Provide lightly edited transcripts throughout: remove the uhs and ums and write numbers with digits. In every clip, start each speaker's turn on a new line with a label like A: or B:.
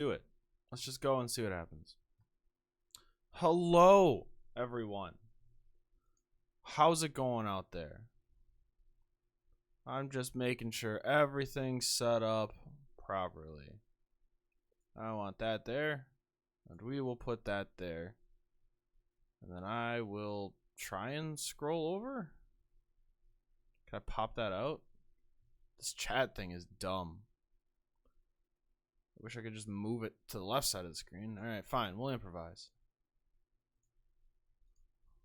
A: do it. Let's just go and see what happens. Hello, everyone. How's it going out there? I'm just making sure everything's set up properly. I want that there, and we will put that there. And then I will try and scroll over. Can I pop that out? This chat thing is dumb. I wish I could just move it to the left side of the screen. All right, fine. We'll improvise.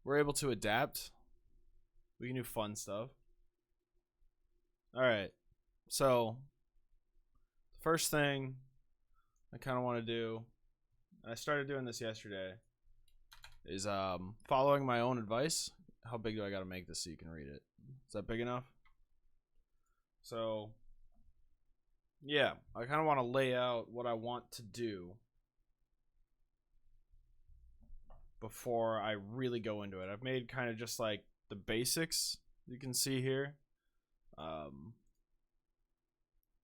A: We're able to adapt. We can do fun stuff. All right. So, the first thing I kind of want to do, and I started doing this yesterday, is following my own advice. How big do I got to make this so you can read it? Is that big enough? So, yeah, I kind of want to lay out what I want to do before I really go into it. I've made kind of just like the basics you can see here.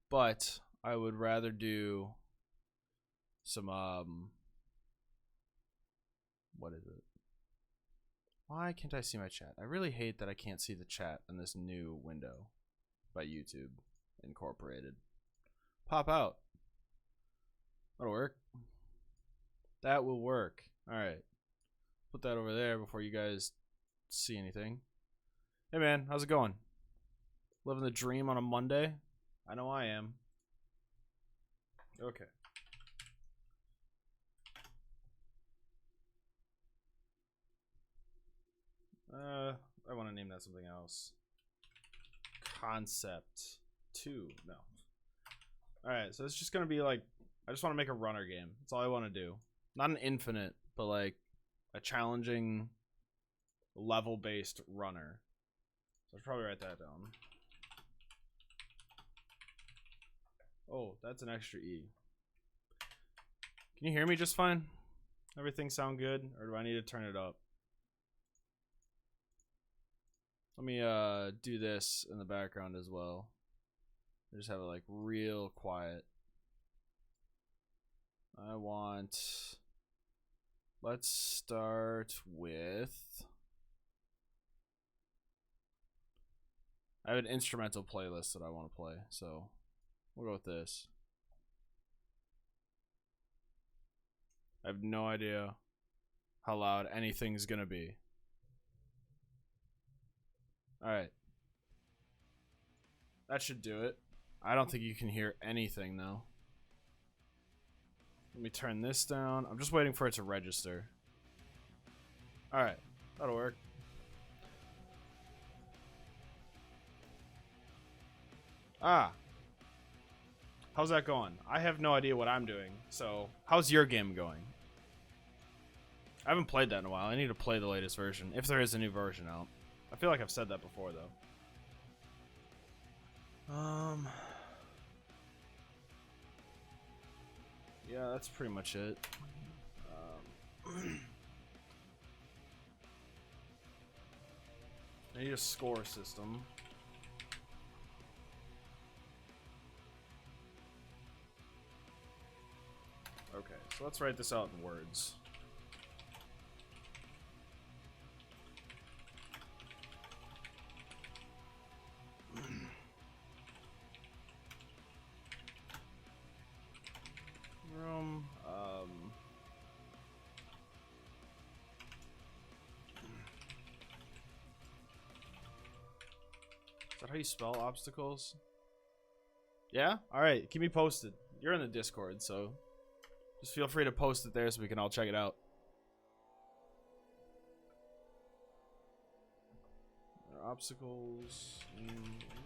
A: But I would rather do some what is it? Why can't I see my chat? I really hate that I can't see the chat in this new window by YouTube Incorporated. Pop out. That'll work. That will work. Alright. Put that over there before you guys see anything. Hey man, how's it going? Living the dream on a Monday? I know I am. Okay. I want to name that something else. Concept 2. No. Alright, so it's just going to be like, I just want to make a runner game. That's all I want to do. Not an infinite, but like a challenging level-based runner. So I should probably write that down. Oh, that's an extra E. Can you hear me just fine? Everything sound good? Or do I need to turn it up? Let me do this in the background as well. I just have it like real quiet. Let's start with, I have an instrumental playlist that I want to play, so we'll go with this. I have no idea how loud anything's gonna be. Alright. That should do it. I don't think you can hear anything though. Let me turn this down. I'm just waiting for it to register. Alright. That'll work. Ah. How's that going? I have no idea what I'm doing. So, how's your game going? I haven't played that in a while. I need to play the latest version, if there is a new version out. I feel like I've said that before, though. Yeah, that's pretty much it. I need a score system. Okay, so let's write this out in words. Room, is that how you spell obstacles? Yeah? Alright, keep me posted. You're in the Discord, so just feel free to post it there so we can all check it out. Obstacles in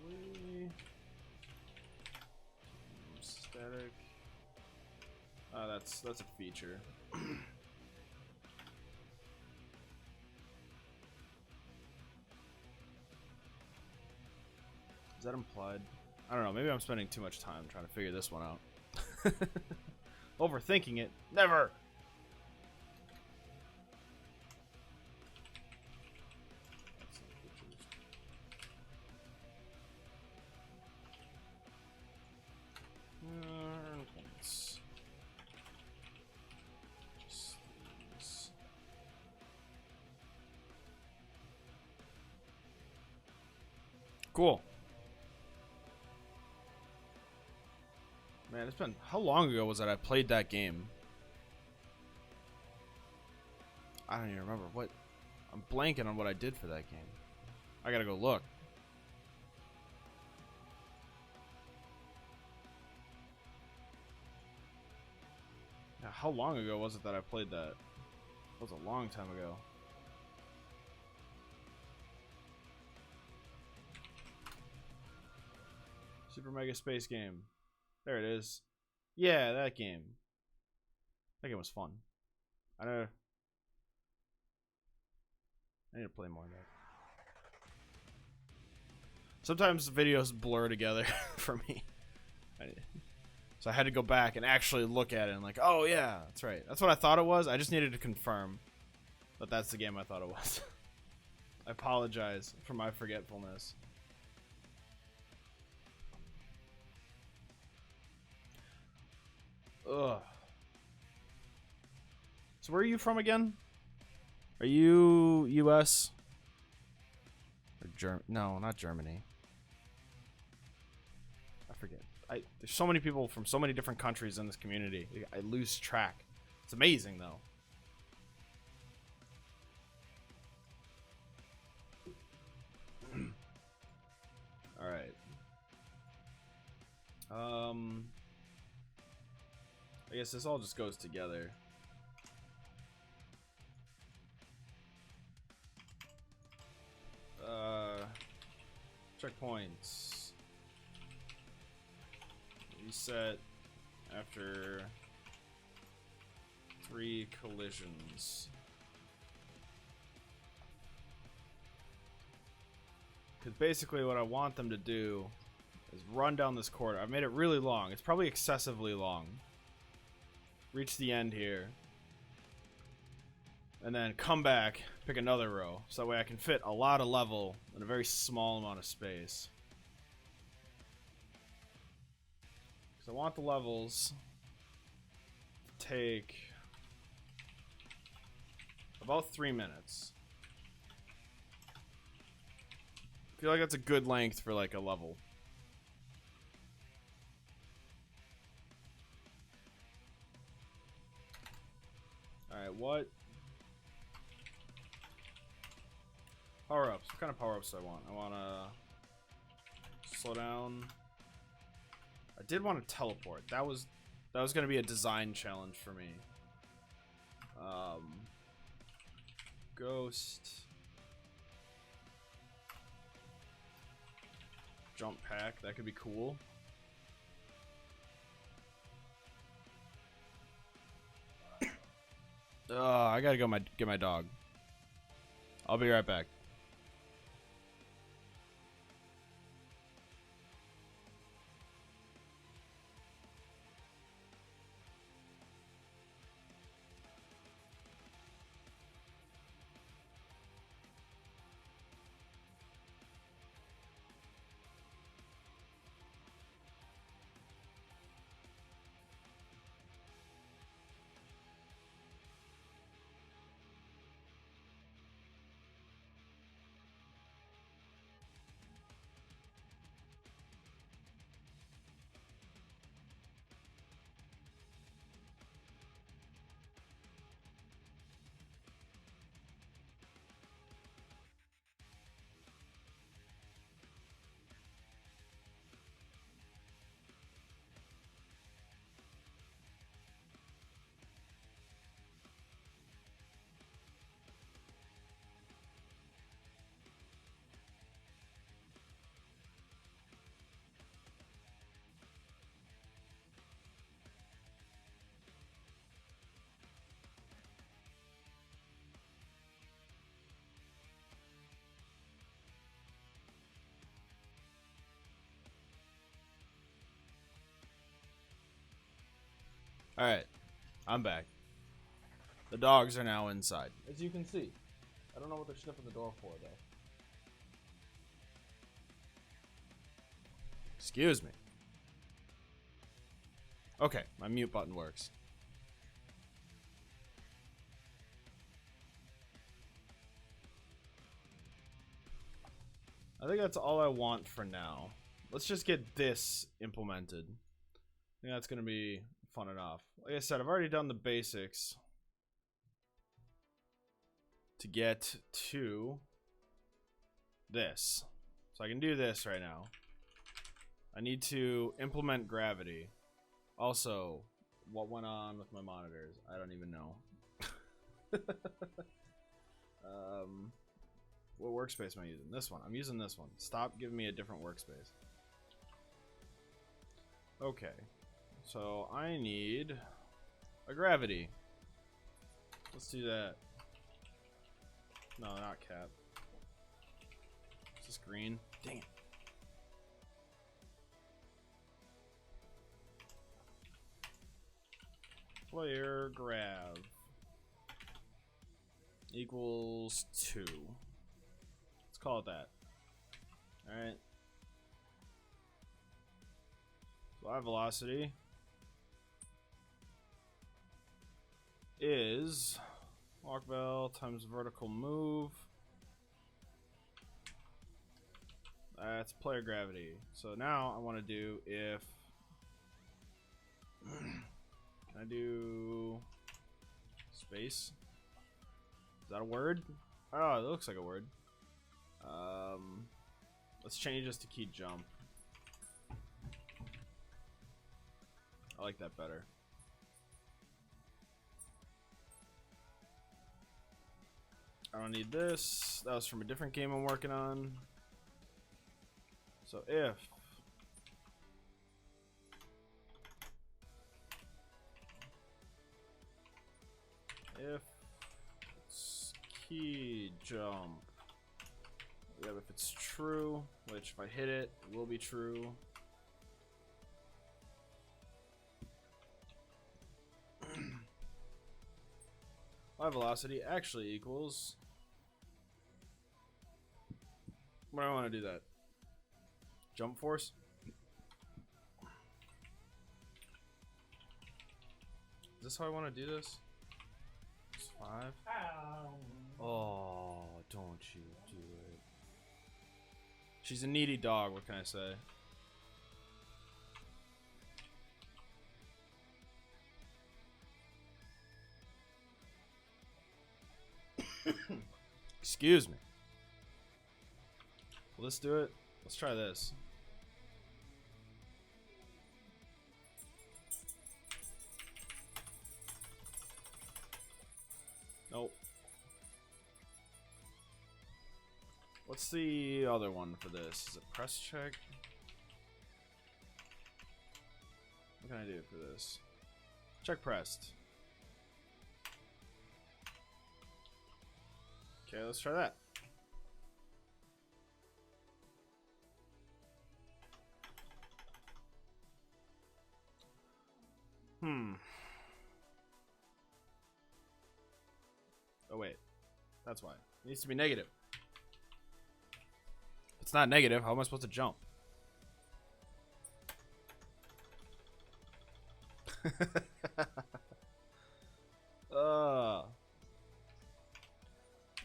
A: way. Static. That's a feature. Is that implied? I don't know. Maybe I'm spending too much time trying to figure this one out. Overthinking it. Never. Cool. Man, it's been... How long ago was it I played that game? I don't even remember what... I'm blanking on what I did for that game. I gotta go look. Yeah, how long ago was it that I played that? That was a long time ago. Super Mega Space Game. There it is. Yeah, that game. That game was fun. I need to play more of that. Sometimes videos blur together for me. So I had to go back and actually look at it and like, oh yeah, that's right. That's what I thought it was. I just needed to confirm that that's the game I thought it was. I apologize for my forgetfulness. Ugh. So where are you from again? Are you US? Or no, not Germany. I forget. There's so many people from so many different countries in this community. I lose track. It's amazing though. All right. I guess this all just goes together. Checkpoints. Reset after 3 collisions. Because basically what I want them to do is run down this corridor. I've made it really long. It's probably excessively long. Reach the end here. And then come back, pick another row. So that way I can fit a lot of level in a very small amount of space. Because I want the levels to take about 3 minutes. I feel like that's a good length for like a level. Alright, what? Power-ups. What kind of power-ups do I want? I want to slow down. I did want to teleport. That was going to be a design challenge for me. Ghost. Jump pack. That could be cool. I gotta go get my dog. I'll be right back. Alright, I'm back. The dogs are now inside, as you can see. I don't know what they're sniffing the door for, though. Excuse me. Okay, my mute button works. I think that's all I want for now. Let's just get this implemented. I think that's going to be fun enough. Like I said, I've already done the basics to get to this. So I can do this right now. I need to implement gravity. Also, what went on with my monitors? I don't even know. What workspace am I using? This one. I'm using this one. Stop giving me a different workspace. Okay. So I need a gravity. Let's do that. No, not cap. Is this green? Dang it. Player grav equals 2. Let's call it that. Alright. So our velocity is walk bell times vertical move. That's player gravity. So now I want to do if can I do space? Is that a word? Oh, it looks like a word. Let's change this to key jump. I like that better. I don't need this. That was from a different game I'm working on. So if it's key jump, yeah, if it's true, which if I hit it, it will be true. My velocity actually equals. What do I want to do that? Jump force? Is this how I want to do this? It's 5? Oh, don't you do it. She's a needy dog, what can I say? Excuse me. Well, let's do it. Let's try this. Nope. What's the other one for this? Is it press check? What can I do for this? Check pressed. Okay, let's try that. Oh wait, that's why. It needs to be negative. If it's not negative, how am I supposed to jump?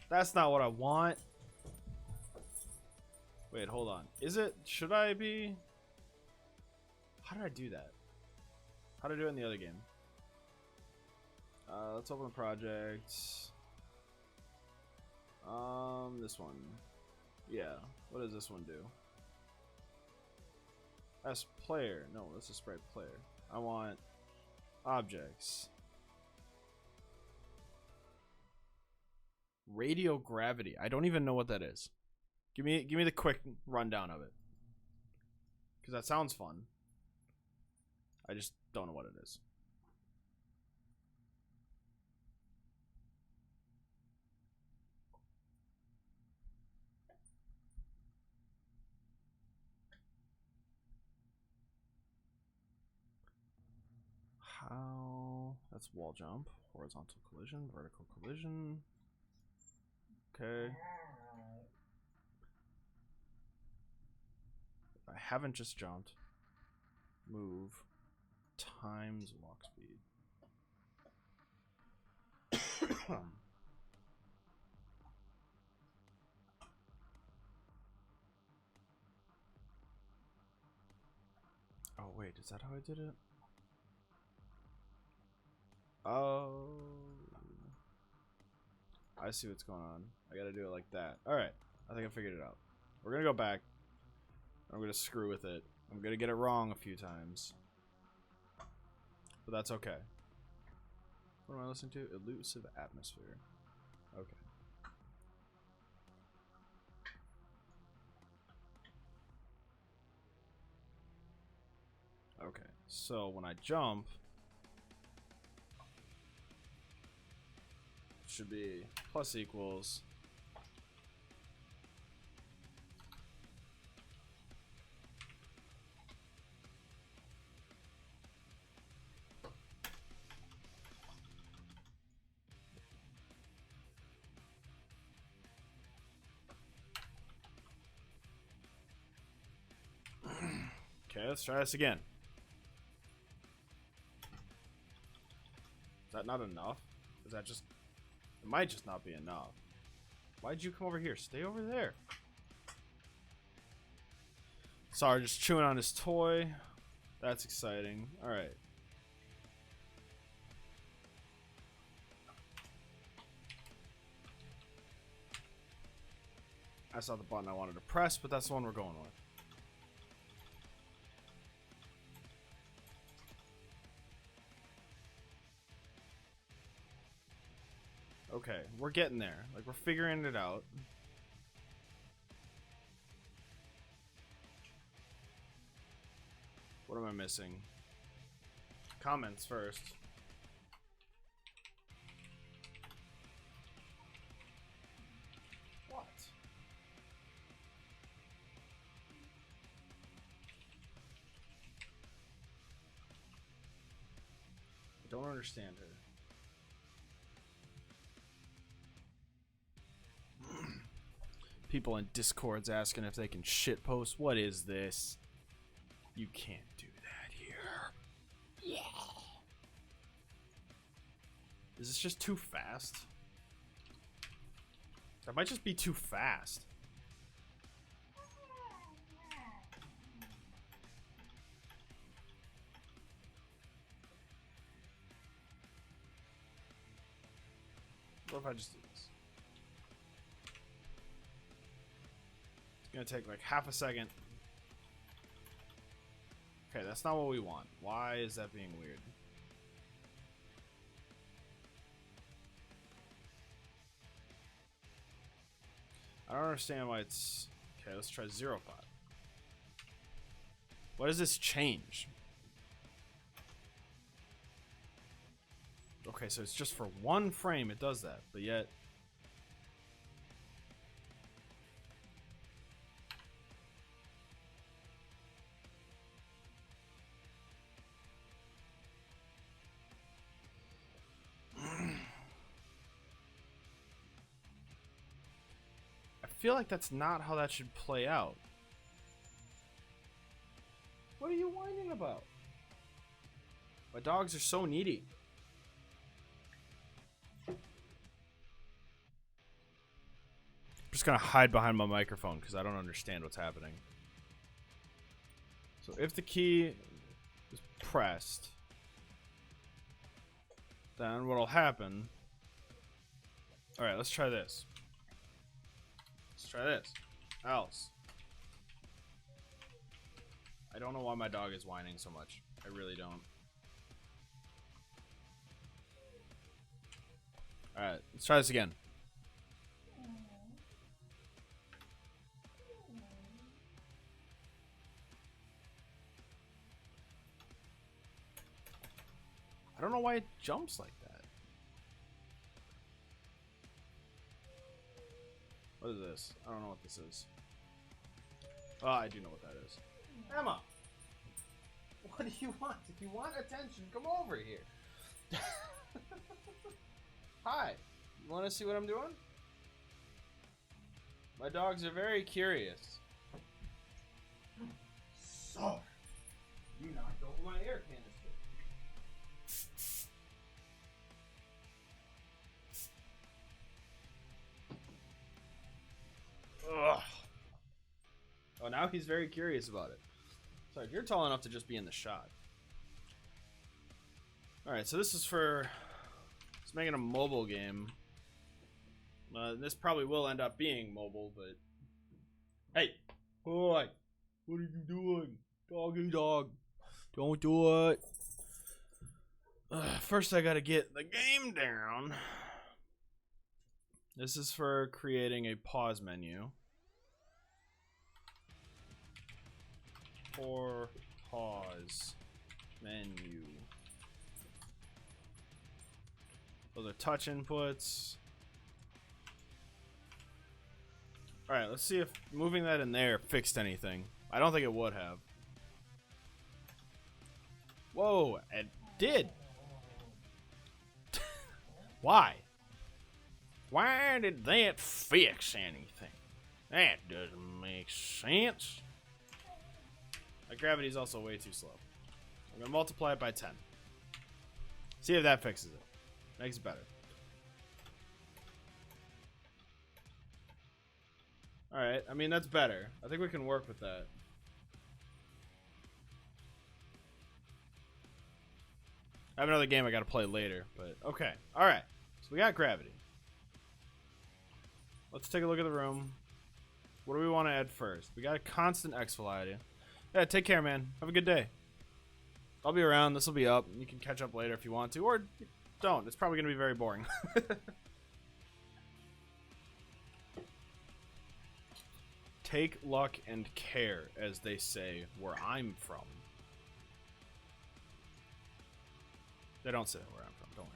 A: That's not what I want. Wait, hold on. Is it? Should I be? How did I do that? How did I do it in the other game? Let's open the project. This one. Yeah. What does this one do? That's player. No, this is sprite player. I want objects. Radio gravity. I don't even know what that is. Give me the quick rundown of it. Because that sounds fun. I just don't know what it is. How? That's wall jump. Horizontal collision. Vertical collision. Okay. I haven't just jumped. Move times walk speed. wait, is that how I did it? Oh, I see what's going on. I gotta do it like that. Alright, I think I figured it out. We're gonna go back. I'm gonna screw with it. I'm gonna get it wrong a few times. But that's okay. What am I listening to? Elusive Atmosphere. Okay. Okay, so when I jump, it should be plus equals. Okay, let's try this again. Is that not enough? Is that just... It might just not be enough. Why'd you come over here? Stay over there. Sorry, just chewing on his toy. That's exciting. Alright. That's not the button I wanted to press, but that's the one we're going with. Okay, we're getting there. Like, we're figuring it out. What am I missing? Comments first. What? I don't understand her. People in Discord's asking if they can shitpost. What is this? You can't do that here. Yeah. Is this just too fast? That might just be too fast. What if I just do this? It's gonna take like half a second. Okay, that's not what we want. Why is that being weird? I don't understand why it's... Okay, let's try 0.5. What does this change? Okay, so it's just for one frame it does that, but yet... I feel like that's not how that should play out. What are you whining about? My dogs are so needy. I'm just gonna hide behind my microphone because I don't understand what's happening. So if the key is pressed, then what'll happen... Alright, let's try this. Let's try this. Else. I don't know why my dog is whining so much. I really don't. Alright, let's try this again. I don't know why it jumps like that. What is this? I don't know what this is. Oh, I do know what that is. Emma! What do you want? If you want attention, come over here. Hi. You want to see what I'm doing? My dogs are very curious. Sorry. You knocked over my air canister. Ugh. Oh, now he's very curious about it. Sorry, you're tall enough to just be in the shot. Alright, so this is for... It's making a mobile game. This probably will end up being mobile, but... Hey! Boy! What are you doing? Doggy dog. Don't do it. First I gotta get the game down. This is for creating a pause menu. For pause menu. Those are touch inputs. Alright, let's see if moving that in there fixed anything. I don't think it would have. Whoa, it did. Why? Why did that fix anything? That doesn't make sense. My gravity is also way too slow. I'm going to multiply it by 10. See if that fixes it. Makes it better. Alright, I mean, that's better. I think we can work with that. I have another game I gotta play later, but okay. Alright, so we got gravity. Let's take a look at the room. What do we want to add first? We got a constant X velocity. Yeah, take care, man. Have a good day. I'll be around. This will be up. You can catch up later if you want to, or don't. It's probably gonna be very boring. Take luck and care, as they say where I'm from. They don't say where I'm from, don't worry.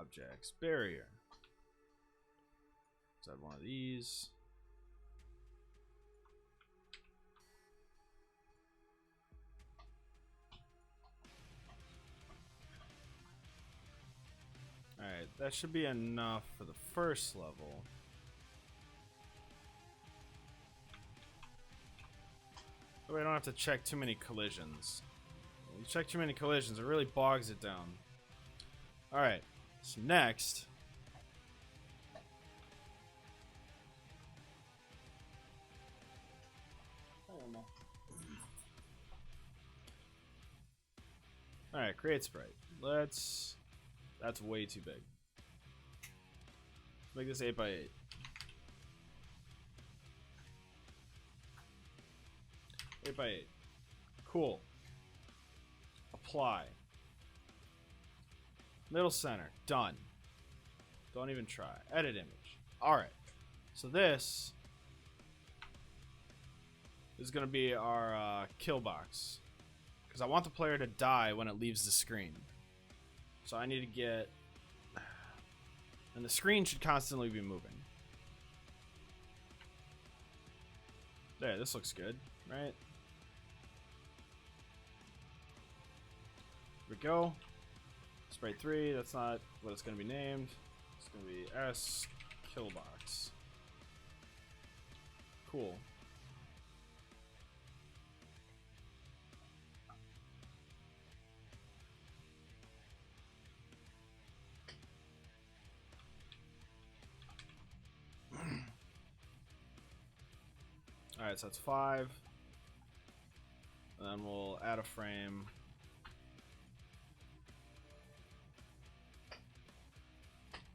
A: Objects, barrier. Let's add one of these. Alright, that should be enough for the first level. That way I don't have to check too many collisions. When you check too many collisions, it really bogs it down. Alright, so next... Alright, create sprite. That's way too big. Let's make this 8x8. 8x8. Cool. Apply. Middle center. Done. Don't even try. Edit image. Alright. So this is going to be our kill box. Because I want the player to die when it leaves the screen. So I need to get... And the screen should constantly be moving. There, this looks good, right? Here we go. Sprite 3, that's not what it's going to be named. It's going to be S Killbox. Cool. Alright, so that's 5. And then we'll add a frame.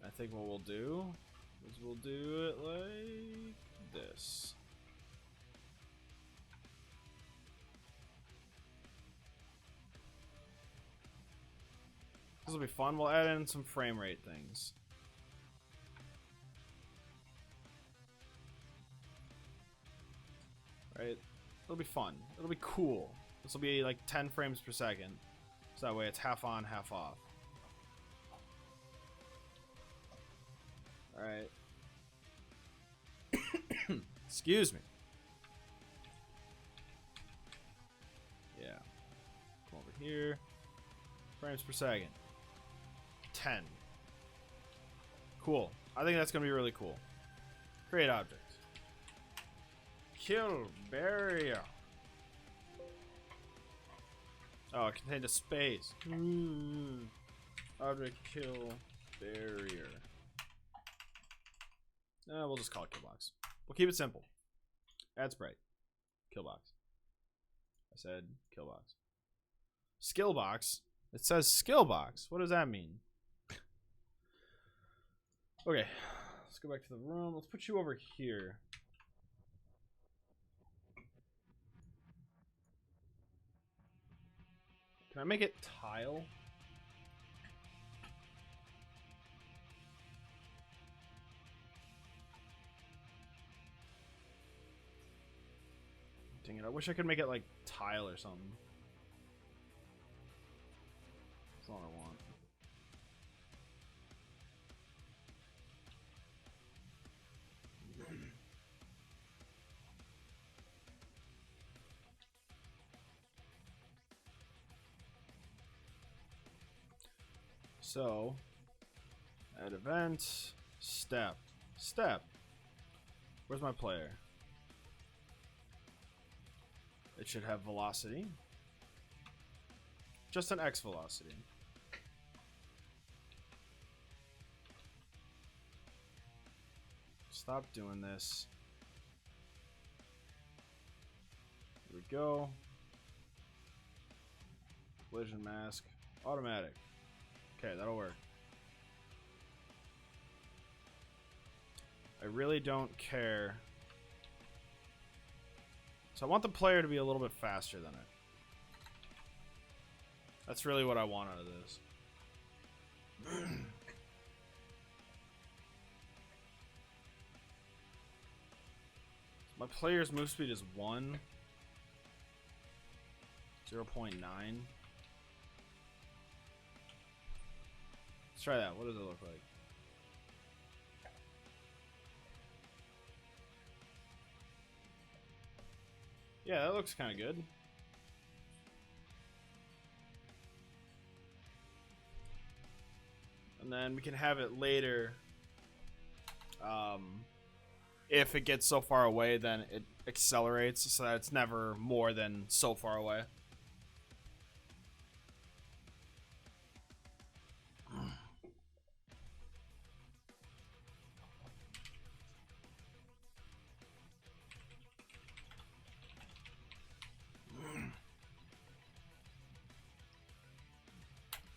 A: I think what we'll do is we'll do it like this. This will be fun. We'll add in some frame rate things. Right? It'll be fun. It'll be cool. This will be like 10 frames per second. So that way it's half on, half off. Alright. Excuse me. Yeah. Come over here. Frames per second. 10. Cool. I think that's going to be really cool. Create object. Kill barrier. Oh, it contained a space. Object kill barrier. We'll just call it kill box. We'll keep it simple. Add sprite. Kill box. I said kill box. Skill box. It says skill box. What does that mean? Okay. Let's go back to the room. Let's put you over here. Can I make it tile? Dang it, I wish I could make it like tile or something. That's all I want. So, add event, step. Where's my player? It should have velocity. Just an X velocity. Stop doing this. Here we go. Collision mask. Automatic. Okay, that'll work. I really don't care. So I want the player to be a little bit faster than it. That's really what I want out of this. My player's move speed is 1. 0.9. Let's try that. What does it look like? Yeah, that looks kind of good. And then we can have it later. If it gets so far away, then it accelerates so that it's never more than so far away.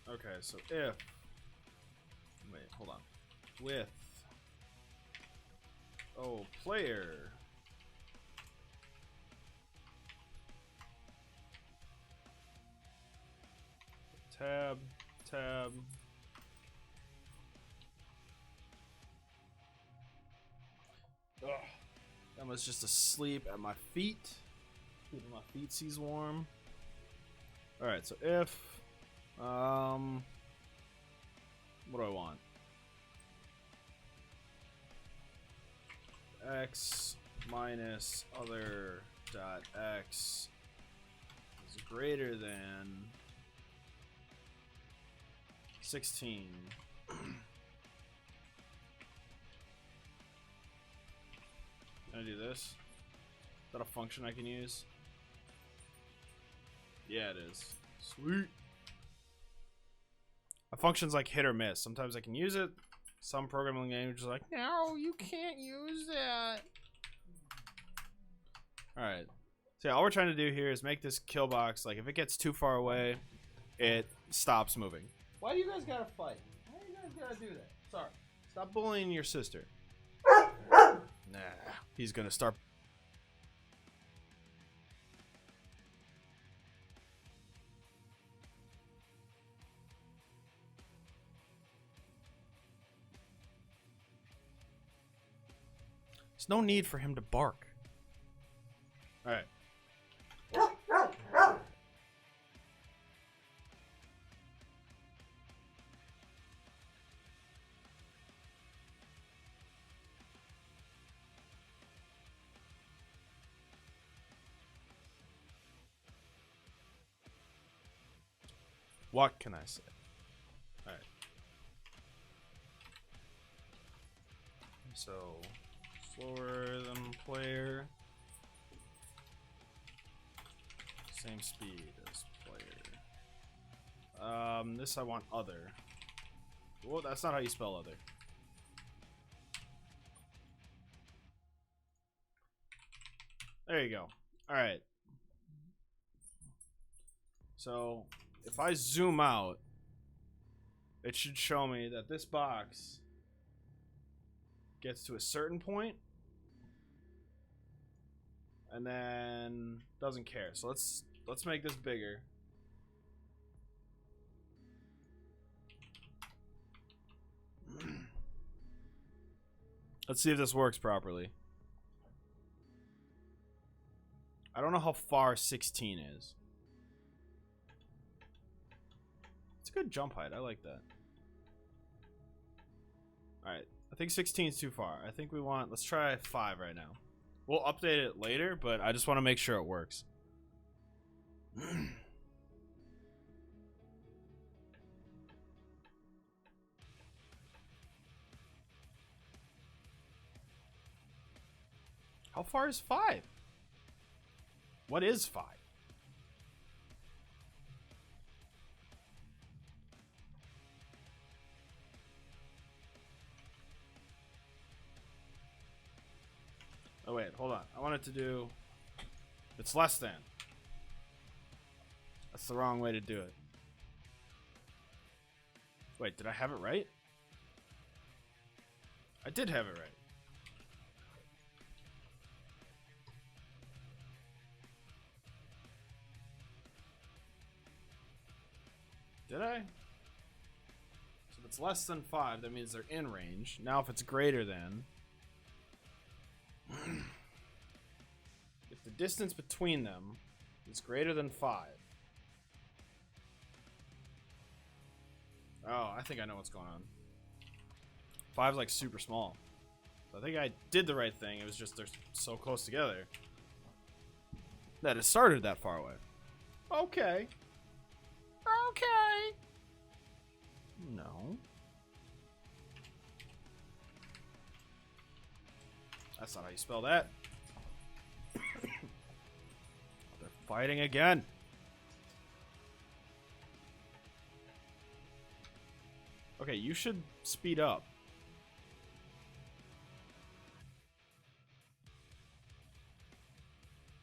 A: Okay, so if... Wait, hold on. With... Oh, player. Tab. Ugh. Emma's just asleep at my feet. Keeping my feetsies warm. Alright, so if... what do I want? X minus other dot X is greater than 16. Can I do this? Is that a function I can use? Yeah, it is. Sweet. A function's like hit or miss. Sometimes I can use it. Some programming languages are like, no, you can't use that. Alright. So yeah, all we're trying to do here is make this kill box, like if it gets too far away, it stops moving. Why do you guys gotta fight? Why do you guys gotta do that? Sorry. Stop bullying your sister. Nah. He's gonna start. There's no need for him to bark. Alright. What can I say? Alright. So, slower than player. Same speed as player. This I want other. Well, that's not how you spell other. There you go. Alright. So, if I zoom out, it should show me that this box gets to a certain point and then doesn't care. So let's make this bigger. Let's see if this works properly. I don't know how far 16 is. It's a good jump height. I like that. Alright. I think 16 is too far. I think we want... Let's try 5 right now. We'll update it later, but I just want to make sure it works. How far is 5? What is 5? Oh wait, hold on. I wanted to do... It's less than. That's the wrong way to do it. Wait, did I have it right? I did have it right. Did I? So if it's less than 5, that means they're in range. Now if it's greater than... if the distance between them is greater than 5... Oh, I think I know what's going on. 5's like super small. So I think I did the right thing. It was just they're so close together that it started that far away. Okay. Okay. No. That's not how you spell that. They're fighting again. Okay, you should speed up.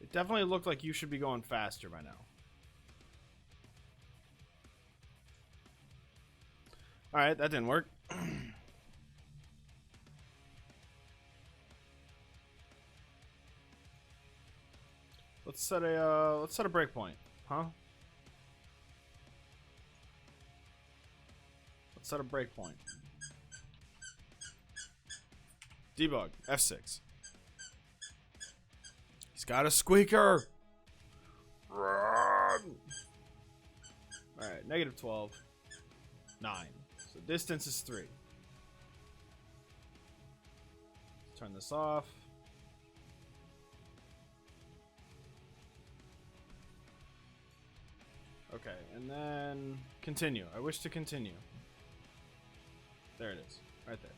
A: It definitely looked like you should be going faster by now. Alright, that didn't work. Let's set a breakpoint, huh? Let's set a breakpoint. Debug F6. He's got a squeaker. Run. All right, negative 12. 9. So distance is 3. Let's turn this off. Okay, and then continue. I wish to continue. There it is, right there.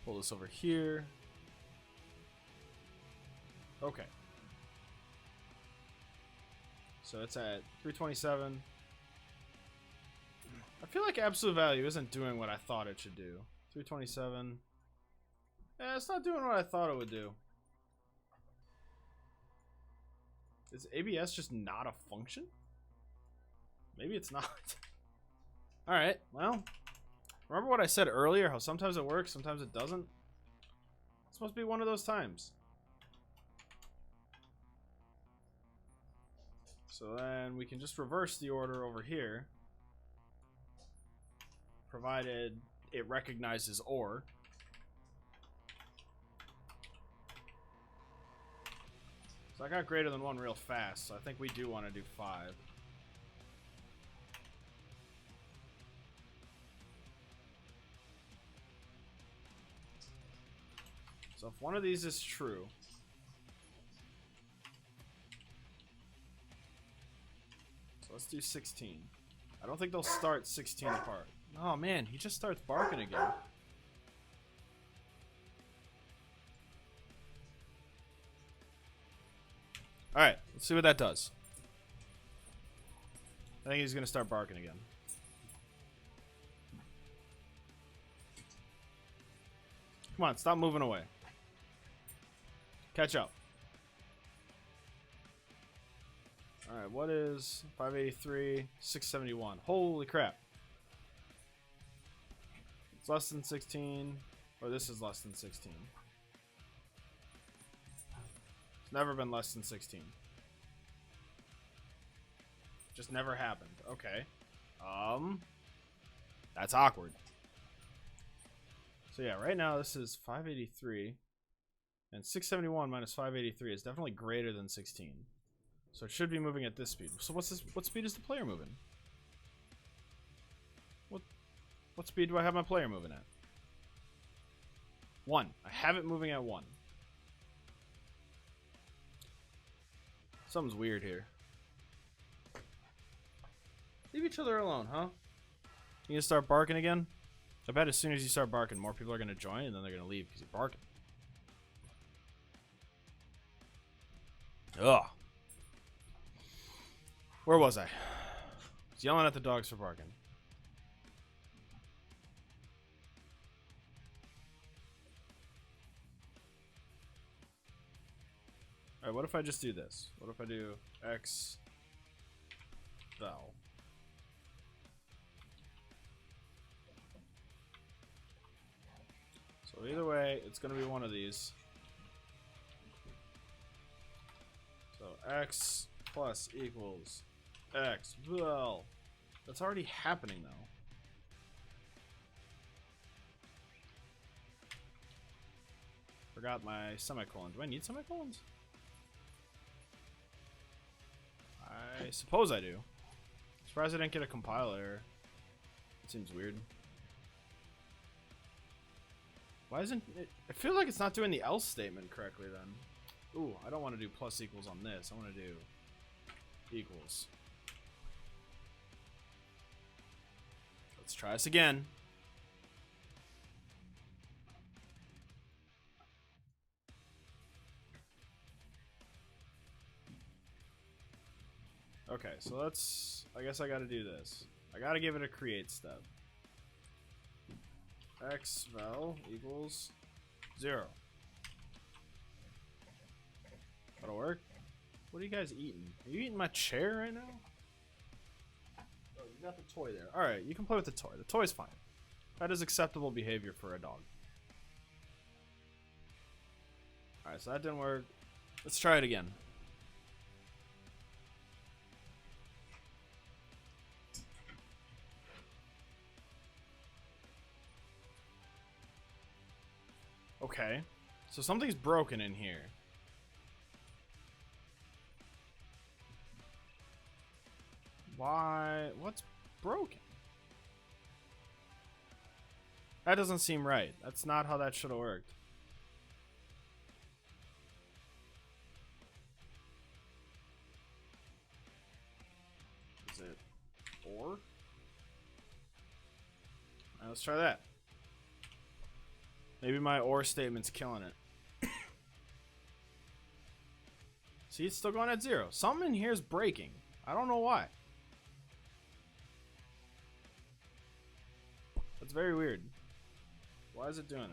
A: Pull this over here. Okay. So it's at 327. I feel like absolute value isn't doing what I thought it should do. 327. Yeah, it's not doing what I thought it would do. Is ABS just not a function? Maybe it's not. Alright, well. Remember what I said earlier? How sometimes it works, sometimes it doesn't? It's supposed to be one of those times. So then we can just reverse the order over here. Provided it recognizes OR. So I got greater than 1 real fast, so I think we do want to do 5. So if one of these is true, so let's do 16. I don't think they'll start 16 apart. Oh man, he just starts barking again. Alright, let's see what that does. I think he's gonna start barking again. Come on, stop moving away. Catch up. Alright, what is 583, 671? Holy crap. It's less than 16, or this is less than 16. It's never been less than 16. Just never happened. Okay. That's awkward. So yeah, right now this is 583, and 671 minus 583 is definitely greater than 16. So it should be moving at this speed. So what's this? What speed is the player moving? What speed do I have my player moving at? 1. I have it moving at 1. Something's weird here. Leave each other alone, huh? You gonna start barking again? I bet as soon as you start barking, more people are gonna join, and then they're gonna leave because you're barking. Ugh. Where was I? I was yelling at the dogs for barking. Alright, what if I just do this? What if I do X val? So either way, it's going to be one of these. So X plus equals X val. That's already happening though. Forgot my semicolon. Do I need semicolons? I suppose I do. Surprised I didn't get a compiler. It seems weird. Why isn't it? I feel like it's not doing the else statement correctly then. Ooh, I don't want to do plus equals on this. I want to do equals. Let's try this again. Okay, so let's, I guess I gotta do this. I gotta give it a create step. X val equals 0. That'll work. What are you guys eating? Are you eating my chair right now? Oh, you got the toy there. Alright, you can play with the toy. The toy's fine. That is acceptable behavior for a dog. Alright, so that didn't work. Let's try it again. Okay, so something's broken in here. Why? What's broken? That doesn't seem right. That's not how that should have worked. Is it or? Alright, let's try that. Maybe my or statement's killing it. See, it's still going at 0. Something in here is breaking. I don't know why. That's very weird. Why is it doing it?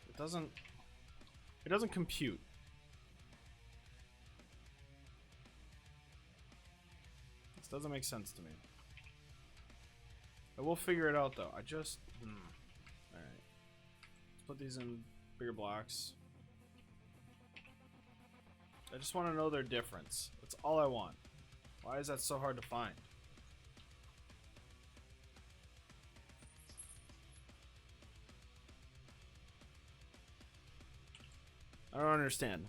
A: It doesn't compute. This doesn't make sense to me. I will figure it out though. I just alright. Let's put these in bigger blocks. I just want to know their difference. That's all I want. Why is that so hard to find? I don't understand.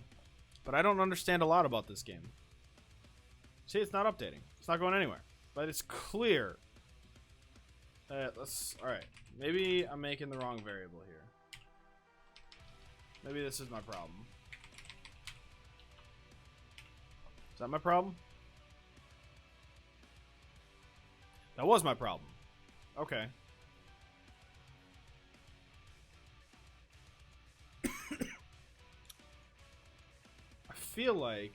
A: But I don't understand a lot about this game. See, it's not updating. It's not going anywhere. But it's clear. Alright. Maybe I'm making the wrong variable here. Maybe this is my problem. Is that my problem? That was my problem. Okay. feel like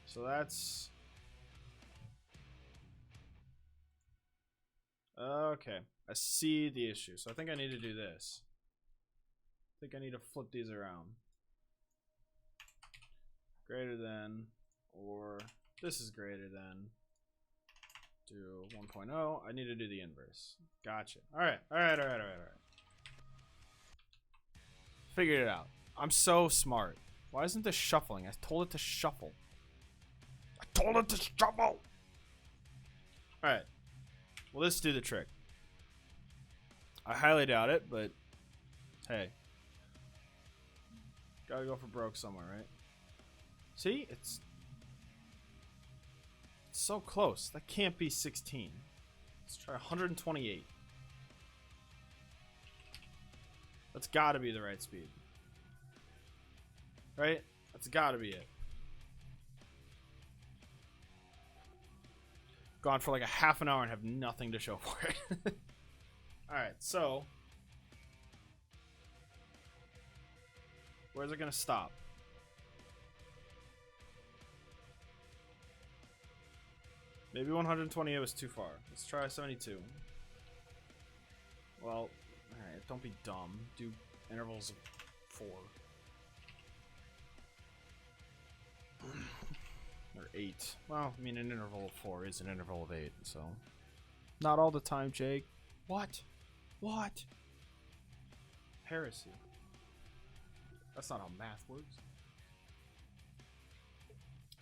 A: so that's okay. I see the issue. So I think I need to do this. I think I need to flip these around. Greater than, or this is greater than, do 1.0. I need to do the inverse. Gotcha. Alright. Figured it out. I'm so smart. Why isn't this shuffling? I told it to shuffle. I told it to shuffle! Alright. Well, let's do the trick. I highly doubt it, but hey. Gotta go for broke somewhere, right? See? It's so close. That can't be 16. Let's try 128. That's gotta be the right speed. Right? That's gotta be it. Gone for like a half an hour and have nothing to show for it. Alright, so where's it gonna stop? Maybe 128 was too far. Let's try 72. Well, alright, don't be dumb. Do intervals of 4. Or 8. Well, I mean, an interval of 4 is an interval of 8, so. Not all the time, Jake. What? What? Heresy. That's not how math works.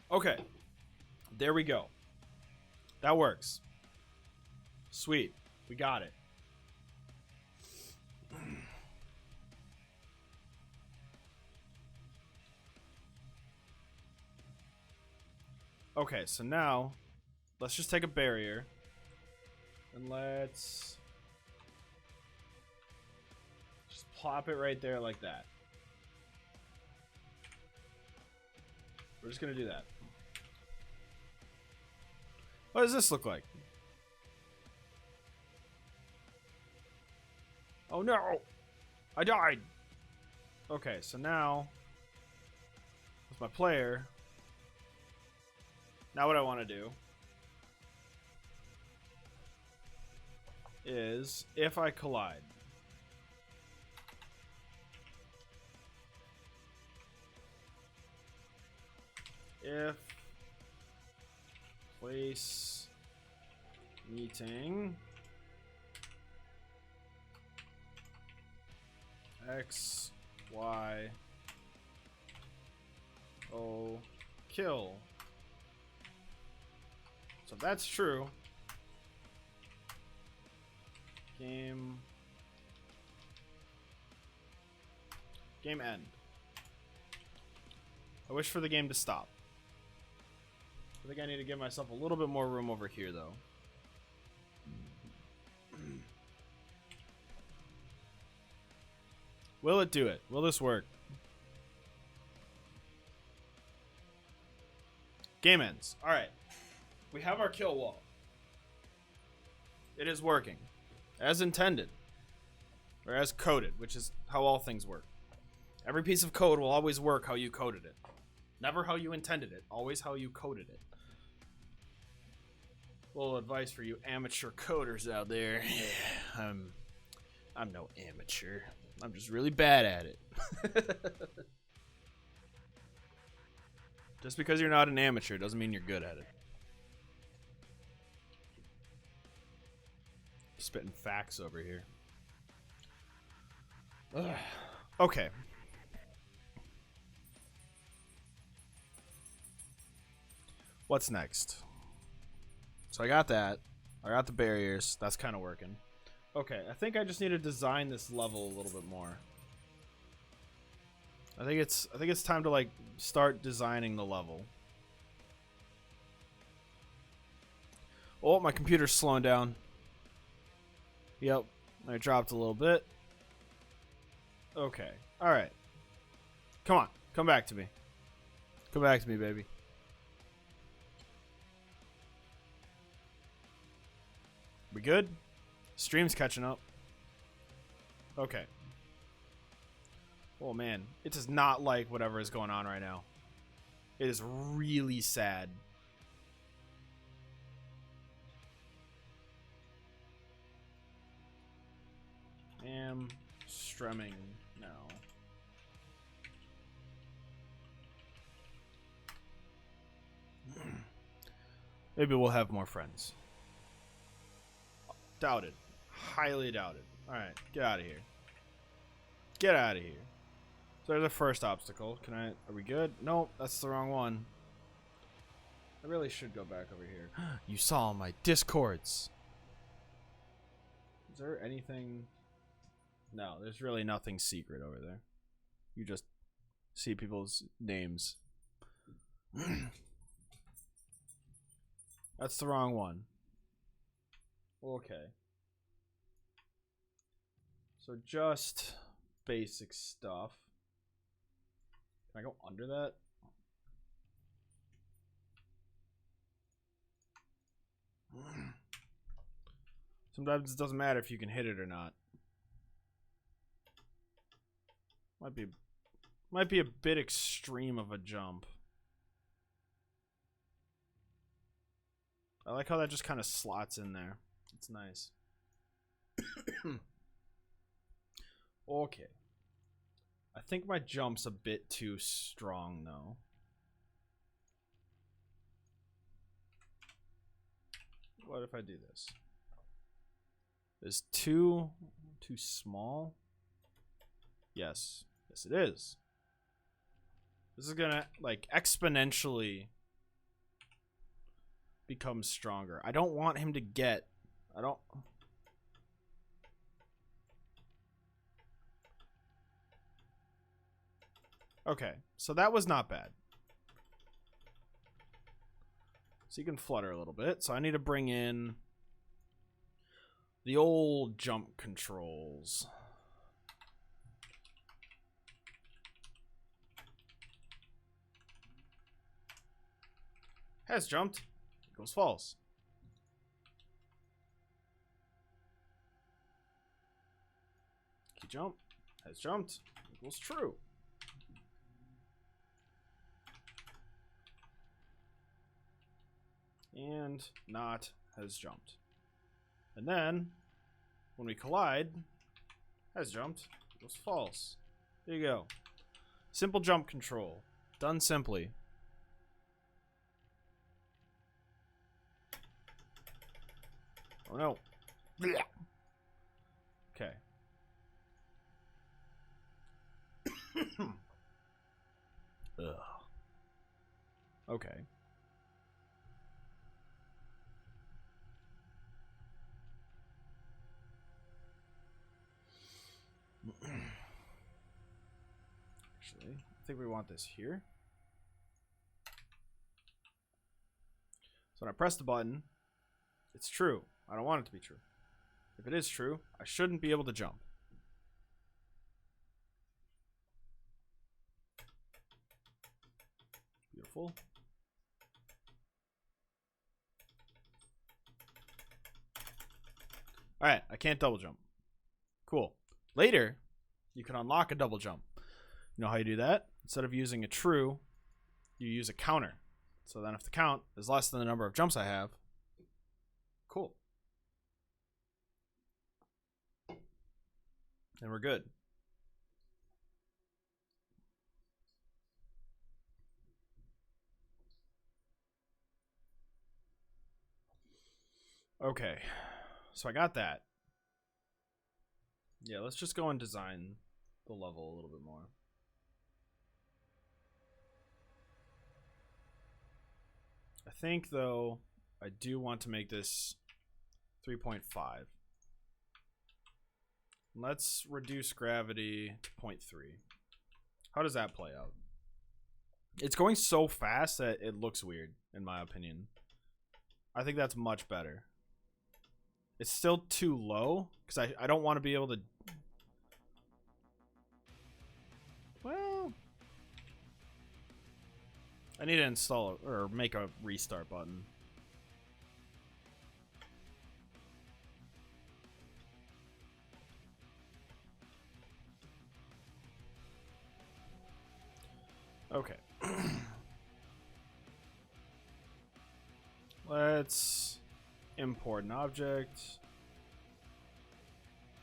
A: Okay. There we go. That works. Sweet. We got it. Okay, so now let's just take a barrier and let's just plop it right there like that. We're just gonna do that. What does this look like? Oh no! I died! Okay, so now with my player, now what I want to do is if I collide, if place meeting X, Y, O, kill. So if that's true, game end. I wish for the game to stop. I think I need to give myself a little bit more room over here, though. Will it do it? Will this work? Game ends. Alright. We have our kill wall. It is working. As intended. Or as coded, which is how all things work. Every piece of code will always work how you coded it. Never how you intended it. Always how you coded it. Little advice for you amateur coders out there. Yeah, I'm no amateur. I'm just really bad at it. Just because you're not an amateur doesn't mean you're good at it. Spitting facts over here. Ugh. Okay. What's next? So I got that. I got the barriers. That's kind of working. Okay, I think I just need to design this level a little bit more. I think it's time to like start designing the level. Oh, my computer's slowing down. Yep, I dropped a little bit. Okay, all right. Come on, come back to me. Come back to me, baby. We good? Stream's catching up. Okay. Oh man, it does not like whatever is going on right now. It is really sad. Am strumming now. Maybe we'll have more friends. Doubted. Highly doubted. Alright, get out of here. Get out of here. So there's the first obstacle. Are we good? Nope, that's the wrong one. I really should go back over here. You saw my discords. Is there anything? No, there's really nothing secret over there. You just see people's names. That's the wrong one. Okay. So just basic stuff. Can I go under that? Sometimes it doesn't matter if you can hit it or not. Might be a bit extreme of a jump. I like how that just kind of slots in there. It's nice. Okay. I think my jump's a bit too strong though. What if I do this? Is too small? Yes. Yes it is. This is gonna like exponentially become stronger. I don't want him to get Okay, so that was not bad. So you can flutter a little bit. So I need to bring in the old jump controls. Has jumped. Equals false. Key jump. Has jumped. Equals true. And not has jumped. And then when we collide, has jumped, equals false. There you go. Simple jump control. Done simply. Oh no. Okay. Ugh. Okay. Actually, I think we want this here. So when I press the button, it's true. I don't want it to be true. If it is true, I shouldn't be able to jump. Beautiful. Alright, I can't double jump. Cool. Later, you can unlock a double jump. You know how you do that? Instead of using a true, you use a counter. So then if the count is less than the number of jumps I have, cool. And we're good. Okay. So I got that. Yeah, let's just go and design the level a little bit more. I think, though, I do want to make this 3.5. Let's reduce gravity to 0.3. How does that play out? It's going so fast that it looks weird, in my opinion. I think that's much better. It's still too low, because I don't want to be able to... Well... I need to install or make a restart button. Okay. Let's import an object.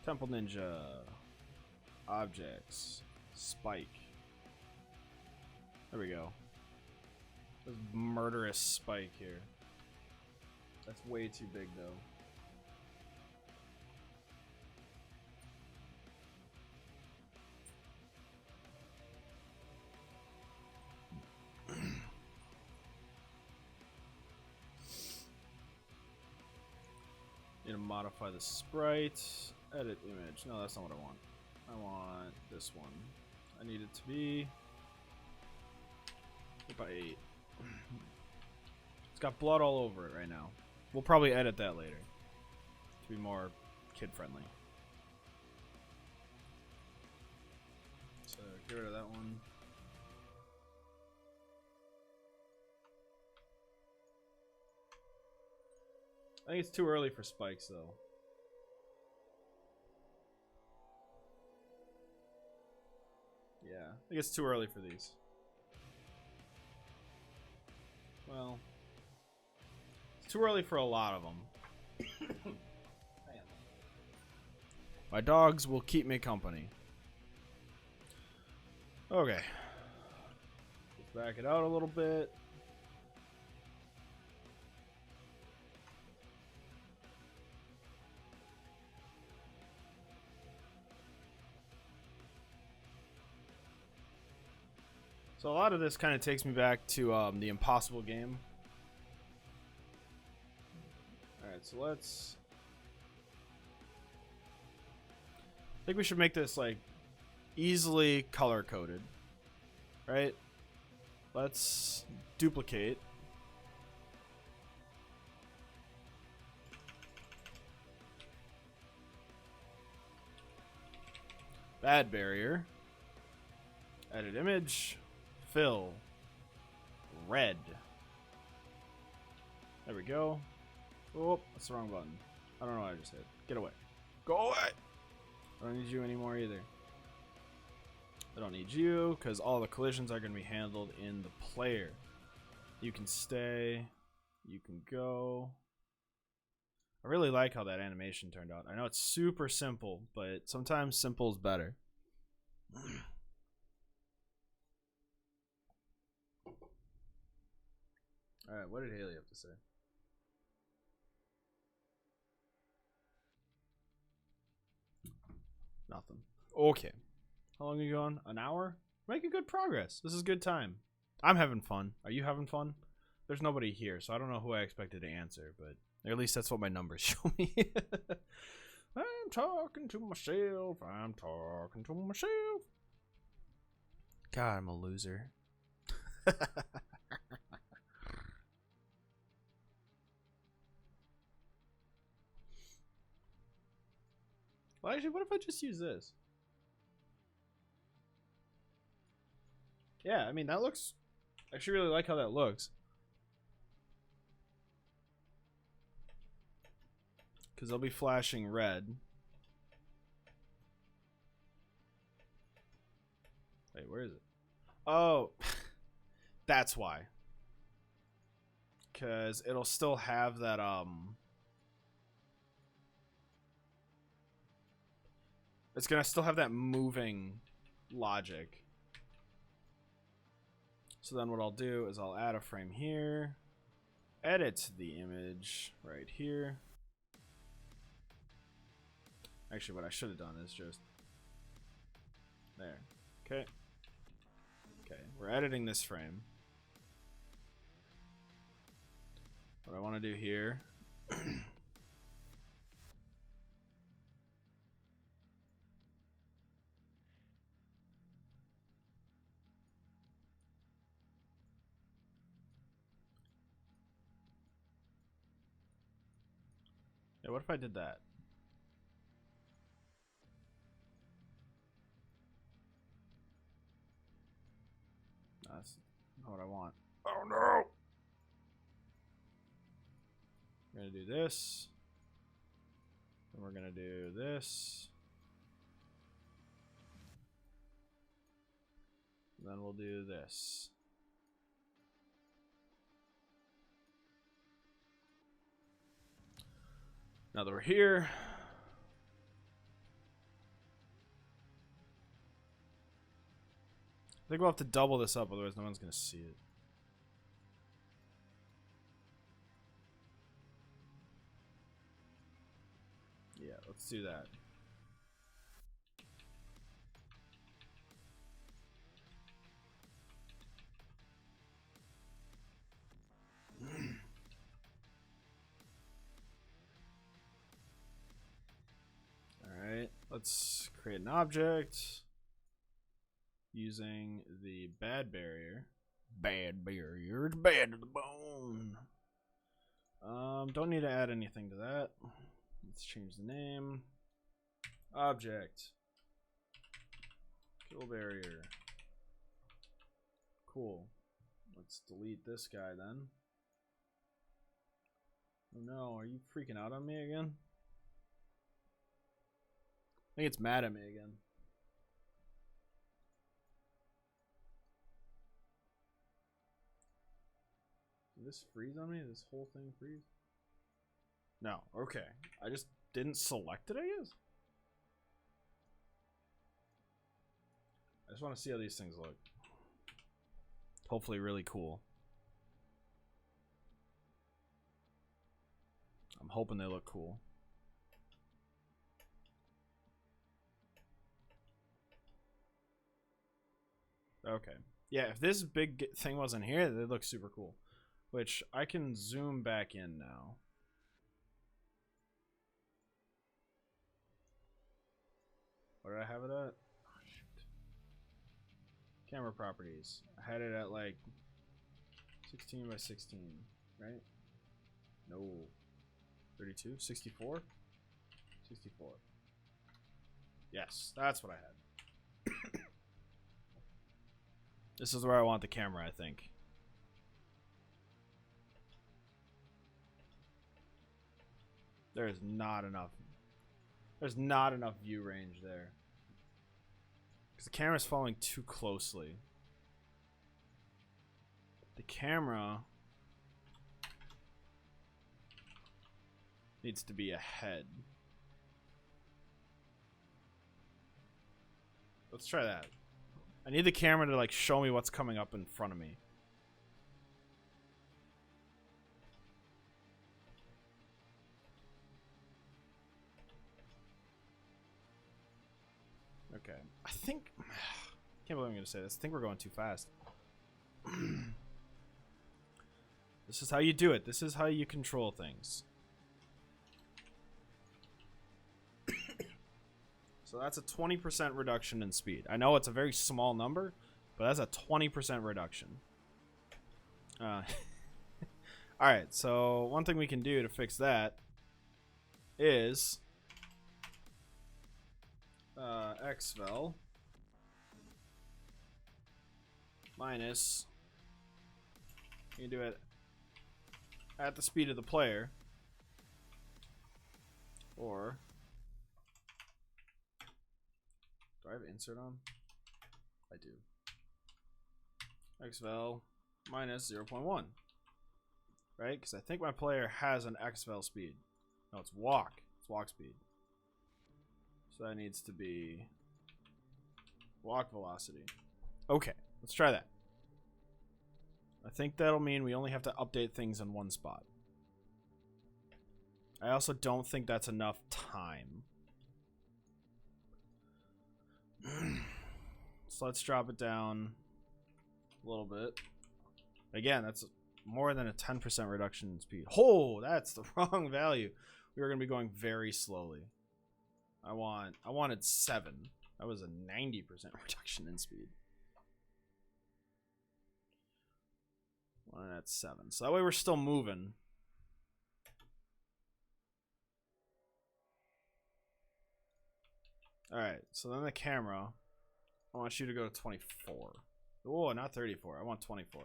A: Temple Ninja. Objects. Spike. There we go. This murderous spike here. That's way too big though. Need to modify the sprite. Edit image. No, that's not what I want. I want this one. I need it to be 8x8. It's got blood all over it right now. We'll probably edit that later to be more kid friendly. So get rid of that one. I think it's too early for spikes though. Yeah, I think it's too early for these. Well, it's too early for a lot of them. My dogs will keep me company. Okay. Let's back it out a little bit. So a lot of this kind of takes me back to the Impossible game. Alright, so let's... I think we should make this like easily color coded. Right? Let's duplicate. Bad barrier. Edit image. Fill. Red. There we go. Oh, that's the wrong button. I don't know what I just hit. Get away. Go away! I don't need you anymore either. I don't need you, because all the collisions are going to be handled in the player. You can stay. You can go. I really like how that animation turned out. I know it's super simple, but sometimes simple is better. Alright, what did Haley have to say? Nothing. Okay. How long are you going? An hour? Making good progress. This is good time. I'm having fun. Are you having fun? There's nobody here, so I don't know who I expected to answer, but at least that's what my numbers show me. I'm talking to myself. I'm talking to myself. God, I'm a loser. Well, actually, what if I just use this? Yeah, I mean, that looks... I actually really like how that looks. Because they'll be flashing red. Wait, where is it? Oh, that's why. Because it'll still have that, it's gonna still have that moving logic. So then what I'll do is I'll add a frame here. Edit the image right here. Actually, what I should have done is just... there. Okay. Okay, we're editing this frame. What I want to do here... yeah, what if I did that? That's not what I want. Oh no! We're gonna do this. And we're gonna do this. then we'll do this. Now that we're here, I think we'll have to double this up, otherwise no one's gonna see it. Yeah, let's do that. Alright, let's create an object using the bad barrier. Bad barrier, it's bad to the bone. Don't need to add anything to that. Let's change the name. Object. Kill barrier. Cool. Let's delete this guy then. Oh no, are you freaking out on me again? I think it's mad at me again. Did this freeze on me? This whole thing freeze? No, okay. I just didn't select it, I guess? I just want to see how these things look. Hopefully really cool. I'm hoping they look cool. Okay. Yeah, if this big thing wasn't here, they look super cool. Which I can zoom back in now. Where did I have it at? Oh, shoot. Camera properties. I had it at like 16 by 16, right? No. 32? 64? 64. Yes, that's what I had. This is where I want the camera, I think. There's not enough. There's not enough view range there. Because the camera's following too closely. The camera needs to be ahead. Let's try that. I need the camera to like show me what's coming up in front of me. Okay. I think can't believe I'm gonna say this. I think we're going too fast. This is how you do it. This is how you control things. So that's a 20% reduction in speed. I know it's a very small number, but that's a 20% reduction. Alright, so one thing we can do to fix that is xvel minus, you can do it at the speed of the player, or do I have insert on? I do. Xvel minus 0.1, right? Because I think my player has an xvel speed. No, it's walk. It's walk speed. So that needs to be walk velocity. Okay, let's try that. I think that'll mean we only have to update things in one spot. I also don't think that's enough time. So let's drop it down a little bit. Again, that's more than a 10% reduction in speed. Oh, that's the wrong value. We were going to be going very slowly. I wanted 7. That was a 90% reduction in speed. One at 7. So that way we're still moving. Alright, so then the camera, I want you to go to 24. Oh, not 34. I want 24.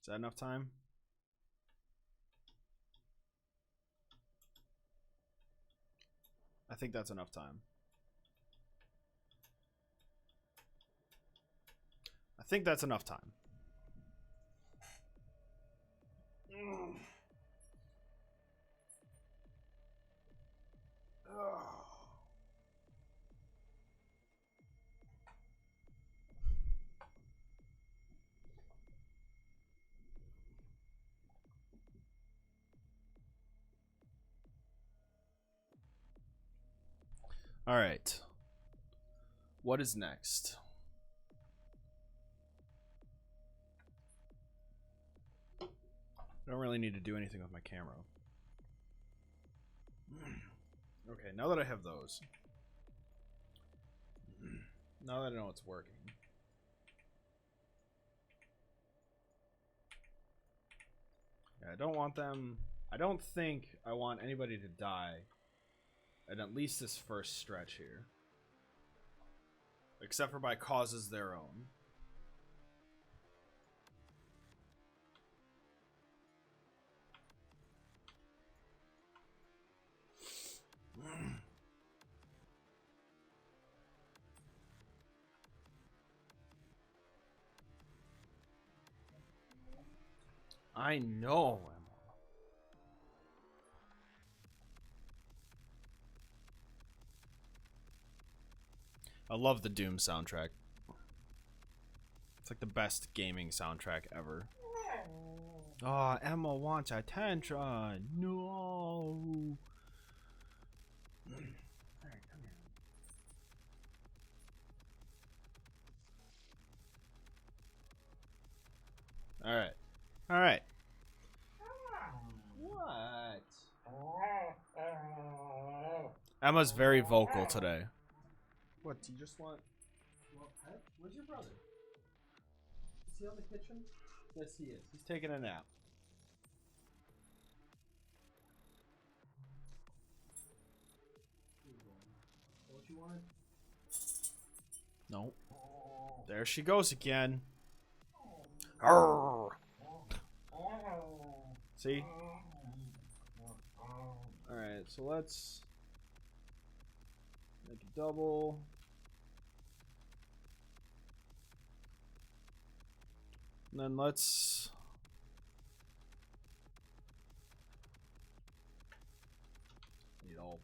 A: Is that enough time? think that's enough time. I think that's enough time. All right. What is next? I don't really need to do anything with my camera. Okay, now that I have those. Now that I know it's working. Yeah, I don't want them... I don't think I want anybody to die at least this first stretch here. Except for by causes their own. I know. I love the Doom soundtrack. It's like the best gaming soundtrack ever. Oh, Emma wants attention. No. Alright, come here. Alright. Alright. What? Emma's very vocal today. What, do you just want pet? Where's your brother? Is he on the kitchen? Yes, he is. He's taking a nap. What you wanted? No. There she goes again. Arrgh. See? Alright, so let's make a double. And then let's need alt.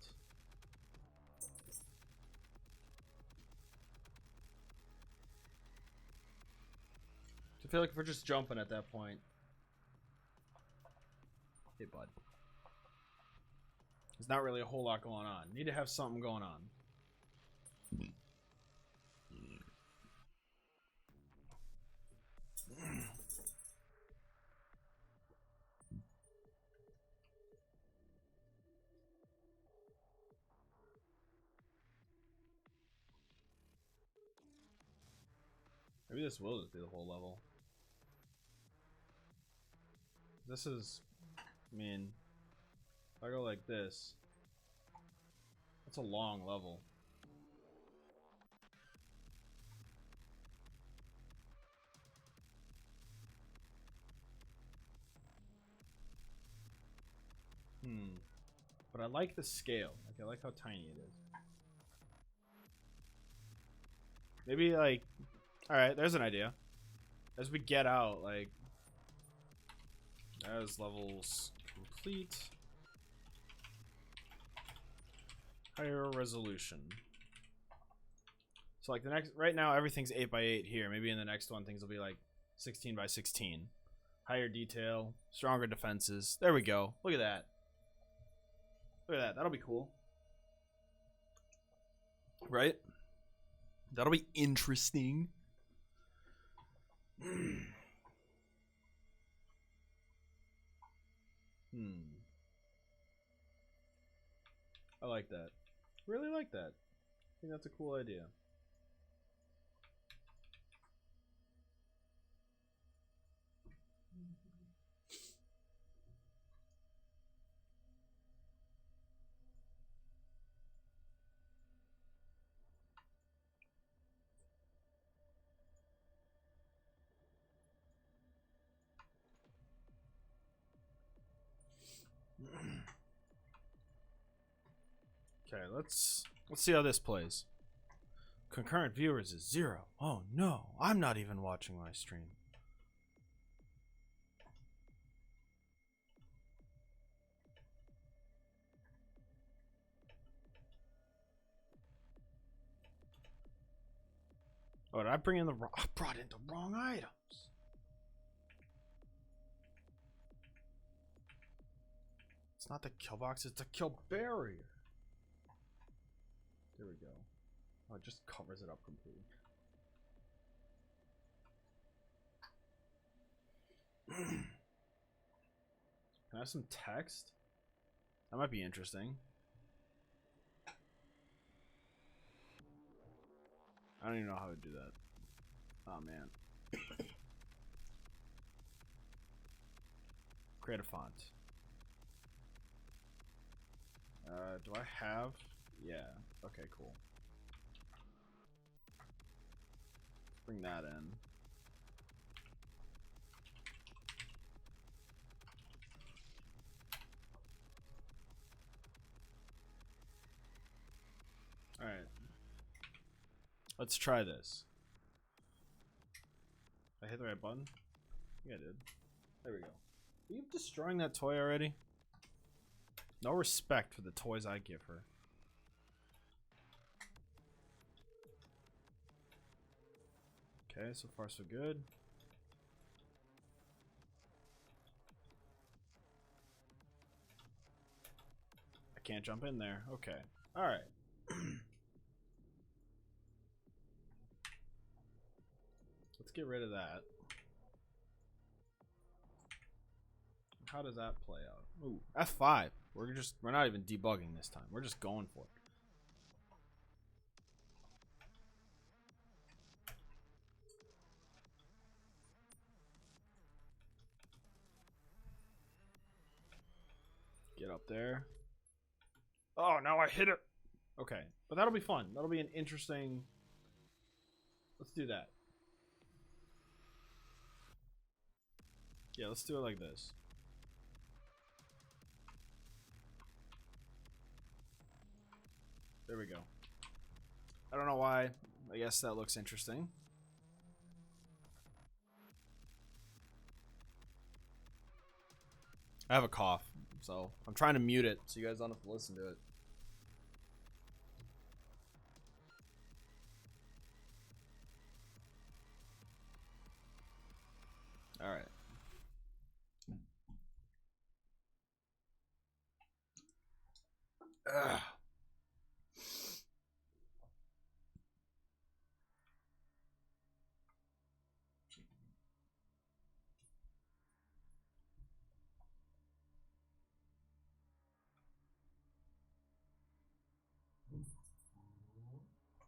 A: I feel like if we're just jumping at that point. Hey, bud. There's not really a whole lot going on. Need to have something going on. Maybe this will just be the whole level. This is, I mean, if I go like this, that's a long level. But I like the scale. Like, I like how tiny it is. Maybe, like, alright, there's an idea. As we get out, like, as levels complete, higher resolution. So, like, the next, right now, everything's 8x8 here. Maybe in the next one, things will be, like, 16x16. Higher detail, stronger defenses. There we go. Look at that. Look at that. That'll be cool. Right? That'll be interesting. I like that. Really like that. I think that's a cool idea. Okay, let's see how this plays. Concurrent viewers is 0. Oh no, I'm not even watching my stream. Oh, did I bring in the wrong? I brought in the wrong items. It's not the kill box, it's the kill barrier. There we go. Oh, it just covers it up completely. Can I have some text? That might be interesting. I don't even know how to do that. Oh man. Create a font. Do I have? Yeah. Okay, cool. Bring that in. Alright. Let's try this. Did I hit the right button? Yeah, I did. There we go. Are you destroying that toy already? No respect for the toys I give her. Okay, so far so good. I can't jump in there. Okay. Alright. Let's get rid of that. How does that play out? Ooh, F5. We're not even debugging this time. We're just going for it. Get up there. Oh, now I hit it. Okay, but that'll be fun. That'll be an interesting. Let's do that. Yeah, let's do it like this. There we go. I don't know why. I guess that looks interesting. I have a cough, so I'm trying to mute it so you guys don't have to listen to it. All right. Ugh.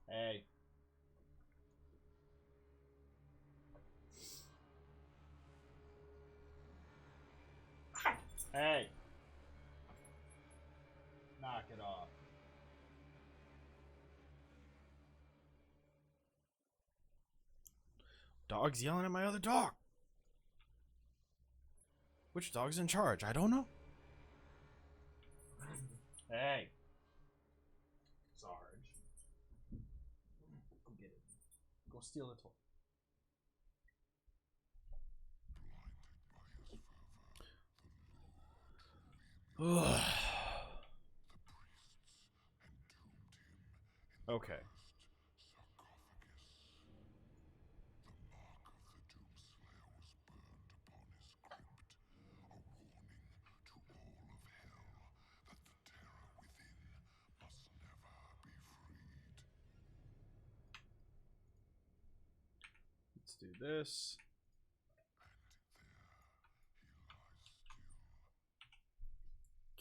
A: Hey. Hey. Knock it off. Dog's yelling at my other dog. Which dog's in charge? I don't know. Hey. Sarge. Go get it. Go steal the toy. Okay. Let's do this.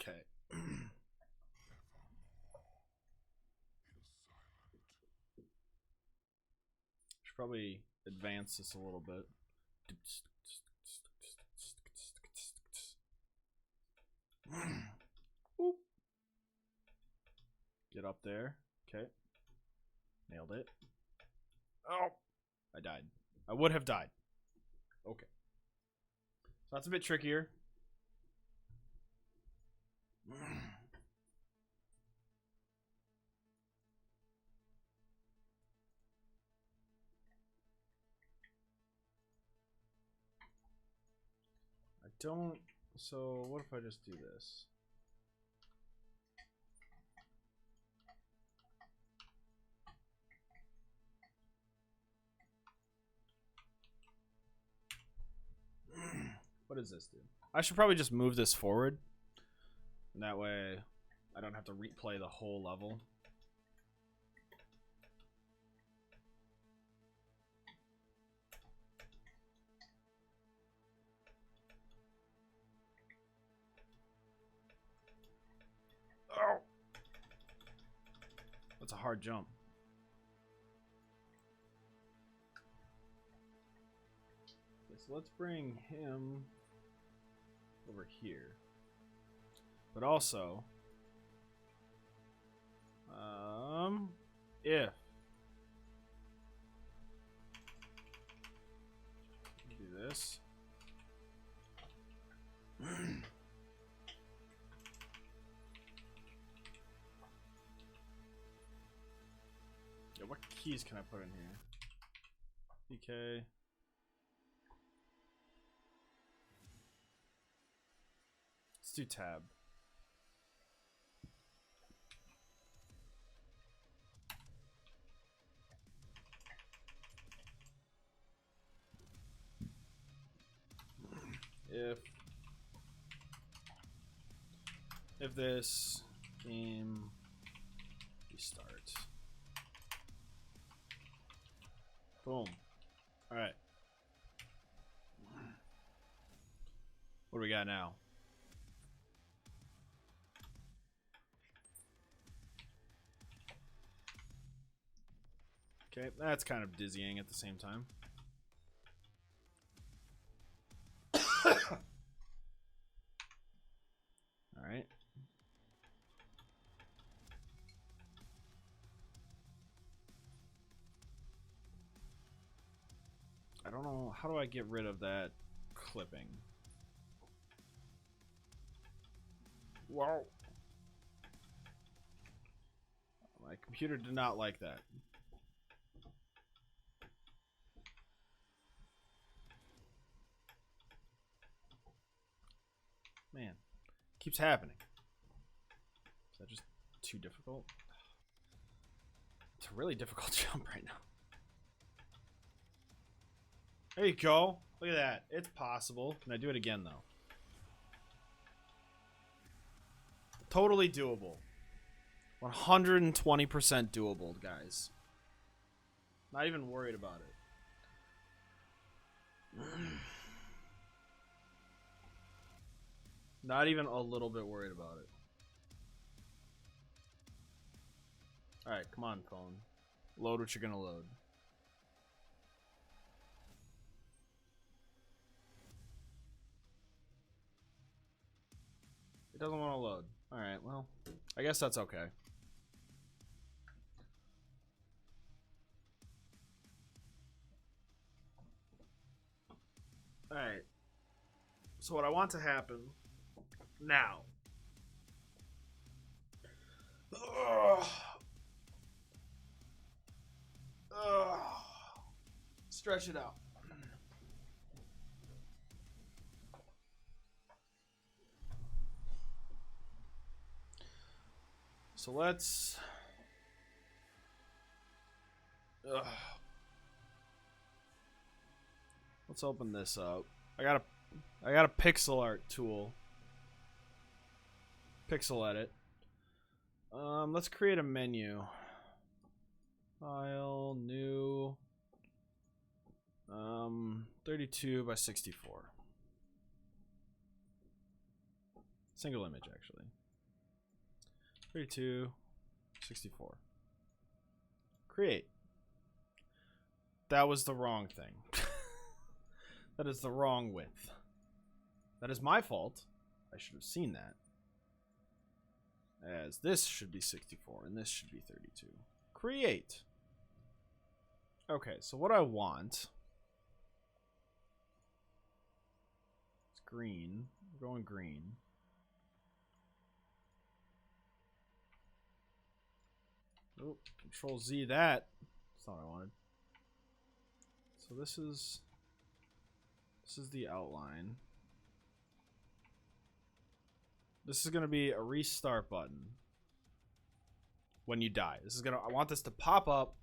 A: Okay. Should probably advance this a little bit. Get up there. Okay. Nailed it. Oh! I died. I would have died. Okay. So that's a bit trickier. don't... So, what if I just do this? What does this do? I should probably just move this forward. And that way, I don't have to replay the whole level. Oh! That's a hard jump. Okay, so let's bring him over here. But also, if do this. Yeah, what keys can I put in here? PK. Let's do tab. If this game restart. Boom. All right. What do we got now? Okay, that's kind of dizzying at the same time. All right. I don't know. How do I get rid of that clipping? Wow. My computer did not like that. Man, keeps happening. Is that just too difficult? It's a really difficult jump right now. There you go. Look at that. It's possible. Can I do it again, though? Totally doable. 120% doable, guys. Not even worried about it. Not even a little bit worried about it. Alright, come on, phone. Load what you're gonna load. It doesn't want to load. Alright, well, I guess that's okay. Alright. So what I want to happen now. Ugh. Ugh. Stretch it out. So let's open this up. I got a pixel art tool. Pixel edit. Let's create a menu. File, new. 32 by 64. Single image, actually. 32, 64. Create. That was the wrong thing. That is the wrong width. That is my fault. I should have seen that. As this should be 64 and this should be 32. Create. Okay, so what I want is green. We're going green. Oh, Control Z that. That's not what I wanted. So this is the outline. This is gonna be a restart button when you die. I want this to pop up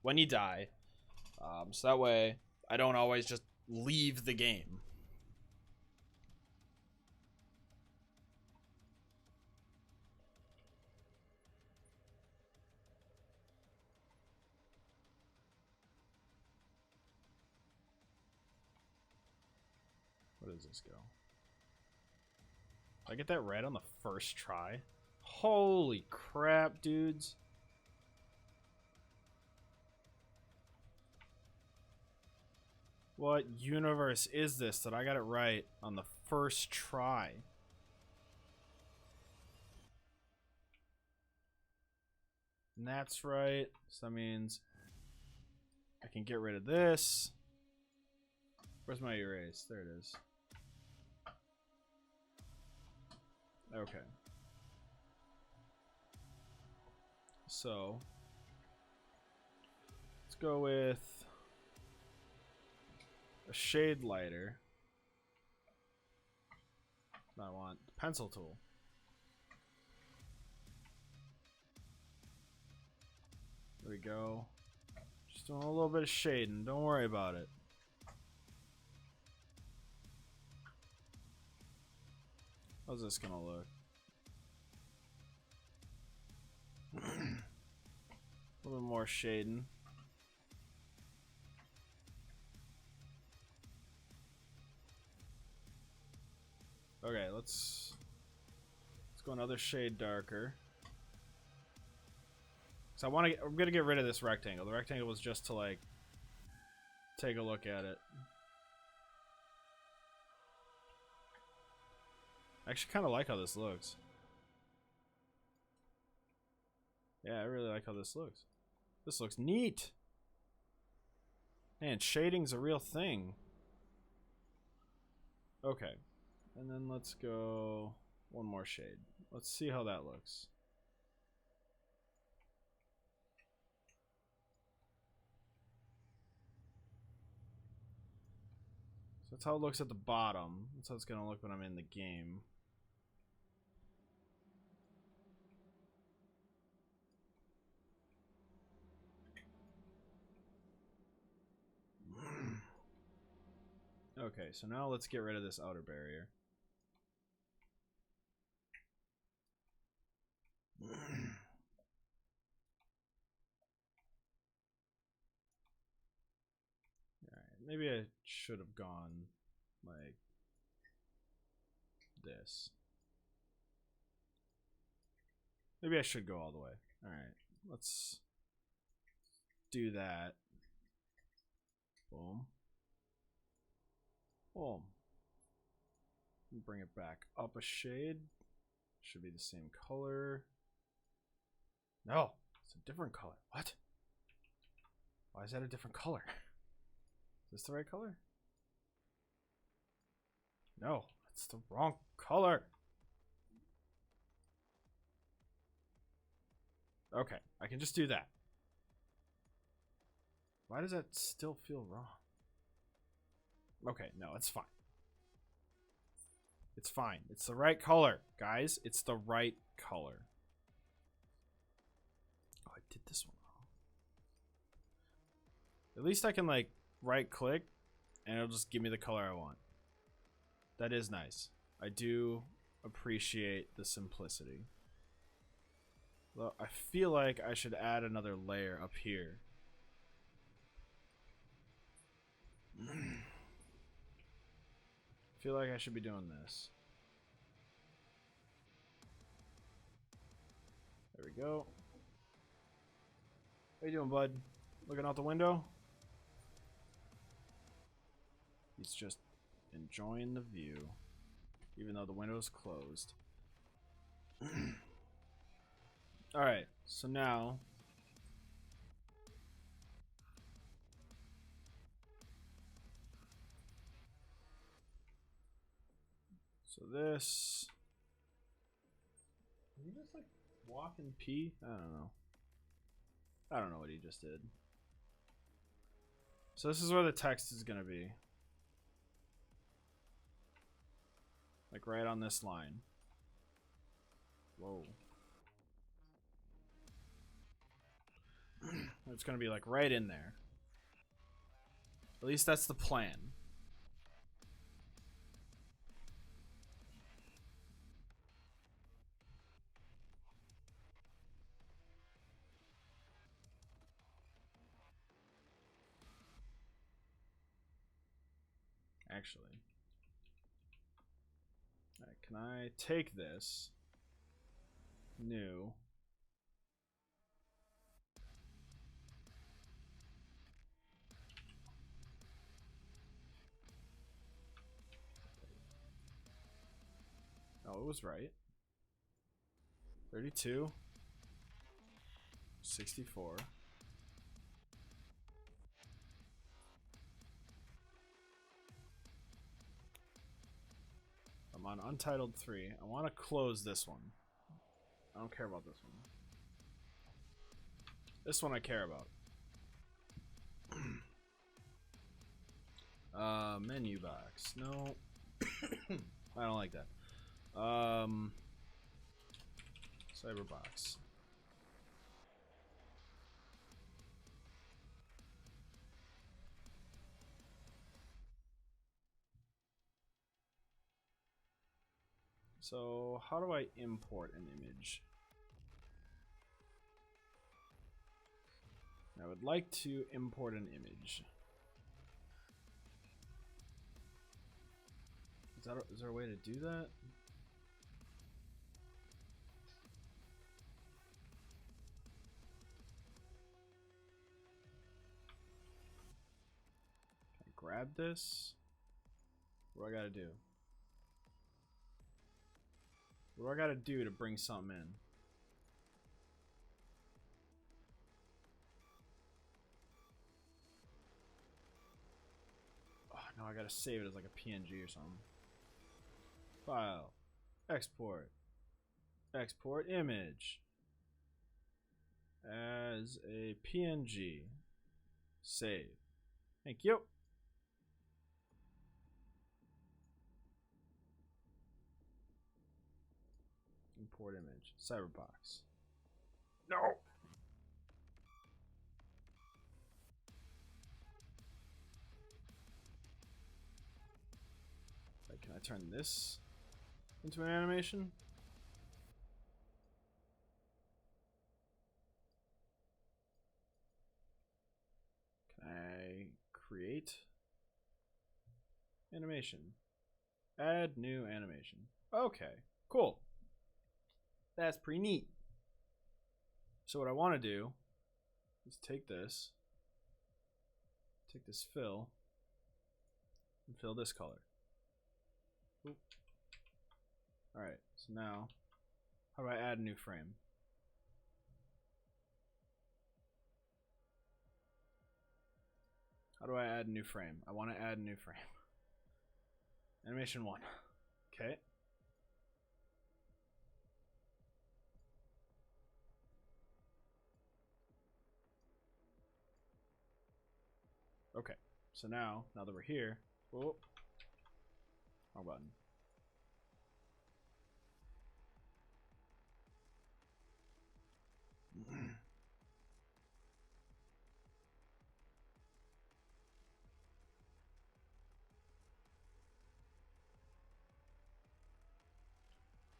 A: when you die, so that way I don't always just leave the game. What does this go? I get that red on the first try? Holy crap, dudes. What universe is this that I got it right on the first try? And that's right. So that means I can get rid of this. Where's my erase? There it is. Okay. So let's go with a shade lighter. I want the pencil tool. There we go. Just doing a little bit of shading. Don't worry about it. How's this gonna look? A little bit more shading. Okay, let's go another shade darker. So I'm gonna get rid of this rectangle. The rectangle was just to like take a look at it. I actually kind of like how this looks. Yeah, I really like how this looks. This looks neat. Man, shading's a real thing. Okay. And then let's go one more shade. Let's see how that looks. So that's how it looks at the bottom. That's how it's gonna look when I'm in the game. Okay, so now let's get rid of this outer barrier. Alright, maybe I should have gone like this. Maybe I should go all the way. Alright, let's do that. Boom. Boom. Bring it back up a shade. Should be the same color. No, it's a different color. What? Why is that a different color? Is this the right color? No, it's the wrong color. Okay, I can just do that. Why does that still feel wrong? Okay, no, it's fine. It's fine. It's the right color, guys. It's the right color. Oh, I did this one wrong. At least I can, like, right-click, and it'll just give me the color I want. That is nice. I do appreciate the simplicity. Well, I feel like I should add another layer up here. I feel like I should be doing this. There we go. How you doing, bud? Looking out the window? He's just enjoying the view, even though the window's closed. Alright, so now this, did he just like walk and pee? I don't know what he just did. So this is where the text is gonna be, like right on this line. Whoa. It's gonna be like right in there. At least that's the plan. Actually. Alright, can I take this? New. Oh, it was right. 32. 64. I'm on Untitled 3. I want to close this one. I don't care about this one. This one I care about. Menu box. No. I don't like that. Cyberbox. So, how do I import an image? I would like to import an image. Is there a way to do that? Can I grab this? What do I gotta do? What do I gotta do to bring something in? Oh, no, I gotta save it as like a PNG or something. File. Export. Export image. As a PNG. Save. Thank you. Import image. Cyberbox. No. Right, can I turn this into an animation? Can I create animation? Add new animation. Okay, cool. That's pretty neat. So what I want to do is take this fill, and fill this color. Oop. All right, so now, how do I add a new frame? How do I add a new frame? I want to add a new frame. Animation 1. Okay. Okay, so now that we're here, oh, wrong button.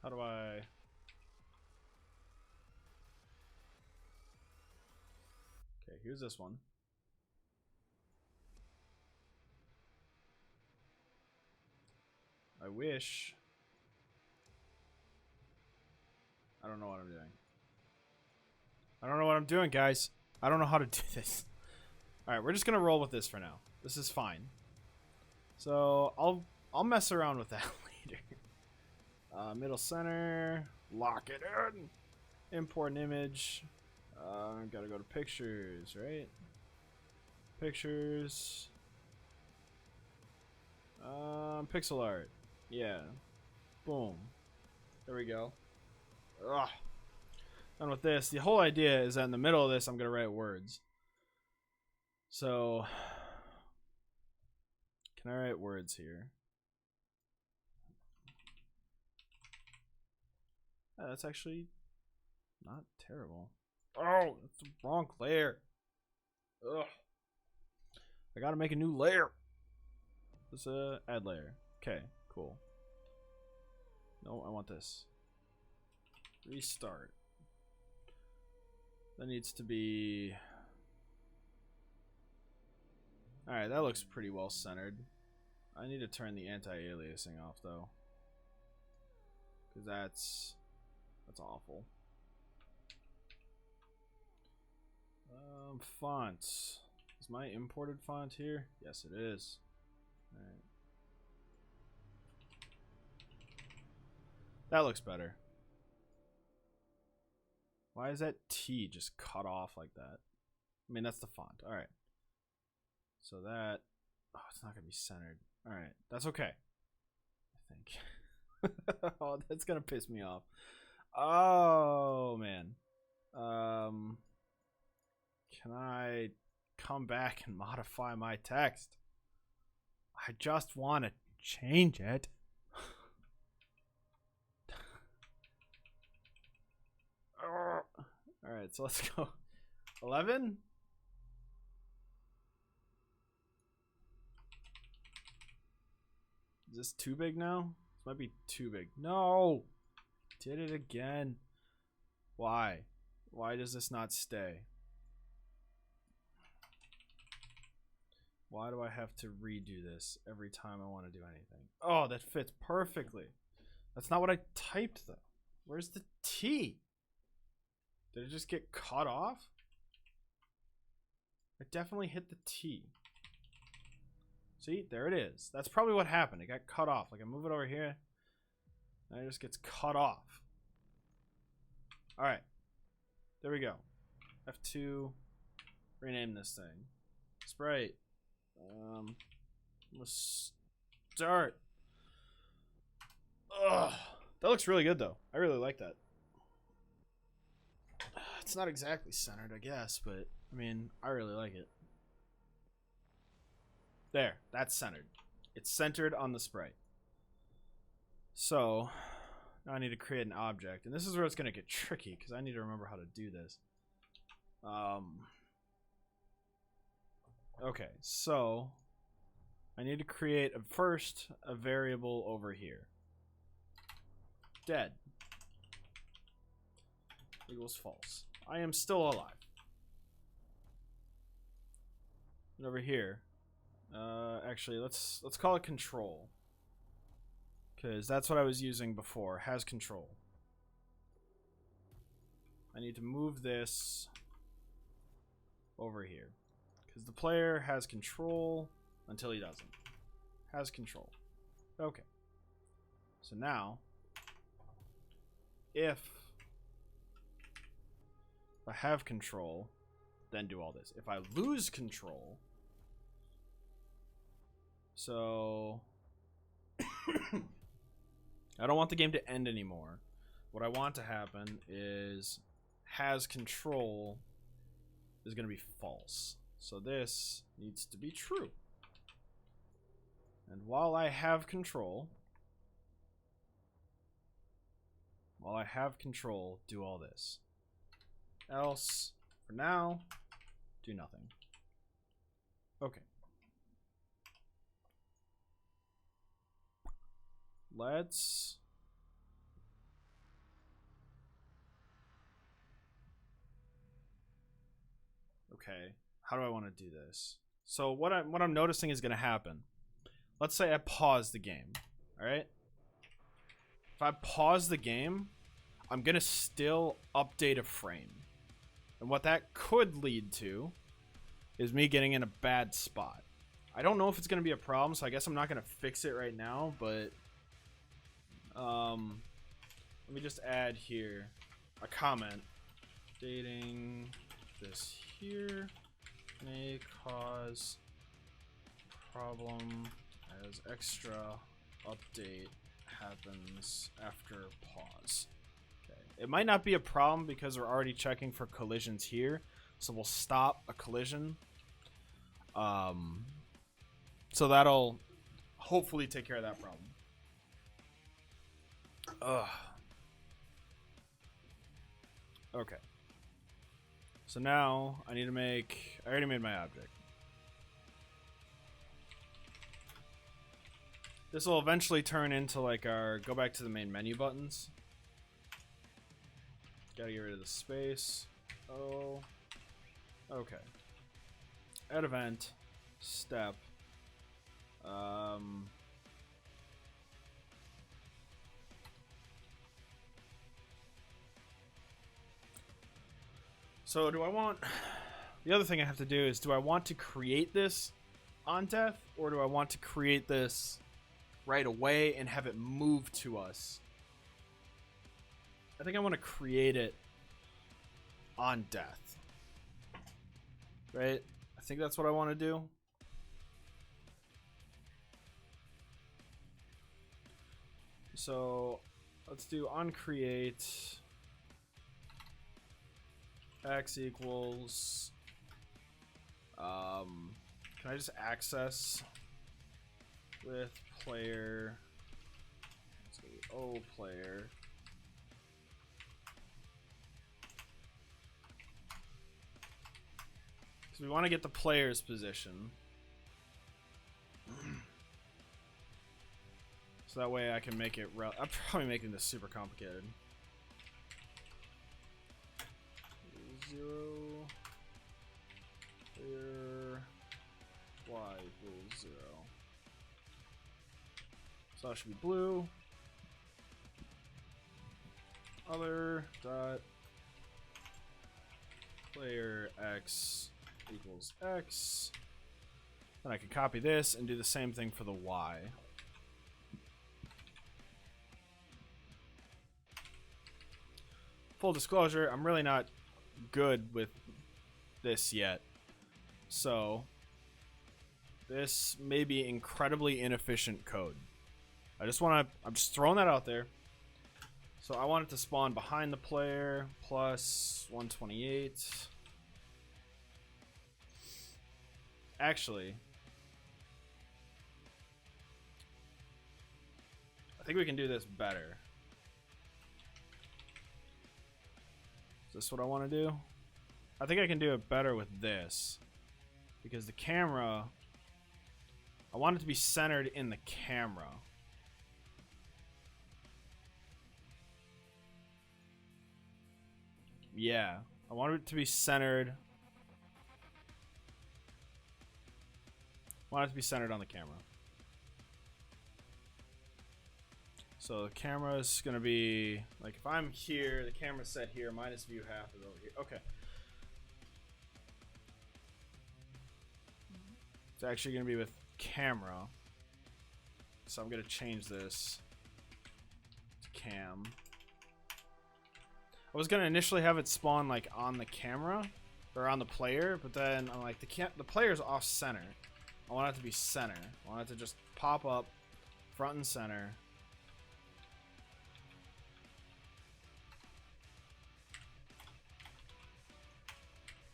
A: How do I? Okay, here's this one. I wish. I don't know what I'm doing. I don't know what I'm doing, guys. I don't know how to do this. All right, we're just gonna roll with this for now. This is fine. So I'll mess around with that later. Middle center, lock it in. Import an image. Gotta go to pictures, right? Pictures. Pixel art. Yeah. Boom. There we go. Ugh. Done with this. The whole idea is that in the middle of this, I'm gonna write words. So, can I write words here? Yeah, that's actually not terrible. Oh, that's the wrong layer. Ugh. I gotta make a new layer. Let's add layer. Okay, cool. No, I want this. Restart. That needs to be... Alright, that looks pretty well centered. I need to turn the anti-aliasing off though. Because that's awful. Fonts. Is my imported font here? Yes, it is. Alright. That looks better. Why is that T just cut off like that? I mean, that's the font. Alright. So that... Oh, it's not going to be centered. Alright. That's okay. I think. Oh, that's going to piss me off. Oh, man. Can I come back and modify my text? I just want to change it. Alright, so let's go. 11? Is this too big now? This might be too big. No! Did it again. Why? Why does this not stay? Why do I have to redo this every time I want to do anything? Oh, that fits perfectly. That's not what I typed though. Where's the T? Did it just get cut off? I definitely hit the T. See, there it is. That's probably what happened. It got cut off. Like I move it over here, and it just gets cut off. All right, there we go. F2. Rename this thing. Sprite. Let's start. Ugh, that looks really good though. I really like that. It's not exactly centered, I guess, but I mean, I really like it. There, that's centered. It's centered on the sprite. So now I need to create an object, and this is where it's going to get tricky because I need to remember how to do this. Okay, so I need to create first a variable over here. Dead equals false. I am still alive. And over here, actually, let's call it control, because that's what I was using before. Has control. I need to move this over here because the player has control until he doesn't. Has control. Okay. So now, if I have control, then do all this. If I lose control, so I don't want the game to end anymore. What I want to happen is has control is going to be false. So this needs to be true. And while I have control, do all this. Else, for now, do nothing. Okay. Let's okay. How do I want to do this? So what I'm noticing is going to happen. Let's say I pause the game. All right. If I pause the game, I'm going to still update a frame. And what that could lead to is me getting in a bad spot. I don't know if it's going to be a problem, so I guess I'm not going to fix it right now, but let me just add here a comment. Updating this here may cause problem as extra update happens after pause. Okay. It might not be a problem because we're already checking for collisions here, so we'll stop a collision. So that'll hopefully take care of that problem. Ugh. Okay. So now I need to make... I already made my object. This will eventually turn into like our... Go back to the main menu buttons. Gotta get rid of the space. Oh. Okay. Add event. Step. So do I want... The other thing I have to do is, do I want to create this on death, or do I want to create this right away and have it move to us? I think I want to create it on death. Right? I think that's what I want to do. So let's do on create x equals can I just access with player, it's gonna be O player, because we want to get the player's position. So that way I can make it I'm probably making this super complicated. 0 player y equals 0. So that should be blue. Other dot player x equals x. Then I can copy this and do the same thing for the y. Full disclosure, I'm really not good with this yet. So this may be incredibly inefficient code. I'm just throwing that out there. So I want it to spawn behind the player plus 128. Actually, I think we can do this better. Is this what I want to do? I think I can do it better with this, because the camera, I want it to be centered in the camera. Yeah, I want it to be centered. I want it to be centered on the camera. So the camera is going to be, like, if I'm here, the camera's set here, minus view half is over here. Okay. It's actually going to be with camera. So I'm going to change this to cam. I was going to initially have it spawn, like, on the camera, or on the player, but then I'm like, the player's off center. I want it to be center. I want it to just pop up front and center.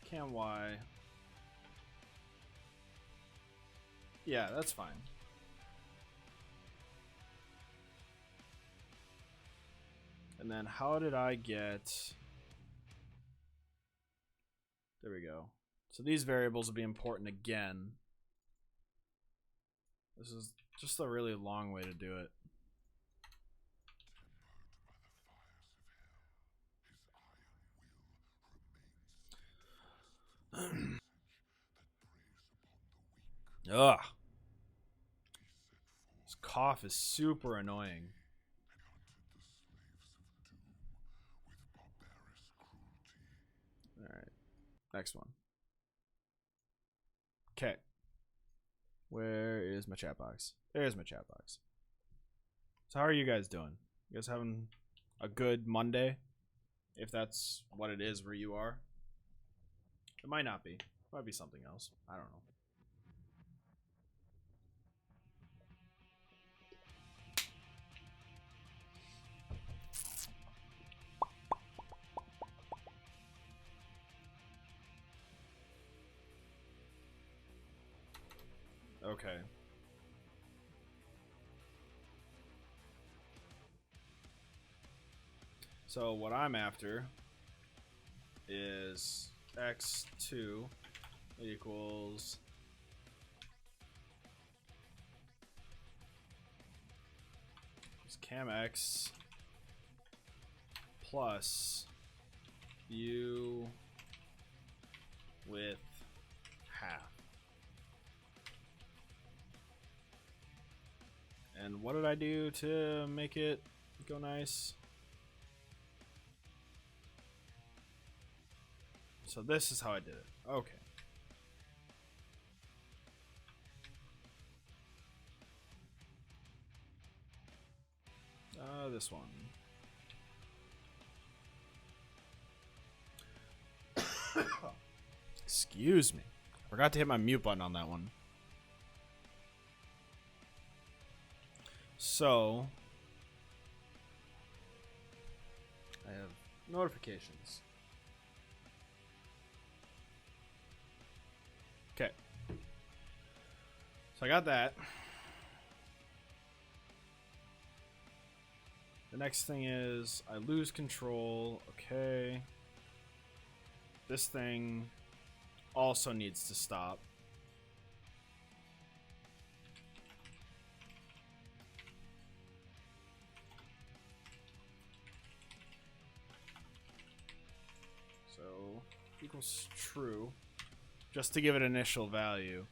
A: Cam Y. Yeah, that's fine. And then how did I get... There we go. So these variables will be important again. This is just a really long way to do it. Ugh. This cough is super annoying. Alright. Next one. Okay. Where is my chat box? There's my chat box. So how are you guys doing? You guys having a good Monday? If that's what it is where you are. It might not be. It might be something else. I don't know. Okay. So what I'm after is x2 equals cam x plus u with half. And what did I do to make it go nice? So this is how I did it. Okay. This one. Excuse me. Forgot to hit my mute button on that one. So, I have notifications. Okay. So I got that. The next thing is I lose control. Okay. This thing also needs to stop. So equals true. Just to give it initial value.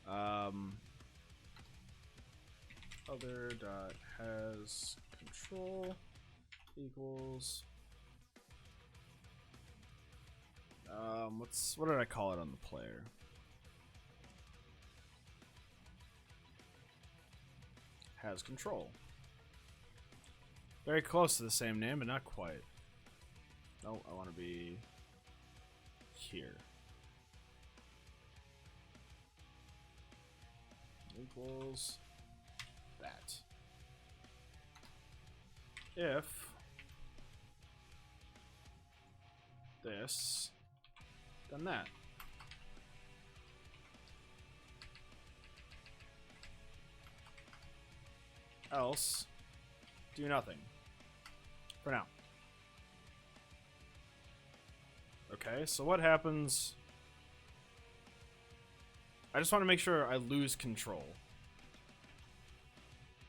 A: Other dot has control equals what did I call it on the player? Has control. Very close to the same name, but not quite. No, I want to be here. Equals that. If this, then that. Else, do nothing. For now. Okay, so what happens? I just want to make sure I lose control.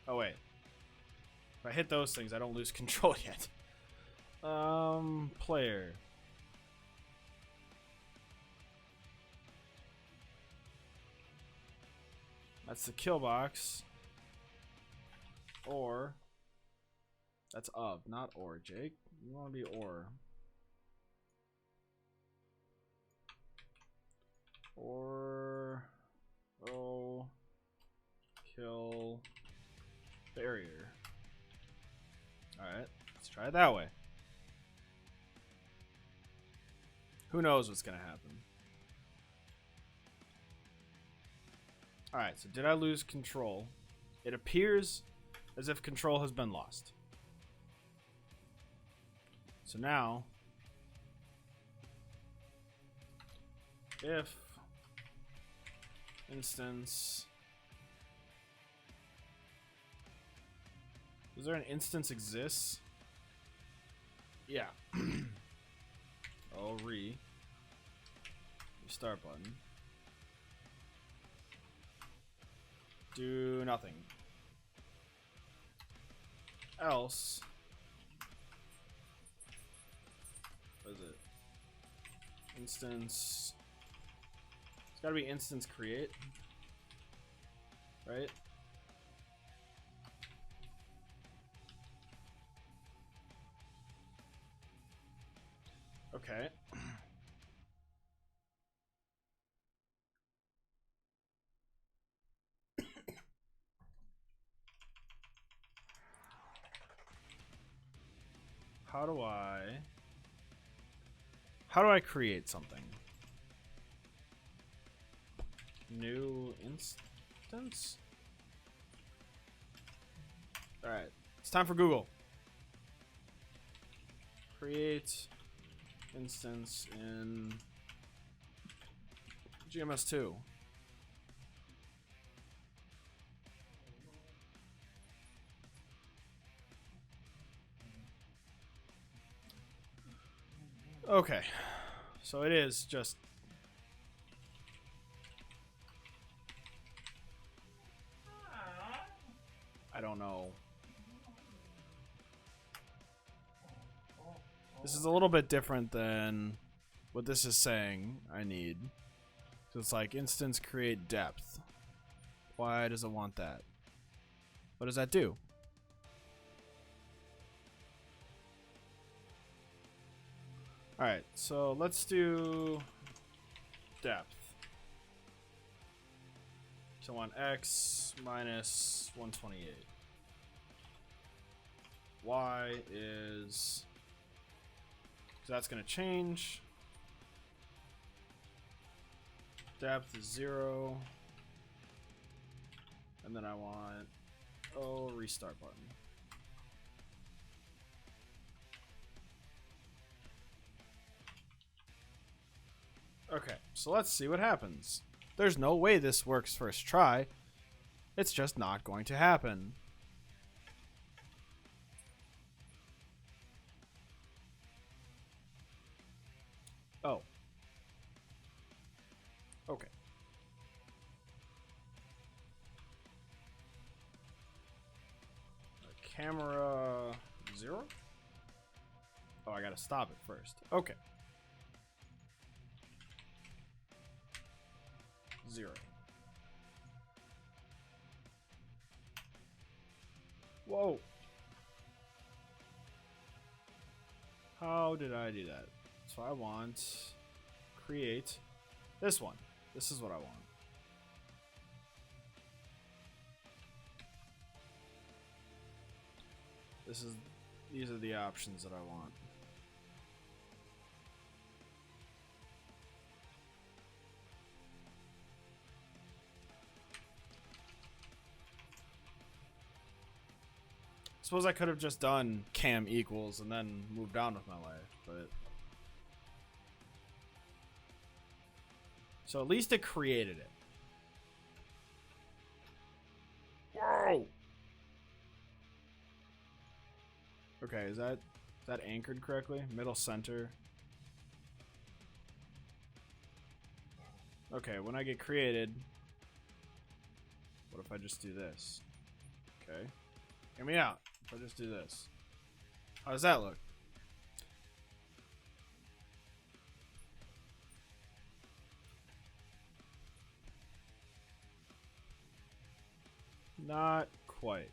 A: Oh wait. If I hit those things, I don't lose control yet. Player. That's the kill box. Or. That's of, not or, Jake. You want to be or. Or. Oh. Kill. Barrier. Alright, let's try it that way. Who knows what's gonna happen? Alright, so did I lose control? It appears as if control has been lost. So now, if instance, is there an instance exists? Yeah. Oh, restart button. Do nothing. Else, what is it? Instance. It's gotta be instance create, right? Okay. How do I create something? New instance? Alright, it's time for Google. Create instance in GMS2. Okay. So it is just... I don't know. This is a little bit different than what this is saying I need. So it's like instance create depth. Why does it want that? What does that do? Alright, so let's do depth. So I want x minus 128. Y is... So that's going to change. Depth is 0. And then I want, restart button. Okay, so let's see what happens. There's no way this works first try. It's just not going to happen. Oh. Okay. Camera 0? Oh, I gotta stop it first. Okay. 0. Whoa. How did I do that? So I want create this one. This is what I want. These are the options that I want. Suppose I could have just done cam equals and then moved on with my life, but... So at least it created it. Whoa! Okay, is that anchored correctly? Middle center. Okay, when I get created, what if I just do this? Okay. Hear me out. If I just do this. How does that look? Not quite.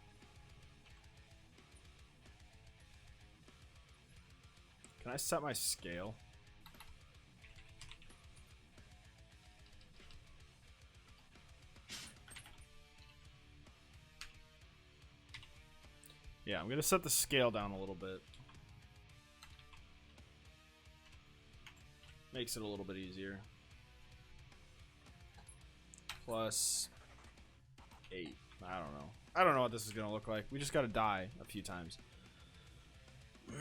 A: Can I set my scale? Yeah, I'm gonna set the scale down a little bit. Makes it a little bit easier. Plus 8. I don't know. I don't know what this is gonna look like. We just gotta die a few times.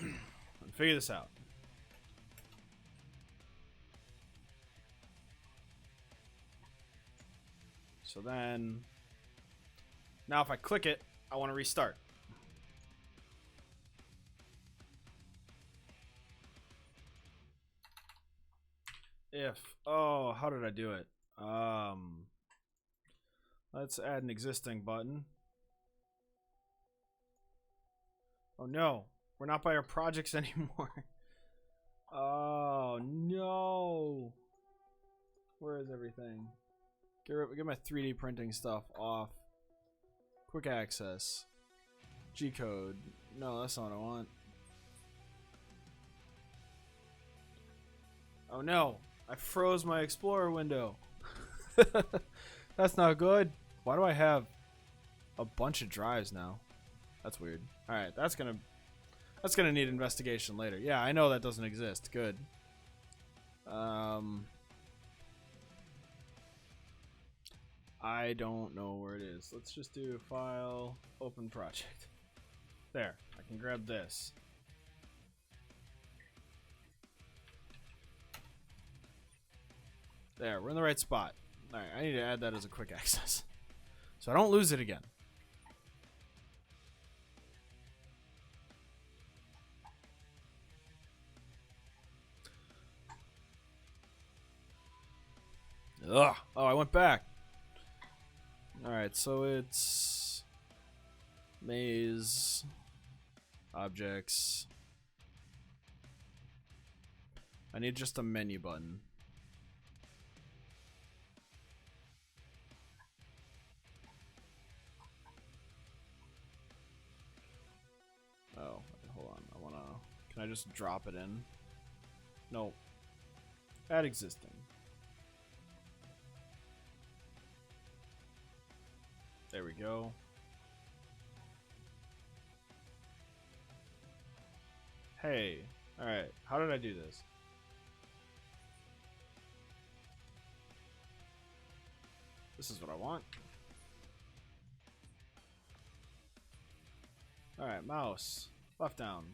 A: And figure this out. So then, now if I click it, I want to restart. Oh, how did I do it? Let's add an existing button. Oh no, we're not by our projects anymore. Oh no. Where is everything? Get my 3D printing stuff off. Quick access. G-code. No, that's not what I want. Oh no, I froze my Explorer window. That's not good. Why do I have a bunch of drives now? That's weird. Alright, that's gonna need investigation later. Yeah, I know that doesn't exist. Good. I don't know where it is. Let's just do file, open project. There, I can grab this. There, we're in the right spot. Alright, I need to add that as a quick access. So I don't lose it again. Ugh. Oh, I went back. Alright, so it's maze, objects. I need just a menu button. Oh, hold on. I wanna. Can I just drop it in? No. Add existing. There we go. Hey. Alright. How did I do this? This is what I want. Alright, mouse. Left down.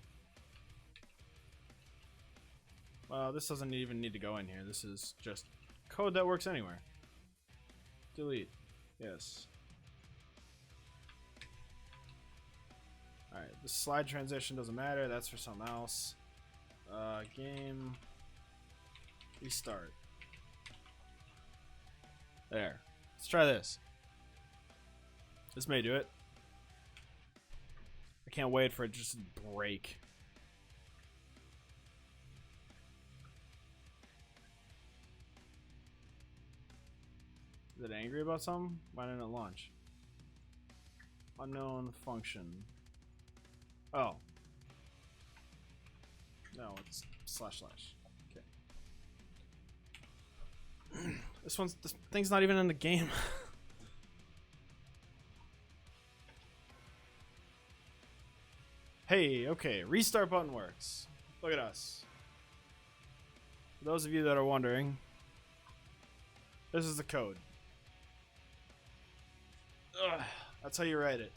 A: Well, this doesn't even need to go in here. This is just code that works anywhere. Delete. Yes. Alright, the slide transition doesn't matter. That's for something else. Game. Restart. There. Let's try this. This may do it. I can't wait for it just to break. Is it angry about something? Why didn't it launch? Unknown function. Oh. No, it's // Okay. This thing's not even in the game. Hey, okay, restart button works. Look at us. For those of you that are wondering, this is the code. Ugh, that's how you write it.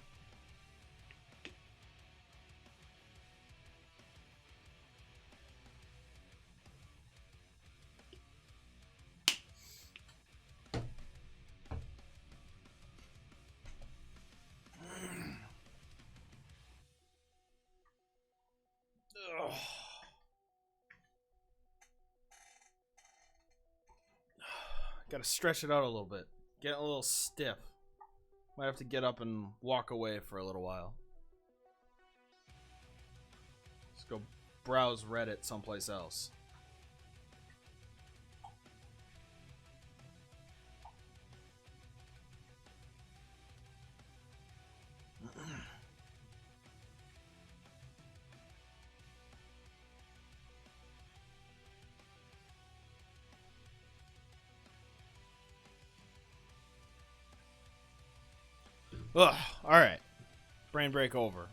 A: Ugh. Gotta stretch it out a little bit. Get a little stiff. Might have to get up and walk away for a little while. Let's go browse Reddit someplace else. Ugh, alright. Brain break over.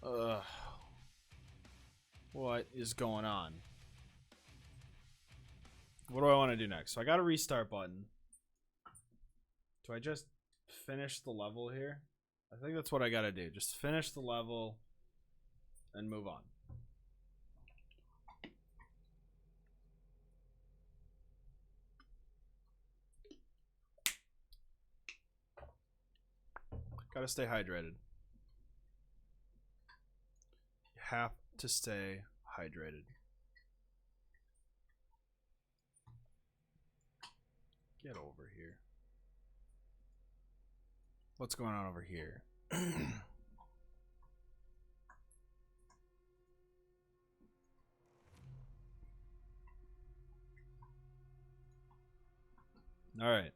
A: Ugh. What is going on? What do I want to do next? So I got a restart button. Do I just finish the level here? I think that's what I gotta do. Just finish the level and move on. Gotta stay hydrated. You have to stay hydrated. Get over here. What's going on over here? All right.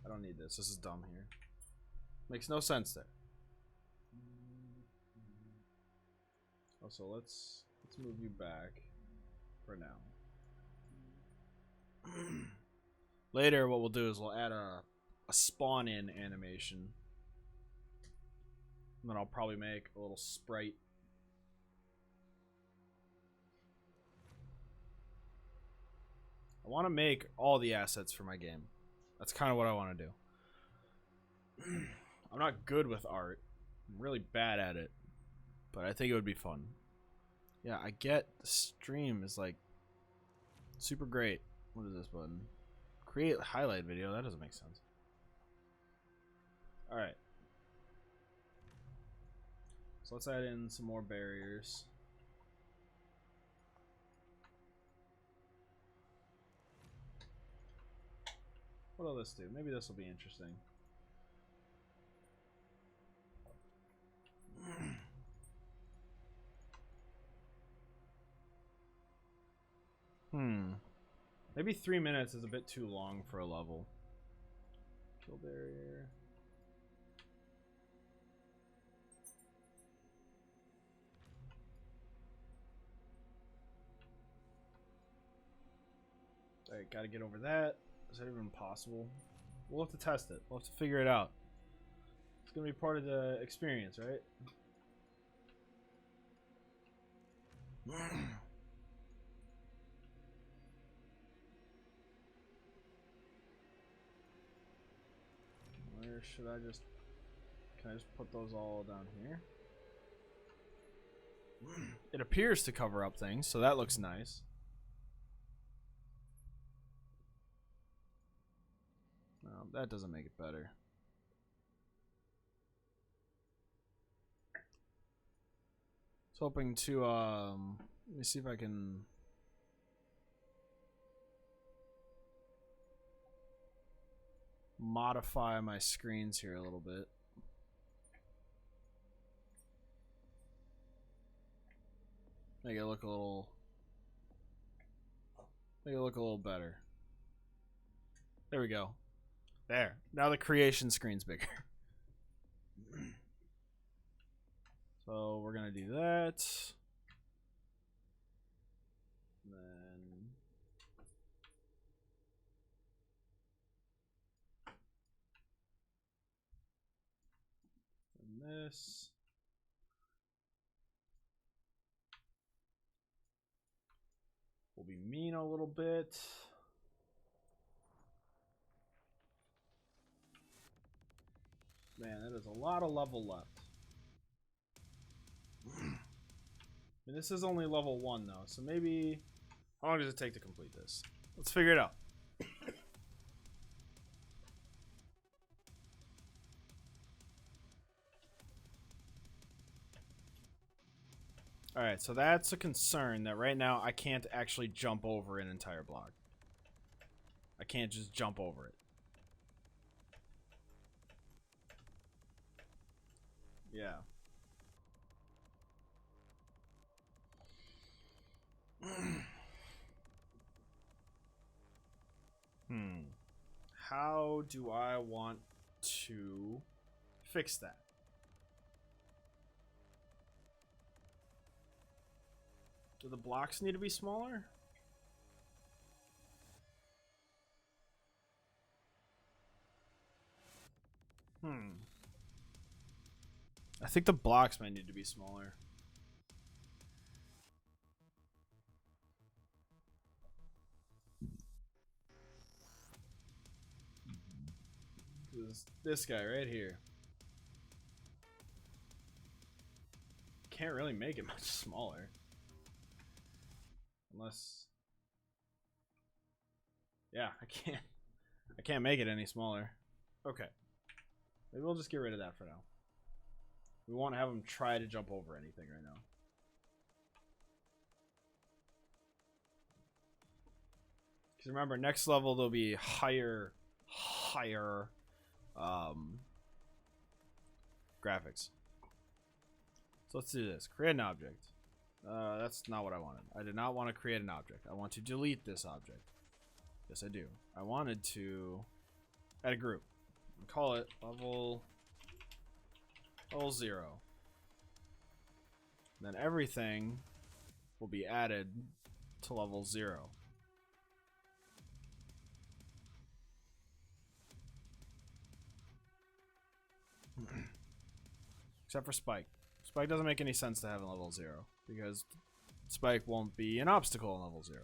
A: I don't need this. This is dumb here. Makes no sense there. Also, let's move you back for now. Later, what we'll do is we'll add a spawn-in animation. And then I'll probably make a little sprite. I want to make all the assets for my game. That's kind of what I want to do. I'm not good with art. I'm really bad at it. But I think it would be fun. Yeah, I get the stream is like super great. What is this button? Create highlight video. That doesn't make sense. Alright. So let's add in some more barriers. What'll this do? Maybe this will be interesting. Maybe 3 minutes is a bit too long for a level. Kill barrier. Alright, gotta get over that. Is that even possible? We'll have to test it. We'll have to figure it out. It's gonna be part of the experience, right? Where should I just... Can I just put those all down here? It appears to cover up things, so that looks nice. No, that doesn't make it better. I was hoping to, let me see if I can... modify my screens here a little bit. Make it look a little better. There we go. There. Now the creation screen's bigger. So we're gonna do that. And this. We'll be mean a little bit. Man, that is a lot of level left. And this is only level 1 though, so maybe... How long does it take to complete this? Let's figure it out. Alright, so that's a concern that right now I can't actually jump over an entire block. I can't just jump over it. Yeah. How do I want to fix that? Do the blocks need to be smaller? I think the blocks might need to be smaller. This guy right here. Can't really make it much smaller. Unless... Yeah, I can't make it any smaller. Okay. Maybe we'll just get rid of that for now. We won't have him try to jump over anything right now. Because remember, next level there'll be higher graphics. So let's do this. Create an object. That's not what I wanted. I did not want to create an object. I want to delete this object. Yes, I do. I wanted to add a group. Call it level 0. Then everything will be added to level 0. Except for Spike. Spike doesn't make any sense to have in level 0 because Spike won't be an obstacle in level 0.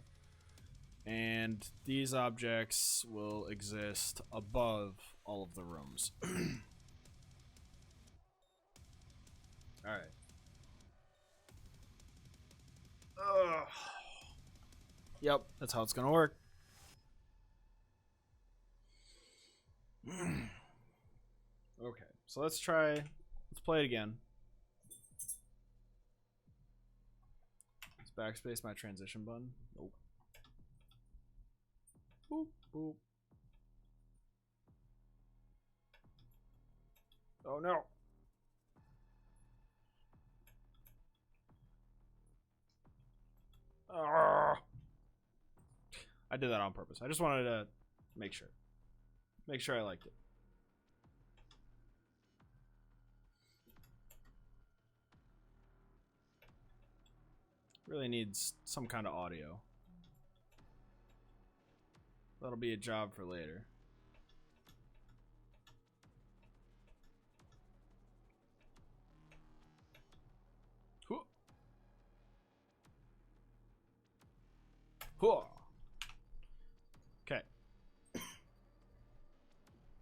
A: And these objects will exist above all of the rooms. Alright. Yep, that's how it's gonna work. Okay, so let's play it again. Let's backspace my transition button. Nope. Boop, boop. Oh no. I did that on purpose. I just wanted to make sure. Make sure I liked it. Really needs some kind of audio. That'll be a job for later. Okay.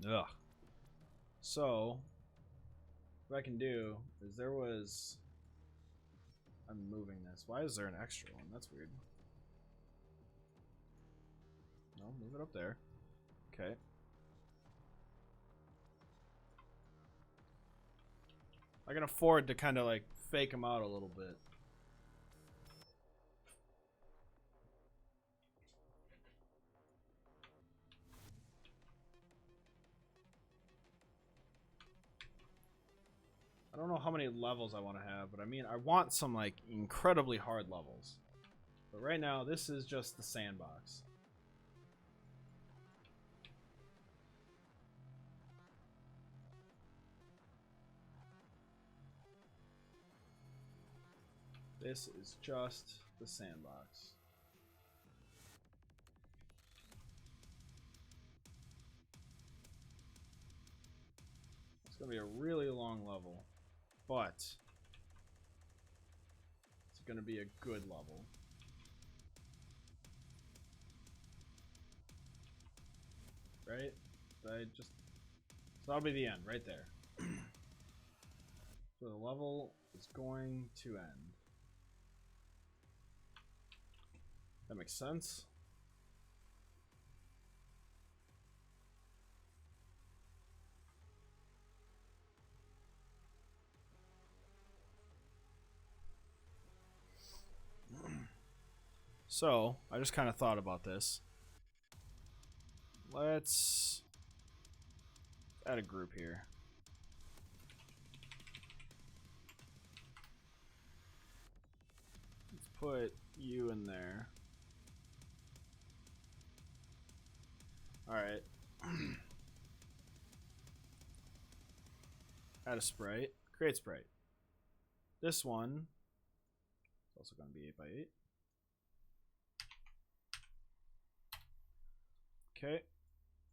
A: Ugh. So, what I can do is I'm moving this. Why is there an extra one? That's weird. No, move it up there. Okay. I can afford to kind of like fake them out a little bit. I don't know how many levels I want to have, but I mean, I want some like incredibly hard levels. But right now, this is just the sandbox. This is just the sandbox. It's going to be a really long level, but it's going to be a good level. Right? So that'll be the end right there. So the level is going to end. That makes sense. So I just kind of thought about this. Let's add a group here. Let's put you in there. All right. Add a sprite. Create sprite. This one is also going to be 8x8. Okay.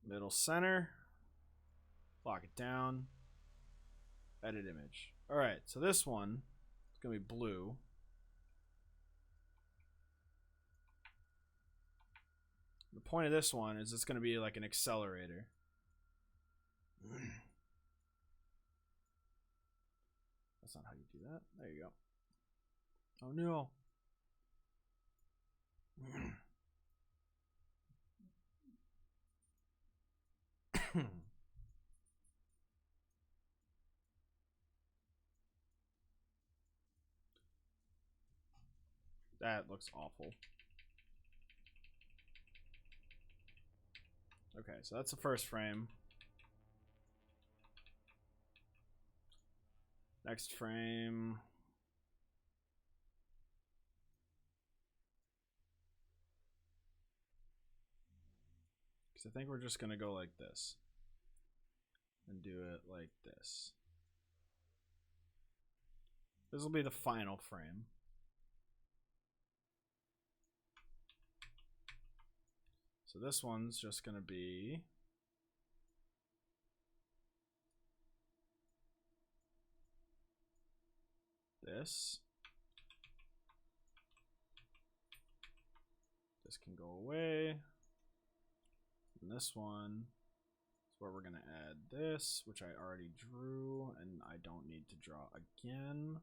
A: Middle center. Lock it down. Edit image. All right. So this one is going to be blue. The point of this one is it's going to be like an accelerator. That's not how you do that. There you go. Oh no. That looks awful. Okay, so that's the first frame. Next frame. Because I think we're just going to go like this. And do it like this. This will be the final frame. So this one's just going to be this. This can go away. And this one is where we're going to add this, which I already drew, and I don't need to draw again.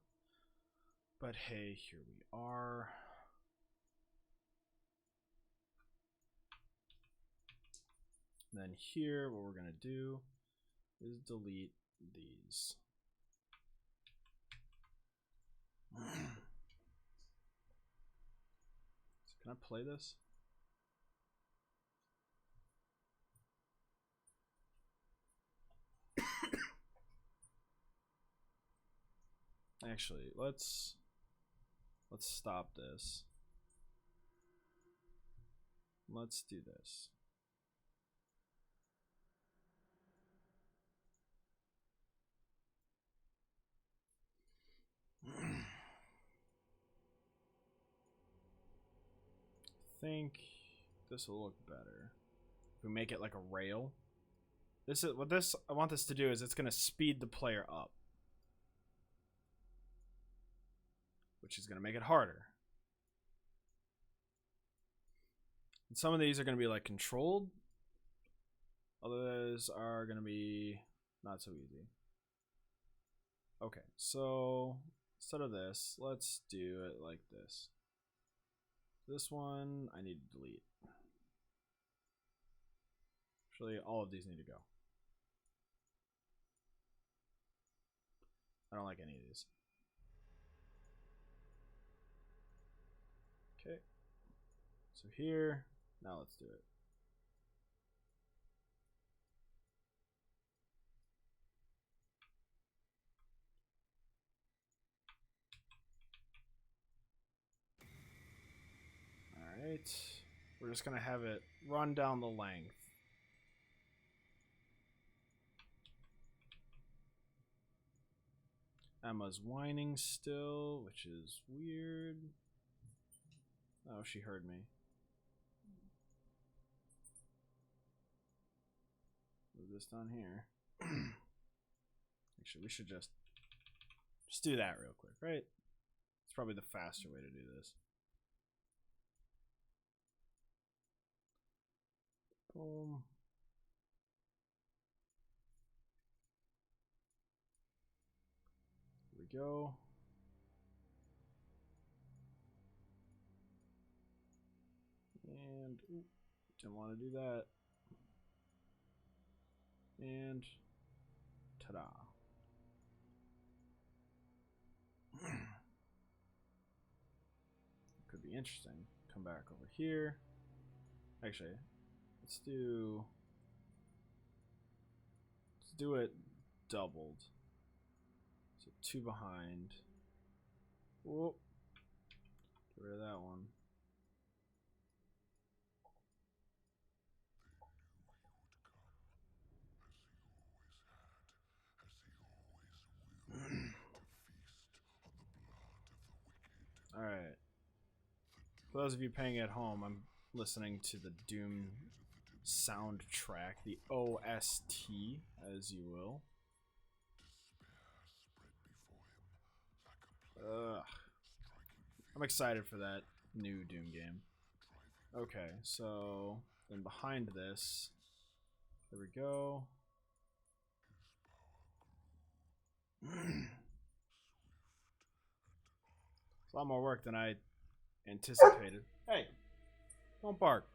A: But hey, here we are. And then here, what we're going to do is delete these. So can I play this? Actually, let's stop this. Let's do this. I think this will look better if we make it like a rail. This is what this I want this to do is it's going to speed the player up, which is going to make it harder. And some of these are going to be like controlled. Others are going to be not so easy. Okay, so instead of this, let's do it like this. This one I need to delete. Actually, all of these need to go. I don't like any of these. Okay. So here, now let's do it. Alright. We're just going to have it run down the length. Emma's whining still, which is weird. Oh, she heard me. Move this down here. Actually, we should just do that real quick, right? It's probably the faster way to do this. Boom. Here we go. And ooh, didn't want to do that. And ta-da. Could be interesting. Come back over here. Actually, let's do it doubled. So 2 behind. Whoop. Get rid of that one. Alright. For those of you paying at home, I'm listening to the Doom soundtrack, the OST, as you will. I'm excited for that new Doom game. Okay, so then behind this, there we go. It's a lot more work than I anticipated. Hey, don't bark.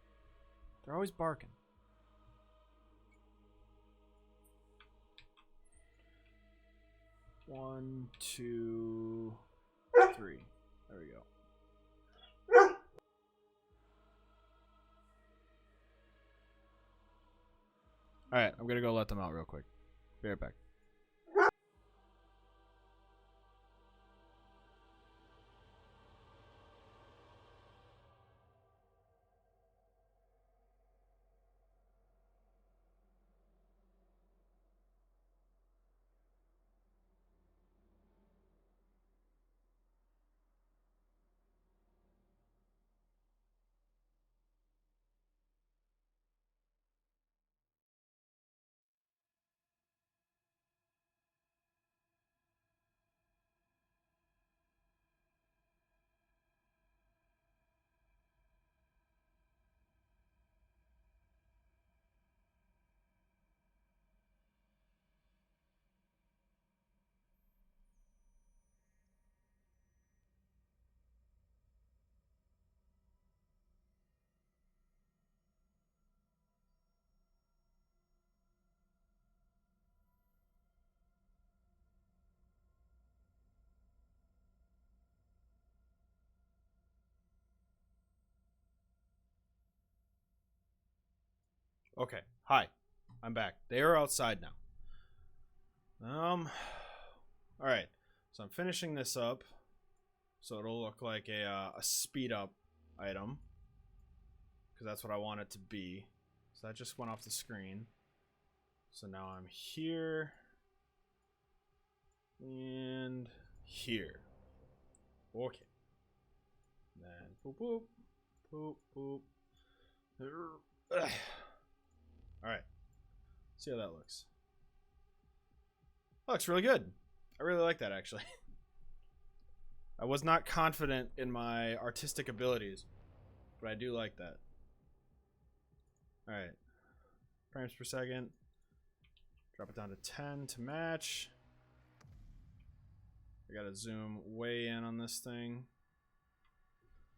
A: They're always barking. One, two, three. There we go. Alright, I'm gonna go let them out real quick. Be right back. Okay, hi. I'm back. They are outside now. Alright. So I'm finishing this up so it'll look like a speed up item, because that's what I want it to be. So that just went off the screen. So now I'm here and here. Okay. Then boop boop boop boop. All right. See how that looks. That looks really good. I really like that, actually. I was not confident in my artistic abilities, but I do like that. All right. Frames per second. Drop it down to 10 to match. I gotta zoom way in on this thing.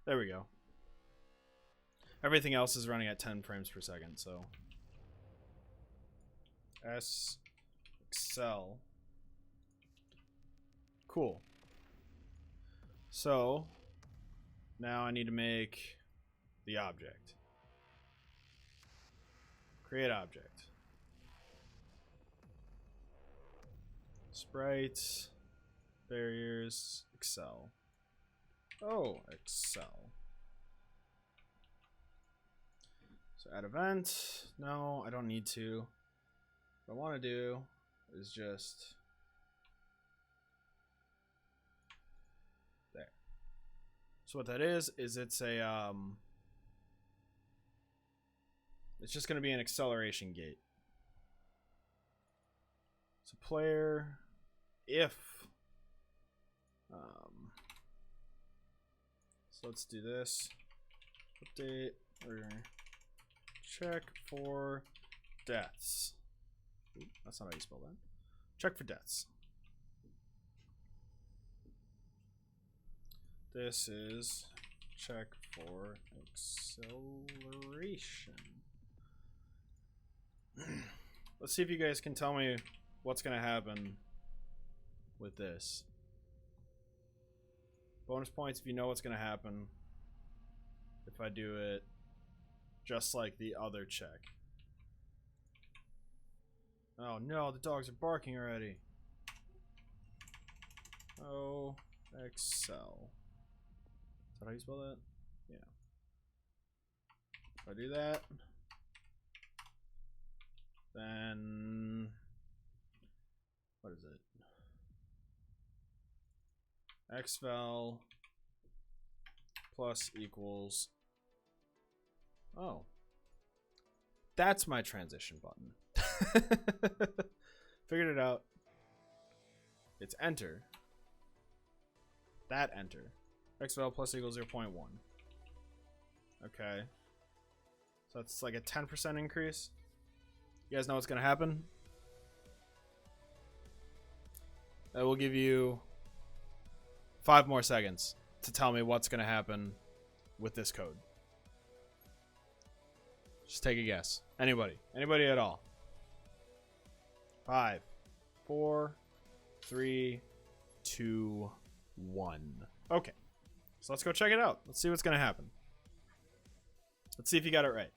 A: There we go. Everything else is running at 10 frames per second, so. Excel. Cool. So, now I need to make the object. Create object. Sprites. Barriers. Excel. Oh, Excel. So add event. No, I don't need to. What I want to do is just there. So what that is it's a it's just going to be an acceleration gate. So player if so let's do this. Update or check for deaths. Ooh, that's not how you spell that. Check for deaths. This is check for acceleration. Let's see if you guys can tell me what's going to happen with this. Bonus points if you know what's going to happen if I do it just like the other check. Oh no, the dogs are barking already. Oh, Excel. Is that how you spell that? Yeah. If I do that, then what is it? Xvel plus equals. Oh, that's my transition button. Figured it out. It's enter. That enter. Xvel plus equals 0.1. Okay. So that's like a 10% increase. You guys know what's gonna happen? That will give you 5 more seconds to tell me what's gonna happen with this code. Just take a guess. Anybody. Anybody at all. 5, 4, 3, 2, 1. Okay. So let's go check it out. Let's see what's going to happen. Let's see if you got it right.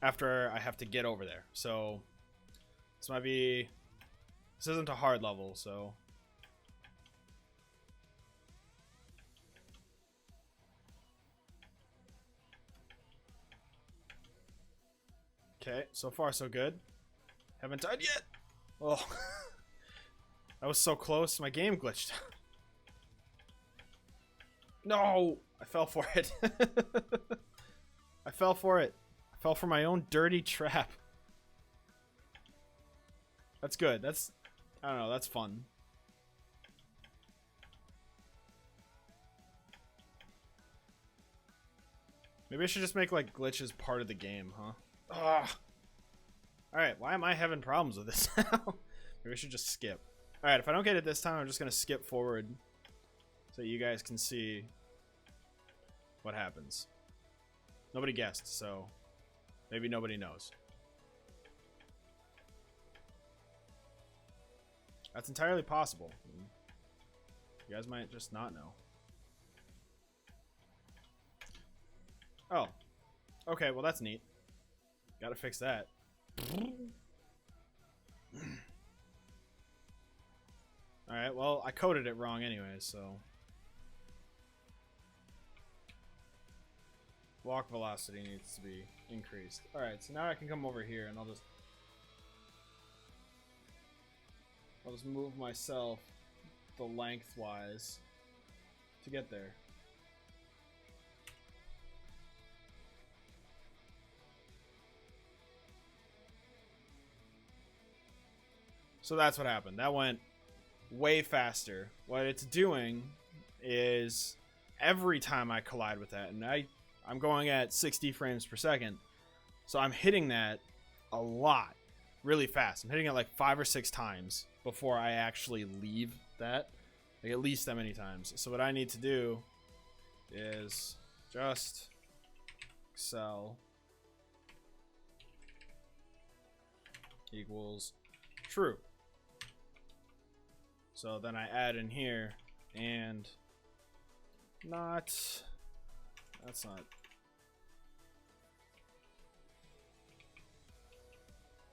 A: After I have to get over there. So this might be... This isn't a hard level, so... Okay, so far so good. Haven't died yet. Oh, that was so close. My game glitched. No, I fell for it. I fell for it. I fell for my own dirty trap. That's good. That's, I don't know, that's fun. Maybe I should just make like glitches part of the game, huh? Ugh. Alright, why am I having problems with this now? Maybe I should just skip. Alright, if I don't get it this time, I'm just going to skip forward so you guys can see what happens. Nobody guessed, so maybe nobody knows. That's entirely possible. You guys might just not know. Oh. Okay, well that's neat. Gotta fix that. Alright, well, I coded it wrong anyway, so. Walk velocity needs to be increased. Alright, so now I can come over here and I'll just move myself the lengthwise to get there. So that's what happened. That went way faster. What it's doing is every time I collide with that, and I'm going at 60 frames per second, so I'm hitting that a lot, really fast. I'm hitting it like 5 or 6 times before I actually leave that, like at least that many times. So what I need to do is just accel equals true. So then I add in here and that's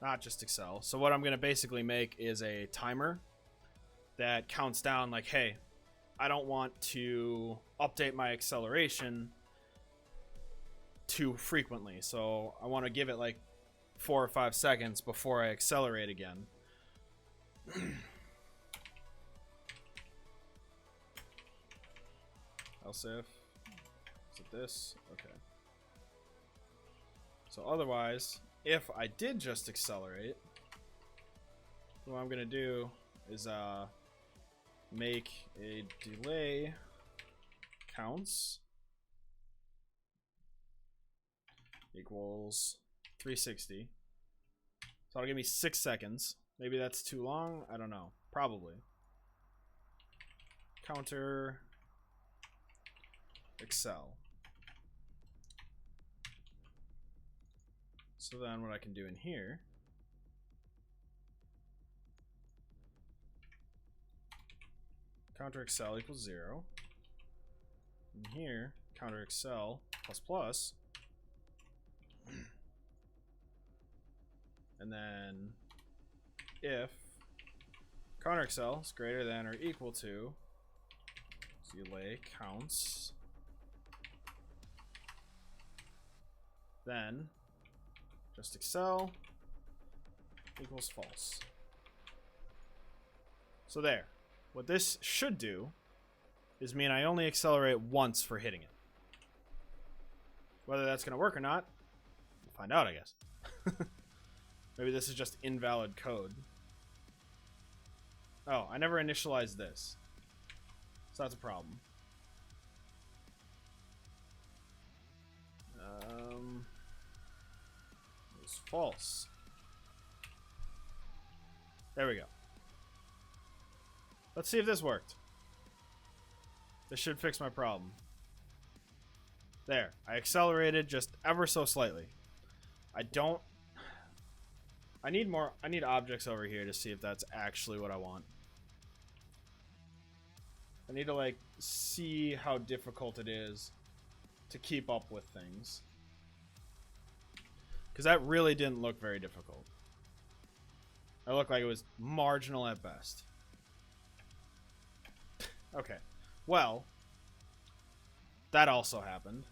A: not just accel. So what I'm going to basically make is a timer that counts down like, hey, I don't want to update my acceleration too frequently. So I want to give it like 4 or 5 seconds before I accelerate again. Else if, is it this? Okay. So otherwise, if I did just accelerate, what I'm gonna do is make a delay counts equals 360. So that'll give me 6 seconds. Maybe that's too long. I don't know. Probably. Counter accel. So then what I can do in here, counter accel equals 0. In here, counter accel plus plus. And then if counter accel is greater than or equal to delay counts, then just accel equals false. So there. What this should do is mean I only accelerate once for hitting it. Whether that's going to work or not, we'll find out, I guess. Maybe this is just invalid code. Oh, I never initialized this. So that's a problem. It's false. There we go. Let's see if this worked. This should fix my problem. There. I accelerated just ever so slightly. I need objects over here to see if that's actually what I want. I need to like see how difficult it is to keep up with things. Because that really didn't look very difficult. It looked like it was marginal at best. Okay. Well, that also happened.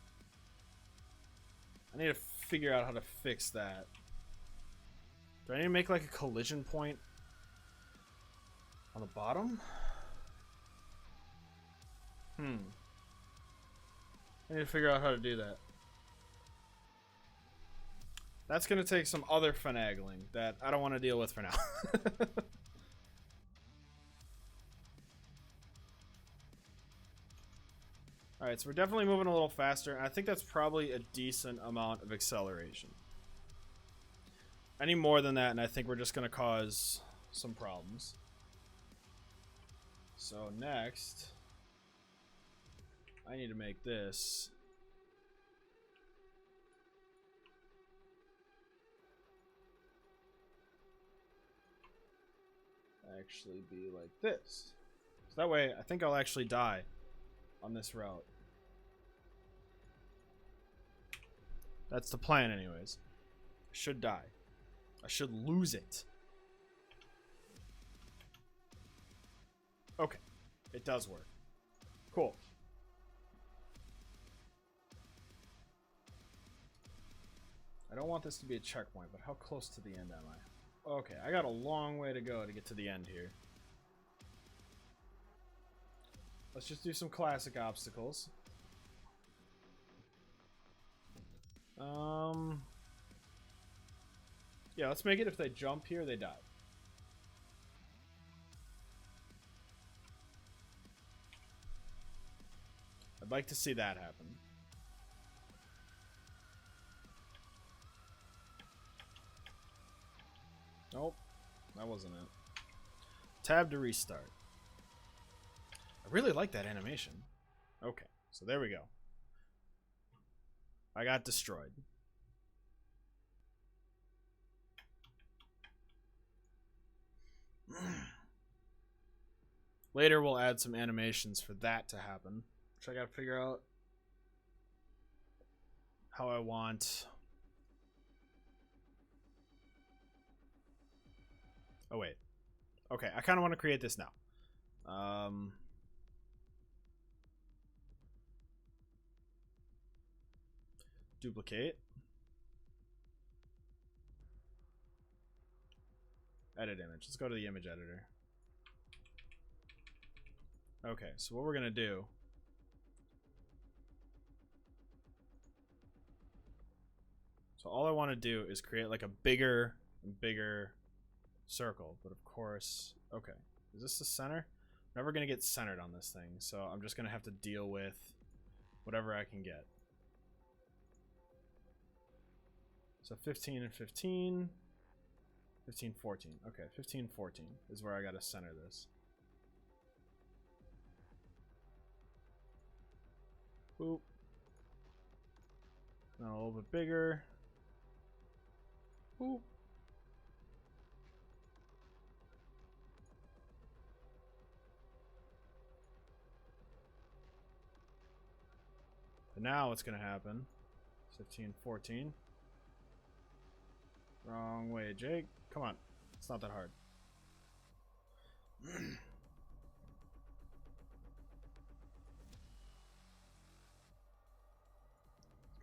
A: I need to figure out how to fix that. Do I need to make like a collision point on the bottom? I need to figure out how to do that. That's going to take some other finagling that I don't want to deal with for now. Alright, so we're definitely moving a little faster. And I think that's probably a decent amount of acceleration. Any more than that, and I think we're just going to cause some problems. So next, I need to make this actually be like this. So that way, I think I'll actually die on this route. That's the plan anyways. I should die. I should lose it. Okay. It does work. Cool. I don't want this to be a checkpoint, but how close to the end am I? Okay, I got a long way to go to get to the end here. Let's just do some classic obstacles. Yeah, let's make it if they jump here, they die. I'd like to see that happen. Nope, that wasn't it. Tab to restart. I really like that animation. Okay, so there we go. I got destroyed. Later we'll add some animations for that to happen, which I gotta figure out how I want. Oh wait. Okay, I kind of want to create this now. Duplicate. Edit image. Let's go to the image editor. Okay, so what we're gonna do. So all I want to do is create like a bigger and bigger circle, but of course, okay. Is this the center? I'm never gonna get centered on this thing, so I'm just gonna have to deal with whatever I can get. So 15 and 15. 15, 14. Okay, 15, 14 is where I gotta center this. Boop. Now a little bit bigger. Boop. But now what's gonna happen? 15, 14. Wrong way, Jake. Come on. It's not that hard. It's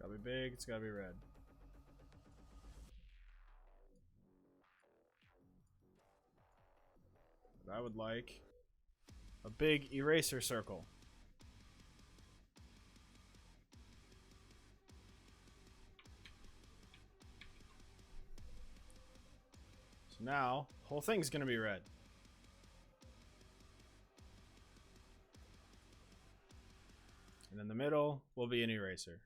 A: gotta be big, it's gotta be red. But I would like a big eraser circle. So now, the whole thing's gonna be red. And in the middle will be an eraser.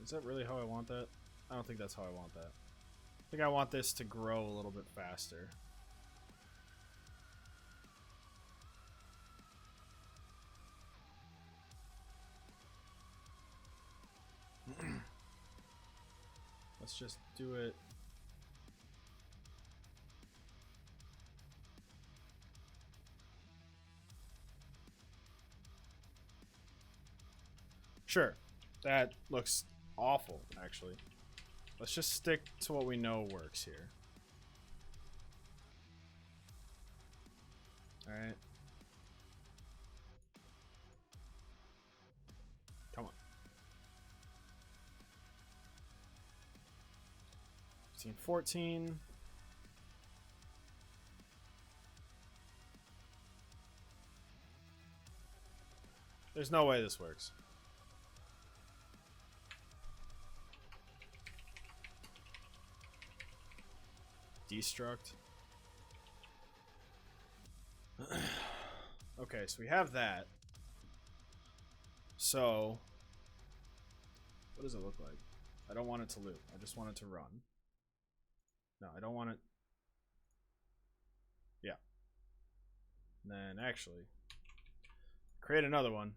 A: Is that really how I want that? I don't think that's how I want that. I think I want this to grow a little bit faster. Let's just do it. Sure. That looks awful, actually. Let's just stick to what we know works here. Alright. Come on. 15, 14. There's no way this works. Destruct. Okay, so we have that. So, what does it look like? I don't want it to loop. I just want it to run. No, I don't want it. Yeah. And then actually, create another one.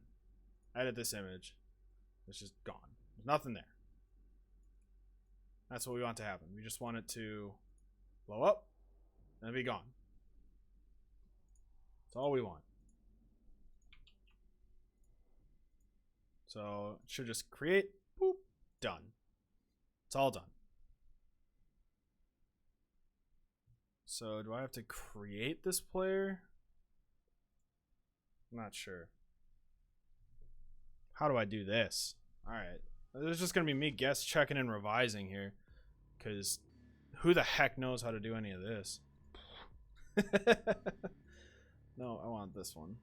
A: Edit this image. It's just gone. There's nothing there. That's what we want to happen. We just want it to blow up and be gone. That's all we want. So it should just create, boop, done. It's all done. So do I have to create this player? I'm not sure. How do I do this? All right. There's just going to be me guest checking and revising here. Because who the heck knows how to do any of this? No, I want this one.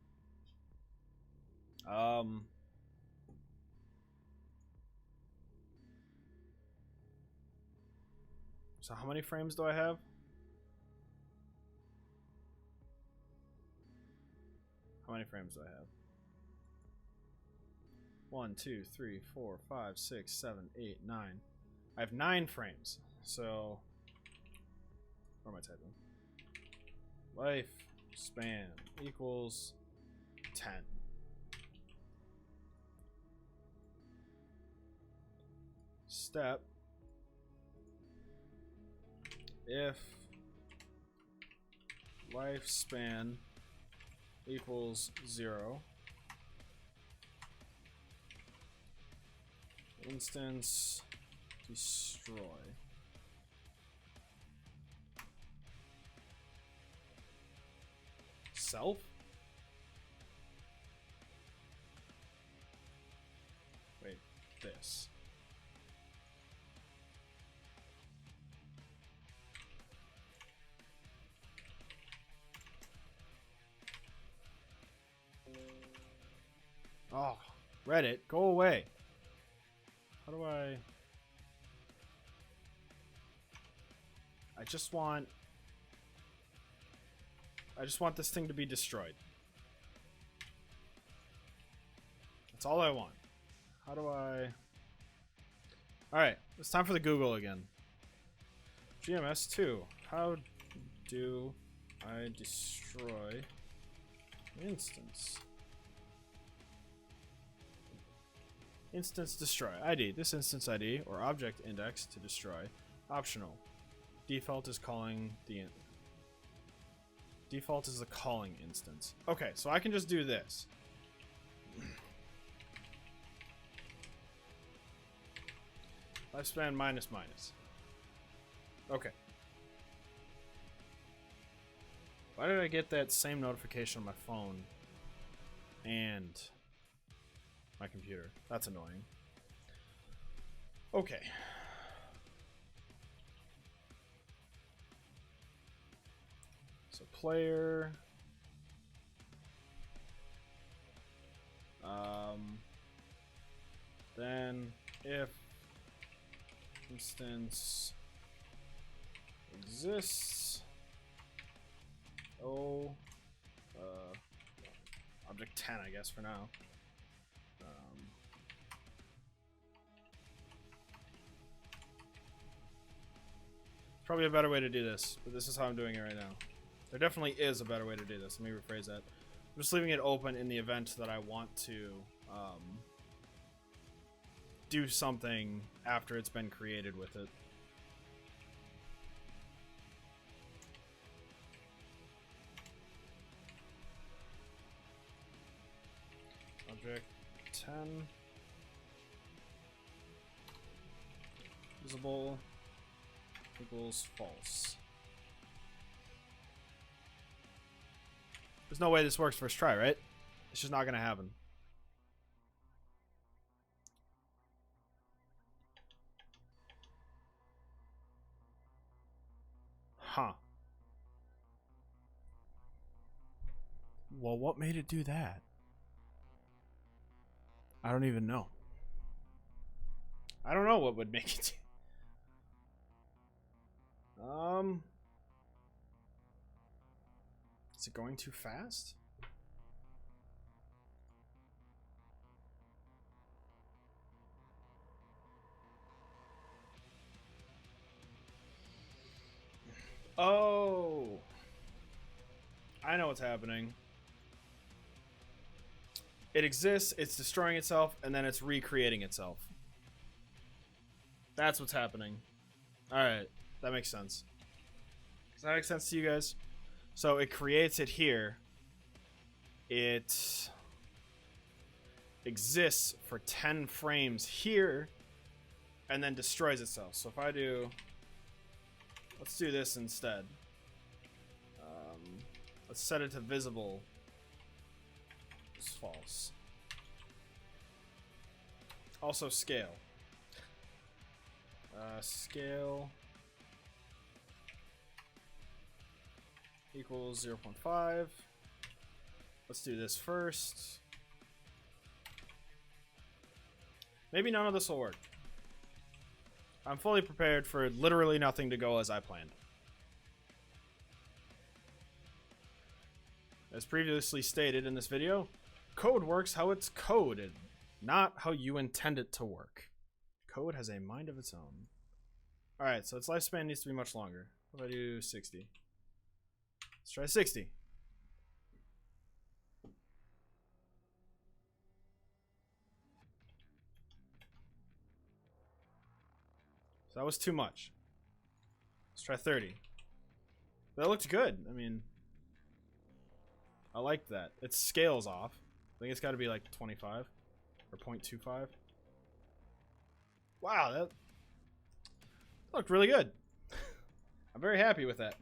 A: So how many frames do I have? How many frames do I have? 1, 2, 3, 4, 5, 6, 7, 8, 9. I have 9 frames. So, what am I typing? Life span equals 10. Step. If lifespan equals 0, instance destroy. Self? Wait, this. Oh, Reddit, go away. How do I just want this thing to be destroyed. That's all I want. How do I... Alright, it's time for the Google again. GMS2. How do I destroy instance? Instance destroy. ID. This instance ID or object index to destroy. Optional. Default is calling the... Default is the calling instance. Okay, so I can just do this. Lifespan minus minus. Okay. Why did I get that same notification on my phone and my computer? That's annoying. Okay. So player. Then if instance exists, object 10, I guess, for now. Probably a better way to do this, but this is how I'm doing it right now. There definitely is a better way to do this. Let me rephrase that. I'm just leaving it open in the event that I want to do something after it's been created with it. Object 10 visible equals false. There's no way this works first try, right? It's just not gonna happen. Huh. Well, what made it do that? I don't even know. I don't know what would make it do. Is it going too fast? Oh, I know what's happening. It exists, it's destroying itself, and then it's recreating itself. That's what's happening. Alright, that makes sense. Does that make sense to you guys? So it creates it here. It exists for 10 frames here and then destroys itself. So if I do, let's do this instead. Let's set it to visible. It's false. Also scale. Scale equals 0.5. Let's do this first. Maybe none of this will work. I'm fully prepared for literally nothing to go as I planned. As previously stated in this video, code works how it's coded, not how you intend it to work. Code has a mind of its own. Alright, so its lifespan needs to be much longer. What if I do 60? Let's try 60. So that was too much. Let's try 30. That looked good. I mean, I liked that. Its scale's off. I think it's got to be like 25 or 0.25. Wow, that looked really good. I'm very happy with that.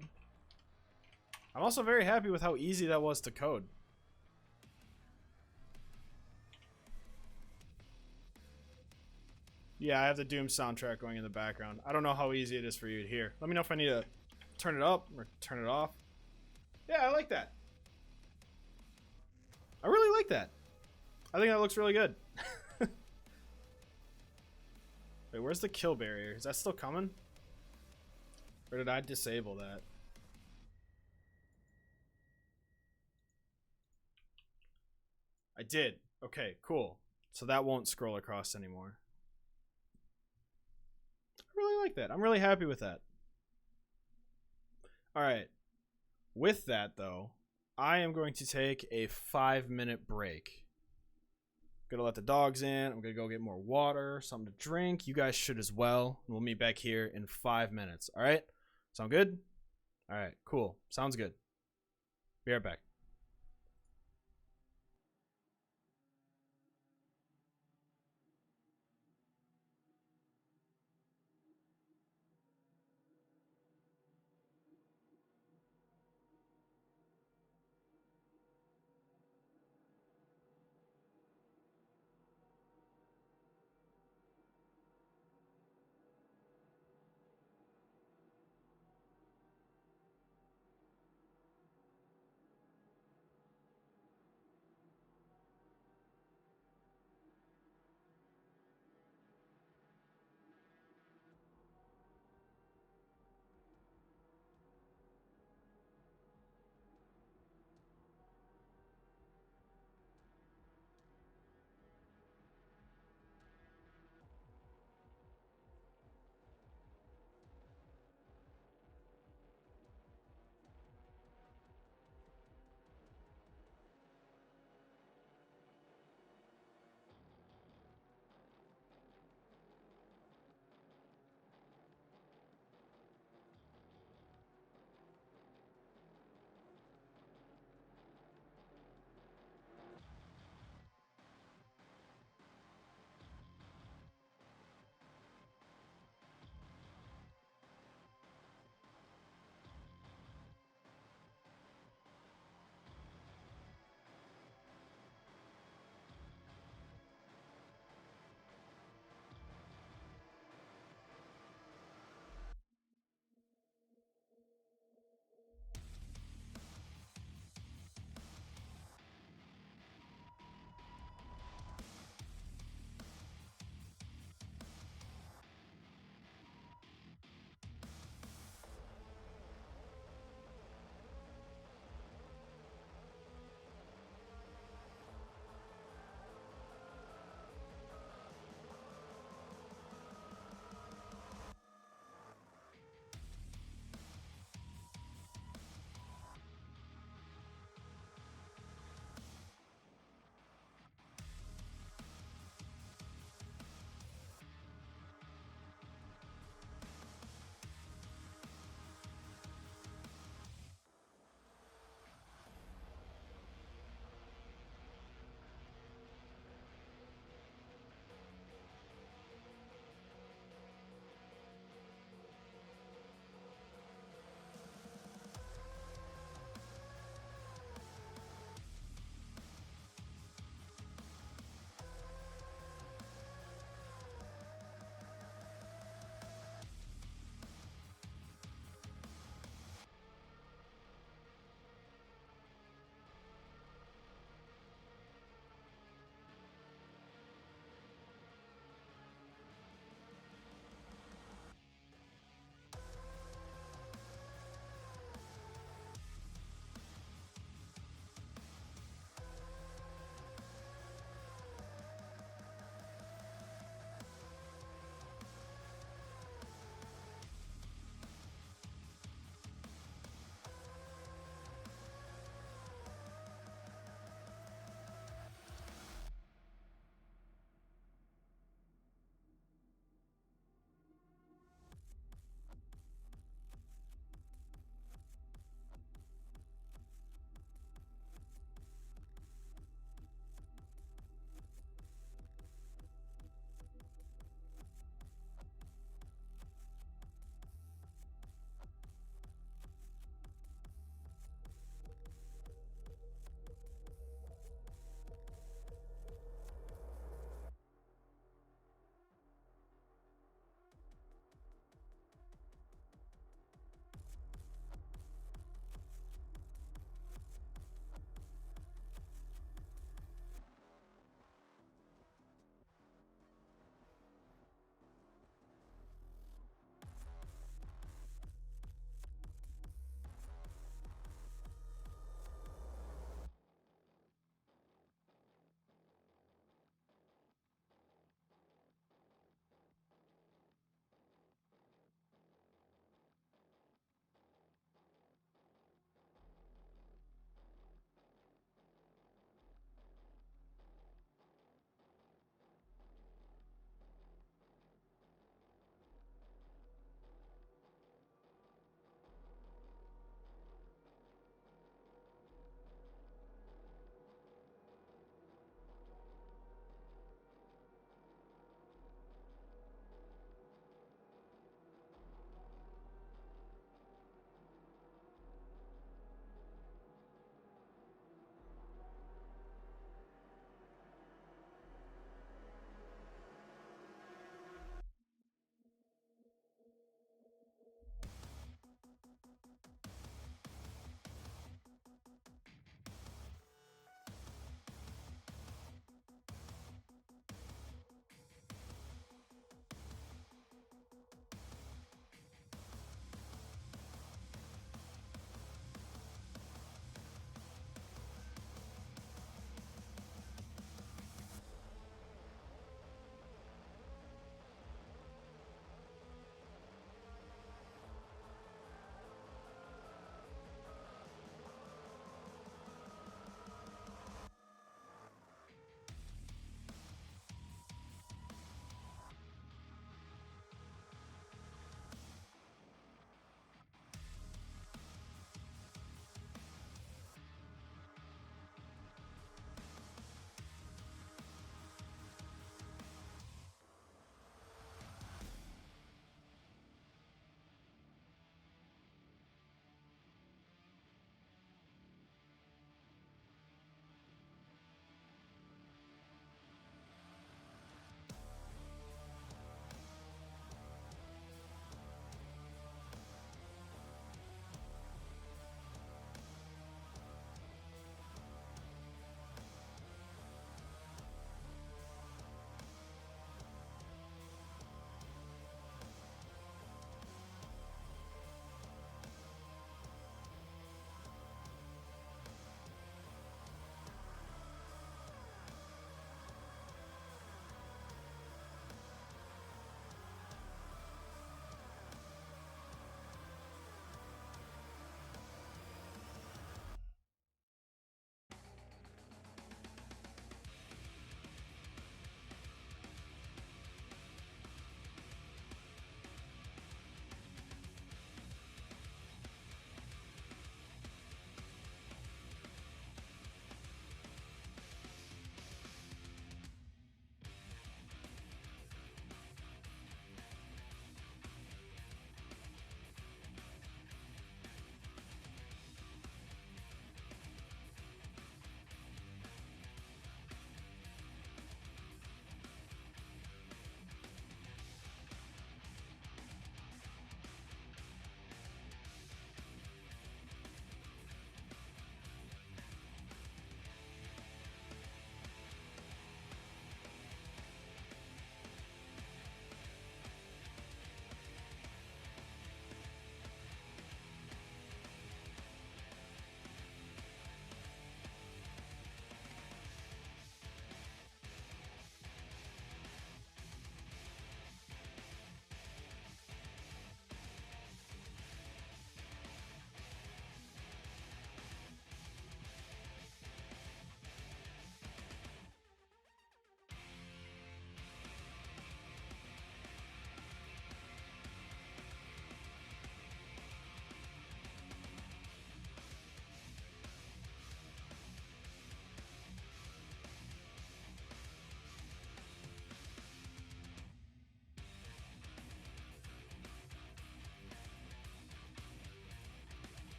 A: I'm also very happy with how easy that was to code. Yeah, I have the Doom soundtrack going in the background. I don't know how easy it is for you to hear. Let me know if I need to turn it up or turn it off. Yeah, I like that. I really like that. I think that looks really good. Wait, where's the kill barrier? Is that still coming? Or did I disable that? I did. Okay, cool. So that won't scroll across anymore. I really like that. I'm really happy with that. Alright. With that, though, I am going to take a 5-minute break. I'm gonna let the dogs in. I'm gonna go get more water, something to drink. You guys should as well. And we'll meet back here in 5 minutes. Alright? Sound good? Alright, cool. Sounds good. Be right back.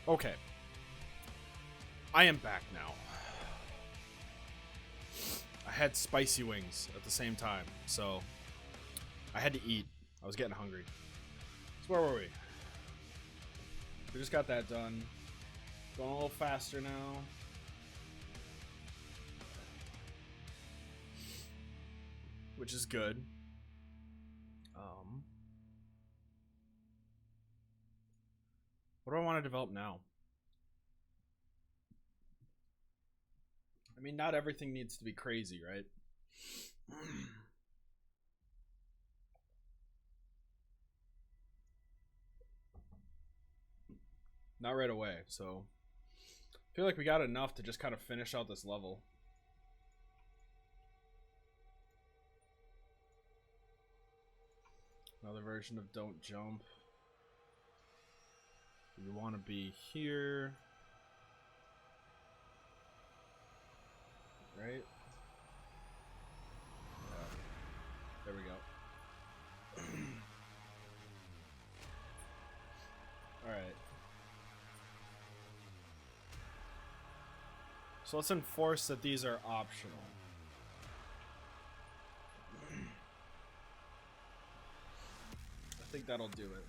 A: Okay. I am back now. I had spicy wings at the same time, so I had to eat. I was getting hungry. So where were we? We just got that done. Going a little faster now. Which is good. What do I want to develop now? I mean, not everything needs to be crazy, right? Not right away, so I feel like we got enough to just kind of finish out this level. Another version of Don't Jump. You want to be here. Right? There we go. Alright. So let's enforce that these are optional. I think that'll do it.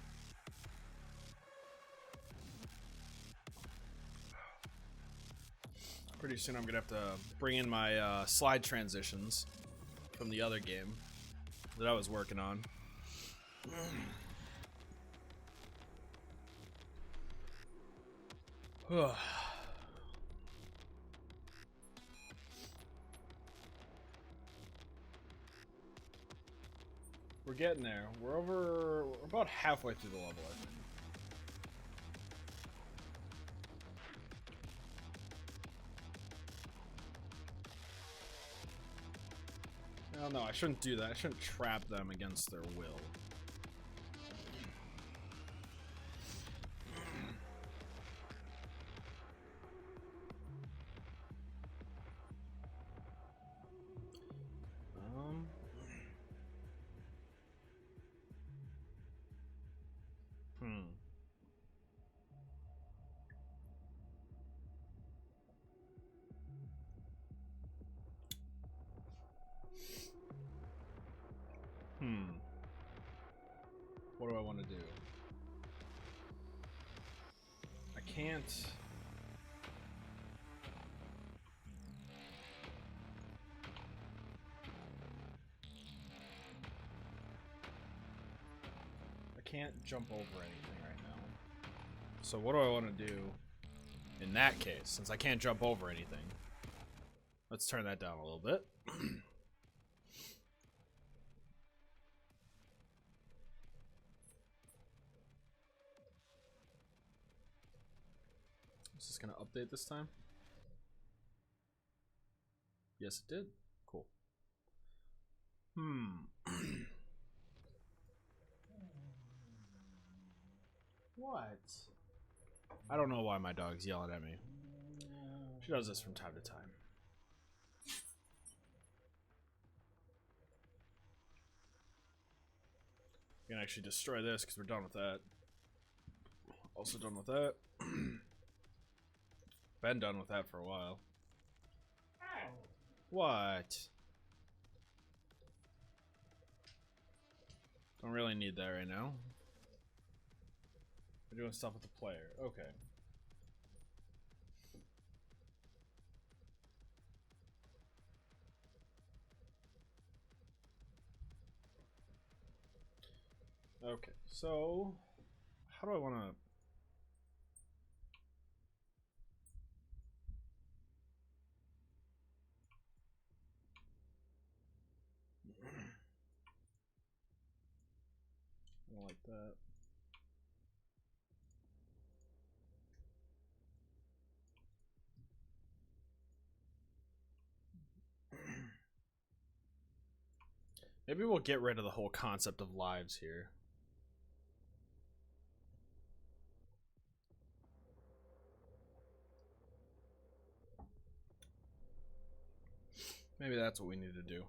A: Pretty soon I'm gonna have to bring in my slide transitions from the other game that I was working on. We're getting there. We're about halfway through the level, I think. Oh no, I shouldn't do that. I shouldn't trap them against their will. What do I want to do? I can't. I can't jump over anything right now. So what do I want to do in that case, since I can't jump over anything? Let's turn that down a little bit. Is this gonna update this time? Yes, it did. Cool. What? I don't know why my dog's yelling at me. She does this from time to time. We can actually destroy this because we're done with that. Also done with that. Been done with that for a while. What? Don't really need that right now. We're doing stuff with the player. Okay. Okay, so how do I want to... I don't like that. Maybe we'll get rid of the whole concept of lives here. Maybe that's what we need to do.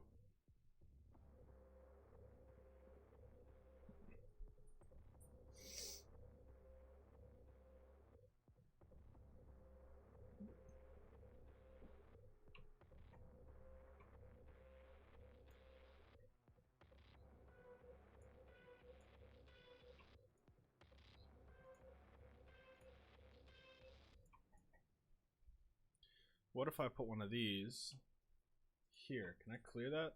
A: What if I put one of these here? Can I clear that?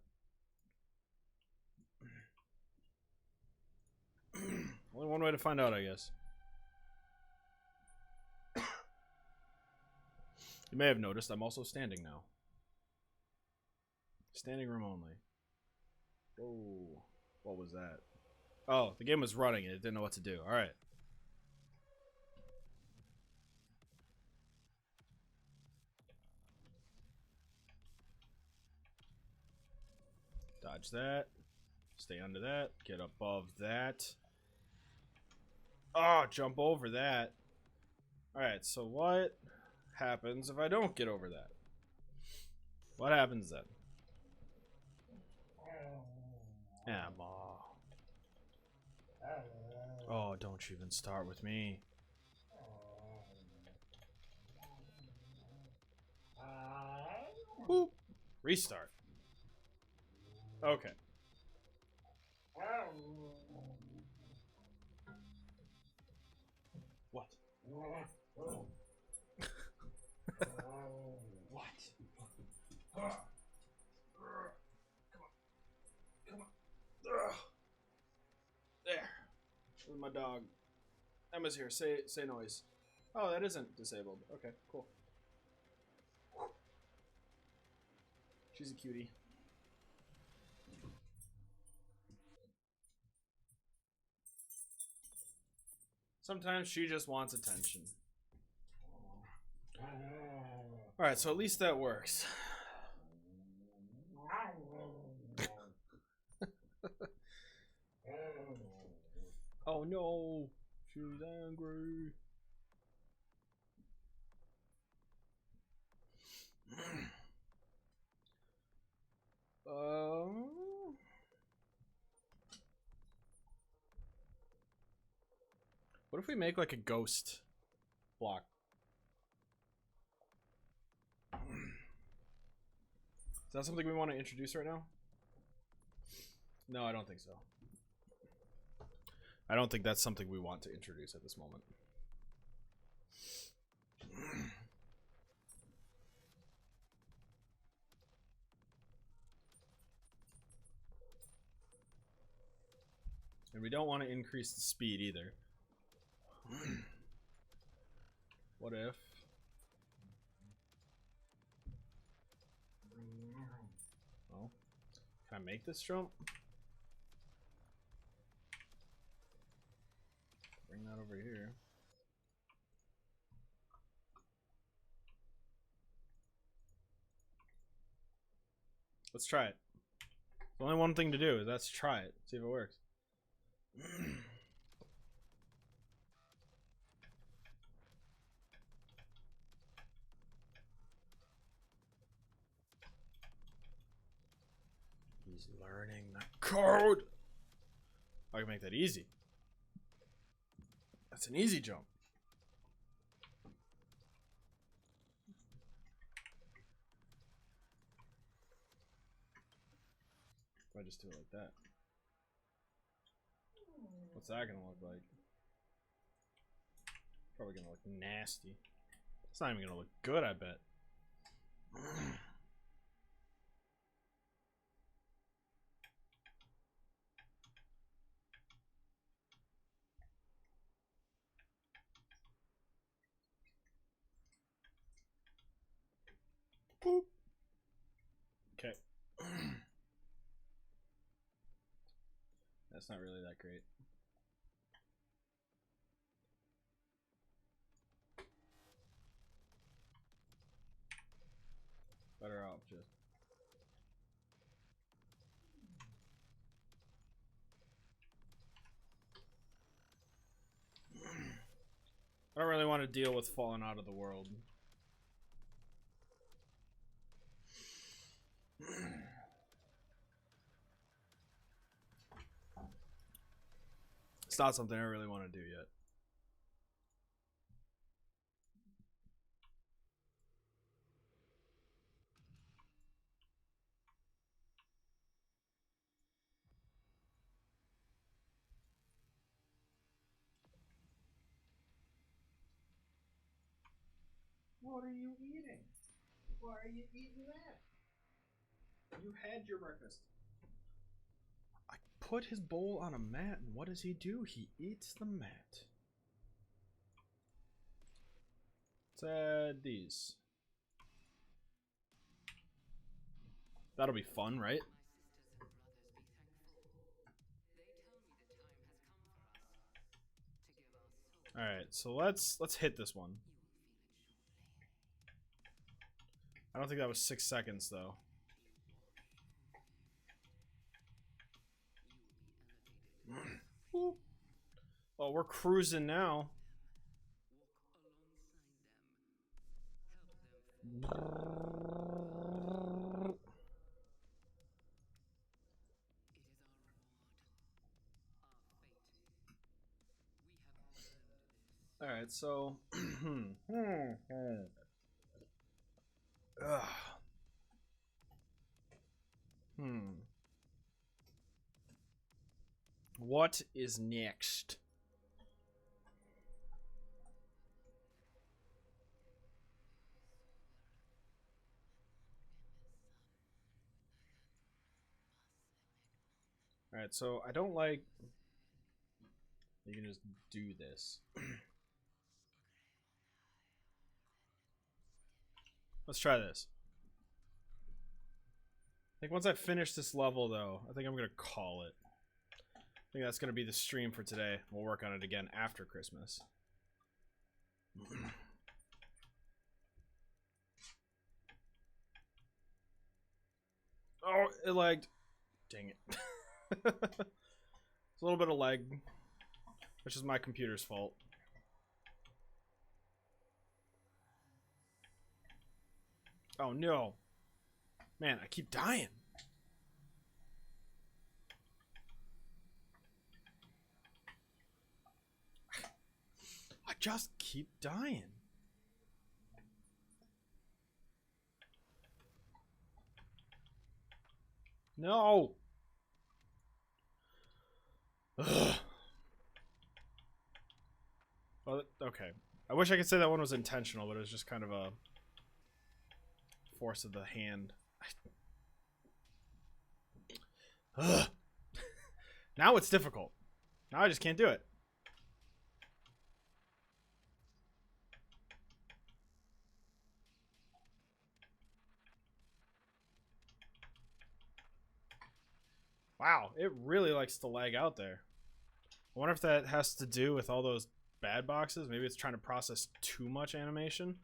A: Only one way to find out, I guess. You may have noticed I'm also standing now. Standing room only. Oh, what was that? Oh, the game was running and it didn't know what to do. Alright. Dodge that. Stay under that. Get above that. Oh, jump over that. Alright, so what happens if I don't get over that? What happens then? Emma. Oh, don't you even start with me. Boop. Restart. Okay. What? What? Come on. Come on. There. With my dog. Emma's here. Say noise. Oh, that isn't disabled. Okay, cool. She's a cutie. Sometimes she just wants attention. Alright, so at least that works. Oh no, she's angry. What if we make like a ghost block? Is that something we want to introduce right now? No, I don't think so. I don't think that's something we want to introduce at this moment. And we don't want to increase the speed either. What if? Oh, can I make this jump? Bring that over here. Let's try it. There's only one thing to do. That's try it. See if it works. He's learning the code. I can make that easy. That's an easy jump. If I just do it like that. What's that gonna look like? Probably gonna look nasty. It's not even gonna look good, I bet. Boop. Okay. That's not really that great. Better off just. I don't really want to deal with falling out of the world. It's not something I really want to do yet.
B: What are you eating?
A: Why are you eating that? You had your breakfast. I put his bowl on a mat, and what does he do? He eats the mat. Let's add these. That'll be fun, right? All right, so let's hit this one. I don't think that was 6 seconds though. Oh, we're cruising now. All right, so what is next? All right, so I don't like. You can just do this. Let's try this. I think once I finish this level, though, I think I'm gonna call it. I think that's gonna be the stream for today. We'll work on it again after Christmas. Oh, it lagged. Dang it. It's a little bit of lag, which is my computer's fault. Oh no. Man, I keep dying. I just keep dying. No. Ugh. Well, okay. I wish I could say that one was intentional, but it was just kind of a force of the hand. Ugh. Now it's difficult. Now I just can't do it. Wow, it really likes to lag out there. I wonder if that has to do with all those bad boxes. Maybe it's trying to process too much animation.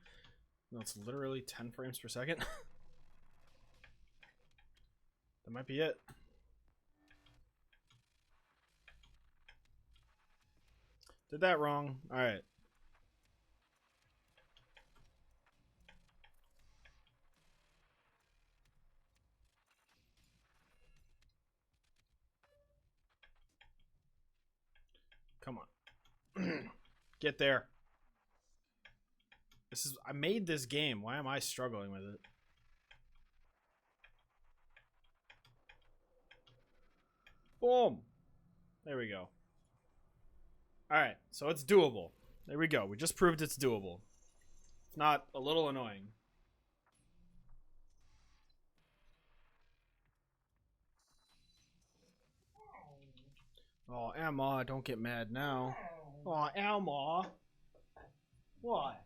A: No, it's literally 10 frames per second. That might be it. Did that wrong. All right. Come on. Get there. This is I made this game. Why am I struggling with it? Boom. There we go. All right, so it's doable. There we go. We just proved it's doable. It's not a little annoying. Oh, Emma, don't get mad now. Oh, Emma. What?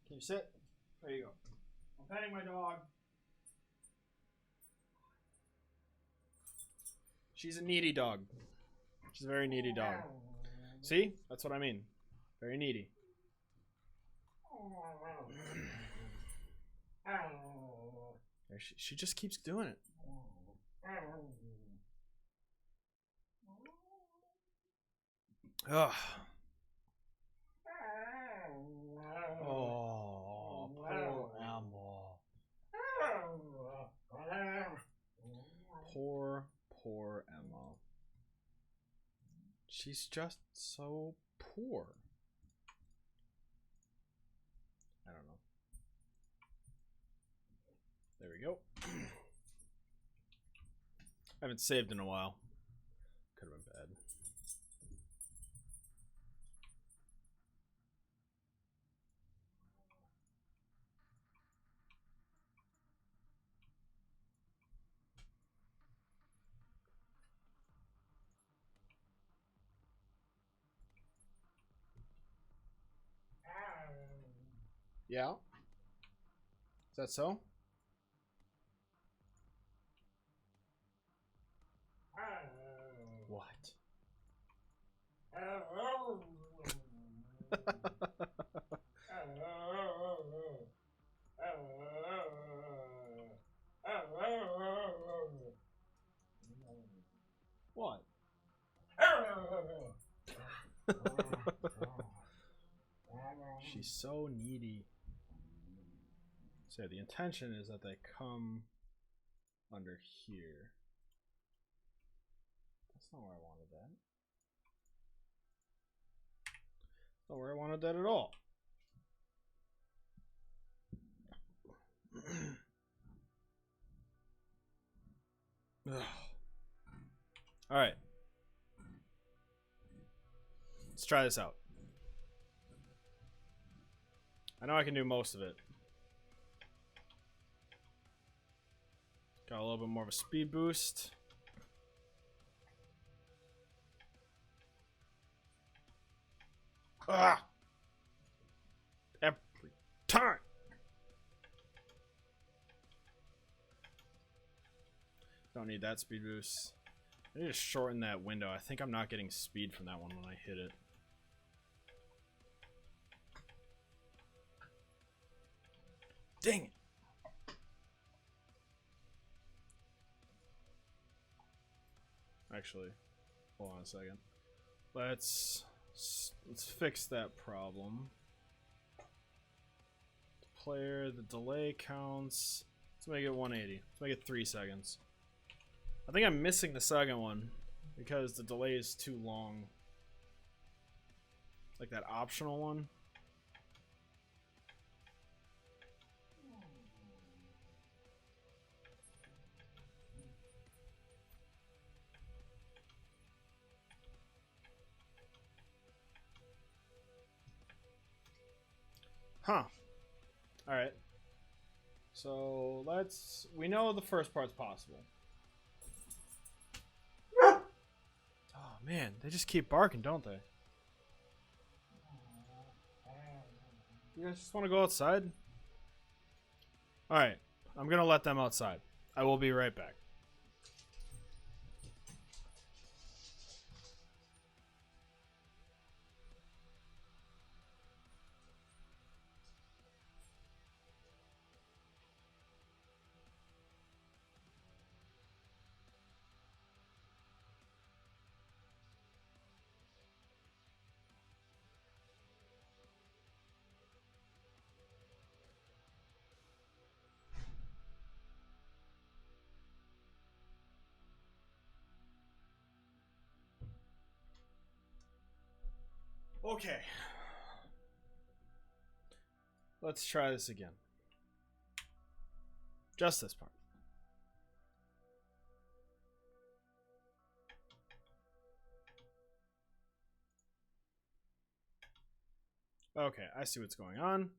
A: Can you sit? There you go. I'm petting my dog. She's a needy dog. She's a very needy dog. See? That's what I mean. Very needy. She just keeps doing it. Ugh. Oh, poor Emma. Poor Emma. She's just so poor. I don't know. There we go. I haven't saved in a while. Could have been bad. Yeah. Is that so? What? What? She's so needy. So the intention is that they come under here. That's not where I wanted that. That's not where I wanted that at all. All right. Let's try this out. I know I can do most of it. Got a little bit more of a speed boost. Ah! Every time. Don't need that speed boost. I need to shorten that window. I think I'm not getting speed from that one when I hit it. Dang it. Actually, hold on a second. Let's fix that problem. Player, the delay counts. Let's make it 180. Let's make it 3 seconds. I think I'm missing the second one because the delay is too long. Like that optional one. Huh. Alright. So we know the first part's possible. Oh man, they just keep barking, don't they? You guys just want to go outside? Alright, I'm gonna let them outside. I will be right back. Okay. Let's try this again. Just this part. Okay, I see what's going on.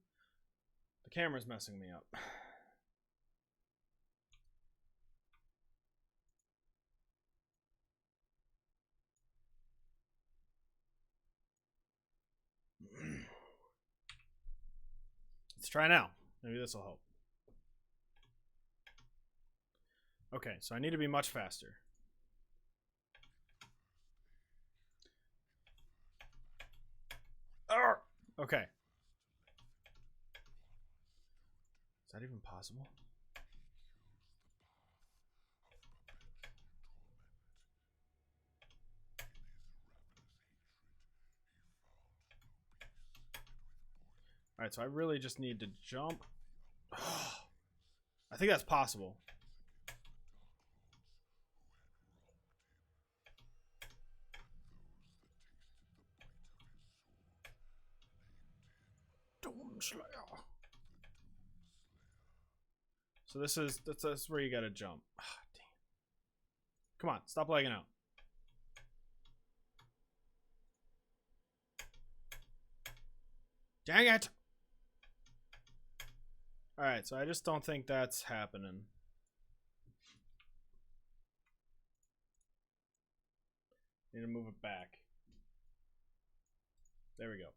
A: The camera's messing me up. Let's try now. Maybe this will help. Okay, so I need to be much faster. Arr! Okay. Is that even possible? Alright, so I really just need to jump. I think that's possible. Doomslayer. So that's where you gotta jump. Oh, dang. Come on, stop lagging out. Dang it! Alright, so I just don't think that's happening. Need to move it back. There we go.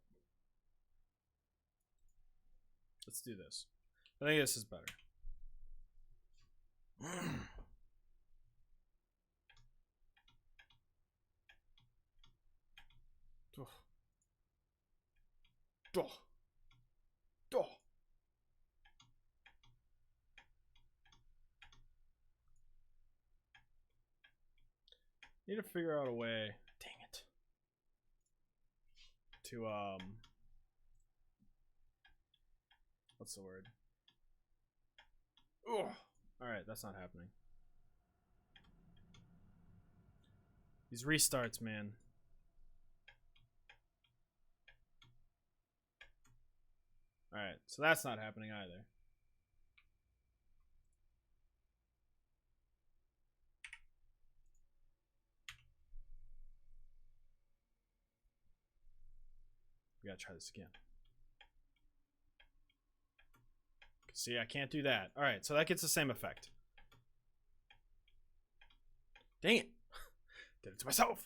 A: Let's do this. I think this is better. Need to figure out a way. Dang it. To what's the word? Ugh. All right, that's not happening. These restarts, man. All right, so that's not happening either. We gotta try this again. See, I can't do that. All right, so that gets the same effect. Dang it. Did it to myself.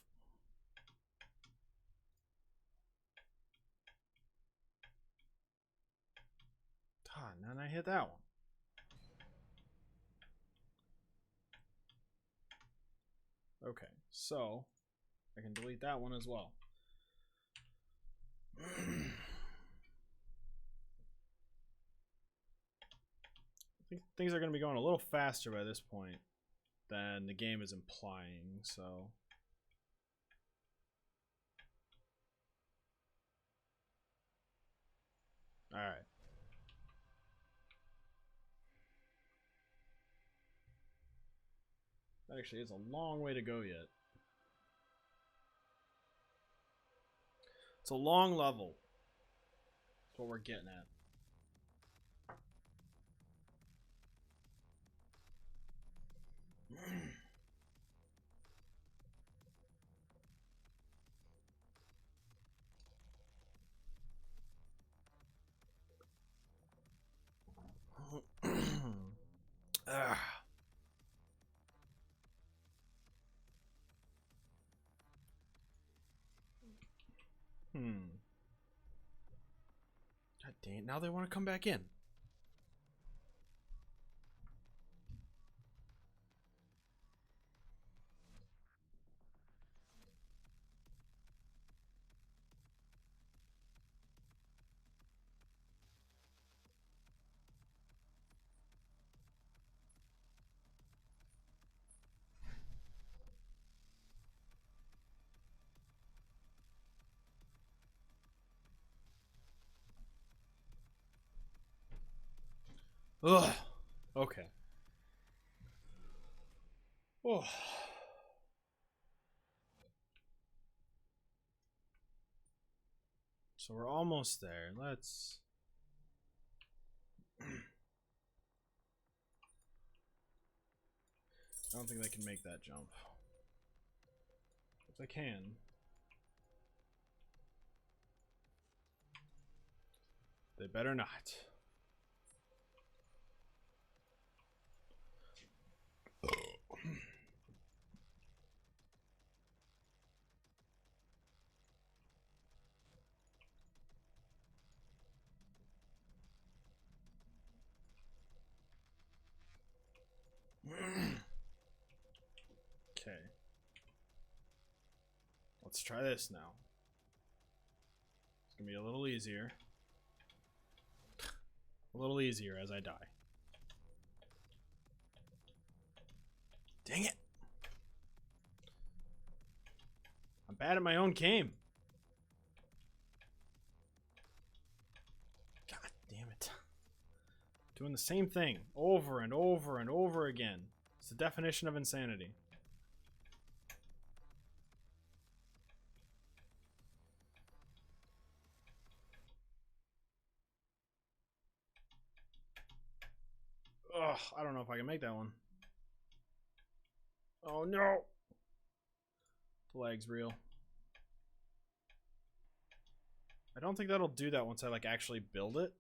A: Ah, now I hit that one. Okay, so I can delete that one as well. I think things are going to be going a little faster by this point than the game is implying, so. Alright. That actually is a long way to go yet. It's a long level. That's what we're getting at. God dang it, now they want to come back in. Ugh. Okay. Oh. So we're almost there. Let's. I don't think they can make that jump. If they can. They better not. Okay. Let's try this now. It's gonna be a little easier. A little easier as I die. Dang it. I'm bad at my own game. God damn it. Doing the same thing over and over and over again. It's the definition of insanity. Ugh, I don't know if I can make that one. Oh no! The lag's real. I don't think that'll do that once I like actually build it.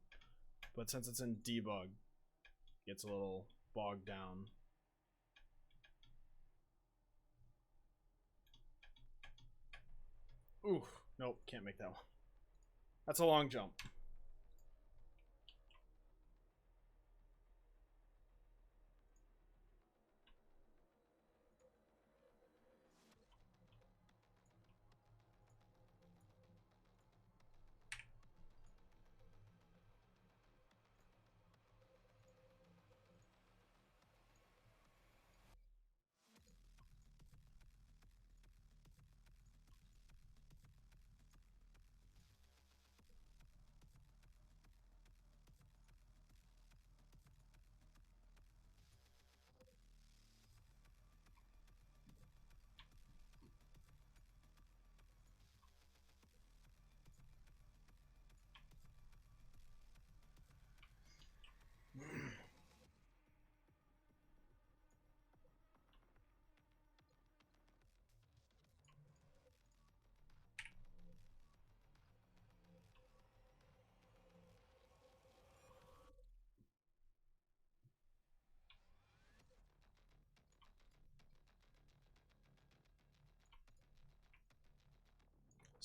A: But since it's in debug, it gets a little bogged down. Ooh, nope, can't make that one. That's a long jump.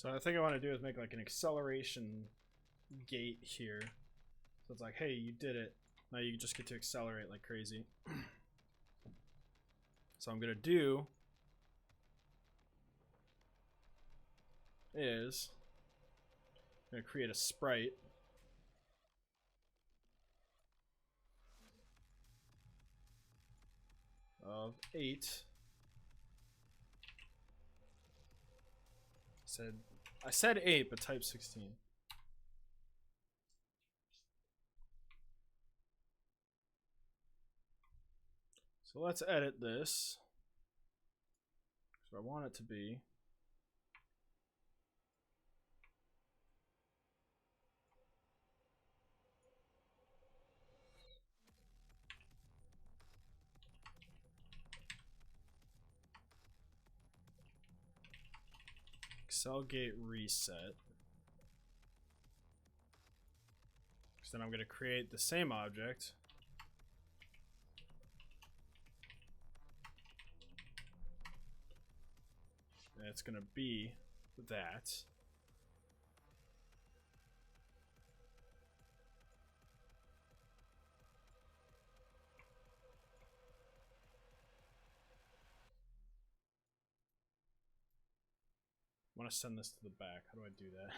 A: So I think I want to do is make like an acceleration gate here. So it's like, hey, you did it. Now you just get to accelerate like crazy. So I'm gonna do is I'm gonna create a sprite of 8. I said 8, but type 16. So let's edit this. So I want it to be AccelGate reset. So then I'm going to create the same object. And it's going to be that. I want to send this to the back. How do I do that?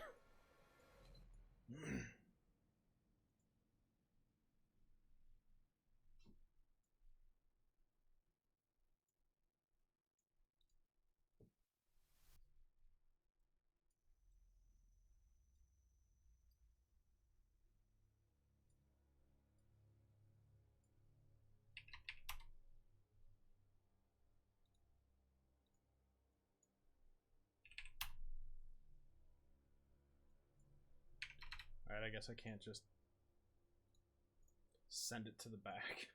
A: Alright, I guess I can't just send it to the back.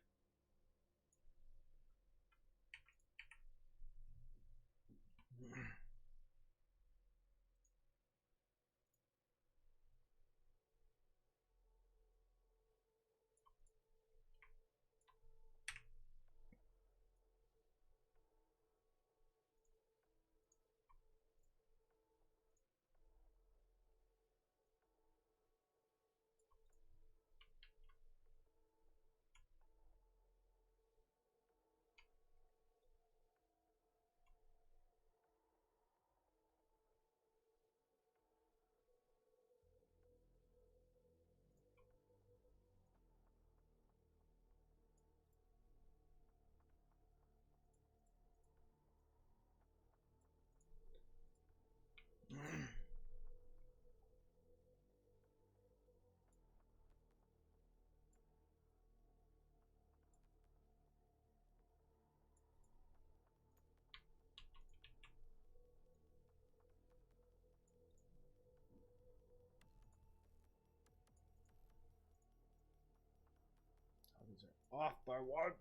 A: Oh, these are off by one.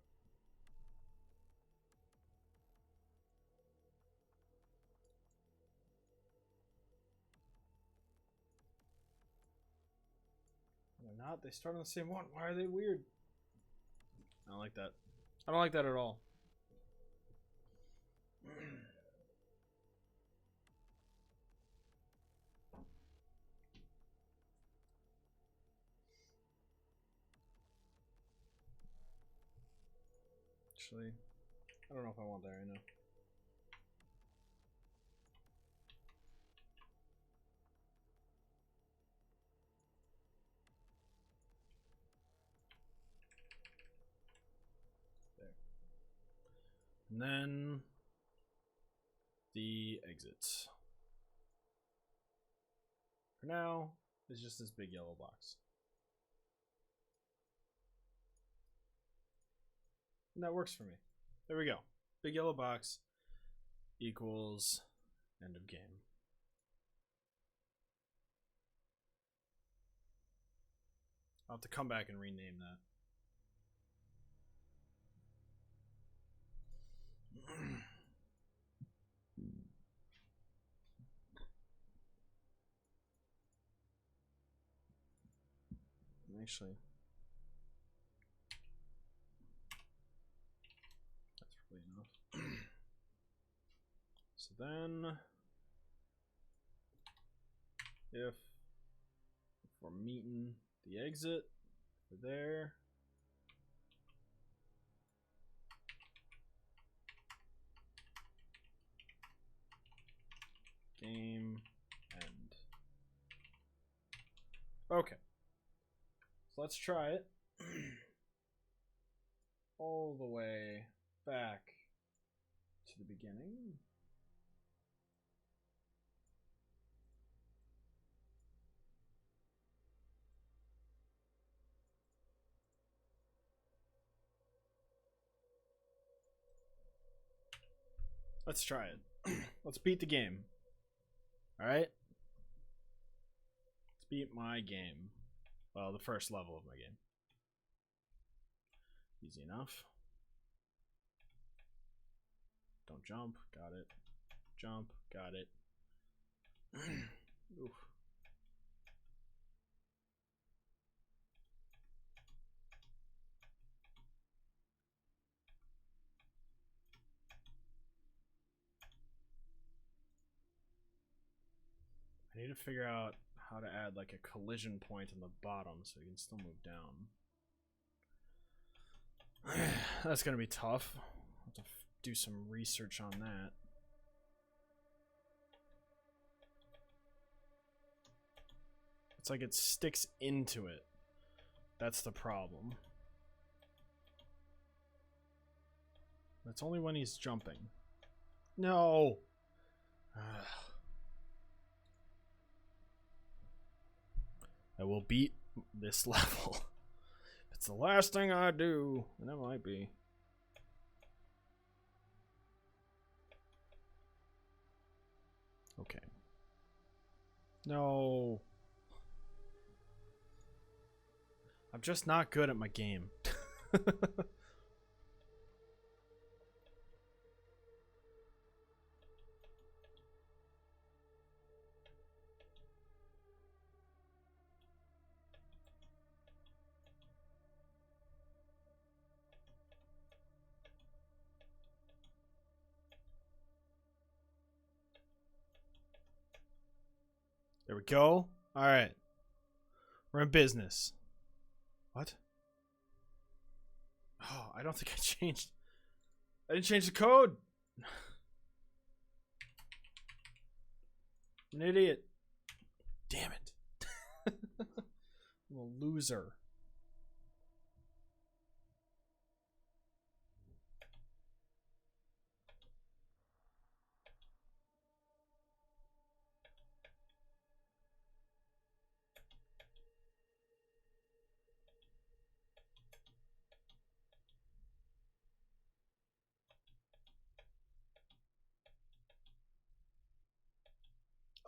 A: They're not. They start on the same one. Why are they weird? I don't like that. I don't like that at all. Actually, I don't know if I want that right now. There. And then the exit. For now, it's just this big yellow box. And that works for me. There we go. Big yellow box equals end of game. I'll have to come back and rename that. Actually, that's probably enough. So then if we're meeting the exit, we're there. Game end. Okay. So let's try it. All the way back to the beginning. Let's try it. Let's beat the game. Alright? Let's beat my game. Well, the first level of my game. Easy enough. Don't jump. Got it. Jump. Got it. Oof. I need to figure out how to add like a collision point on the bottom so you can still move down. That's gonna be tough. I'll have to do some research on that. It's like it sticks into it. That's the problem. That's only when he's jumping. No! I will beat this level. It's the last thing I do, and that might be. Okay. No. I'm just not good at my game. There we go. All right. We're in business. What? Oh, I don't think I changed. I didn't change the code. I'm an idiot. Damn it. I'm a loser.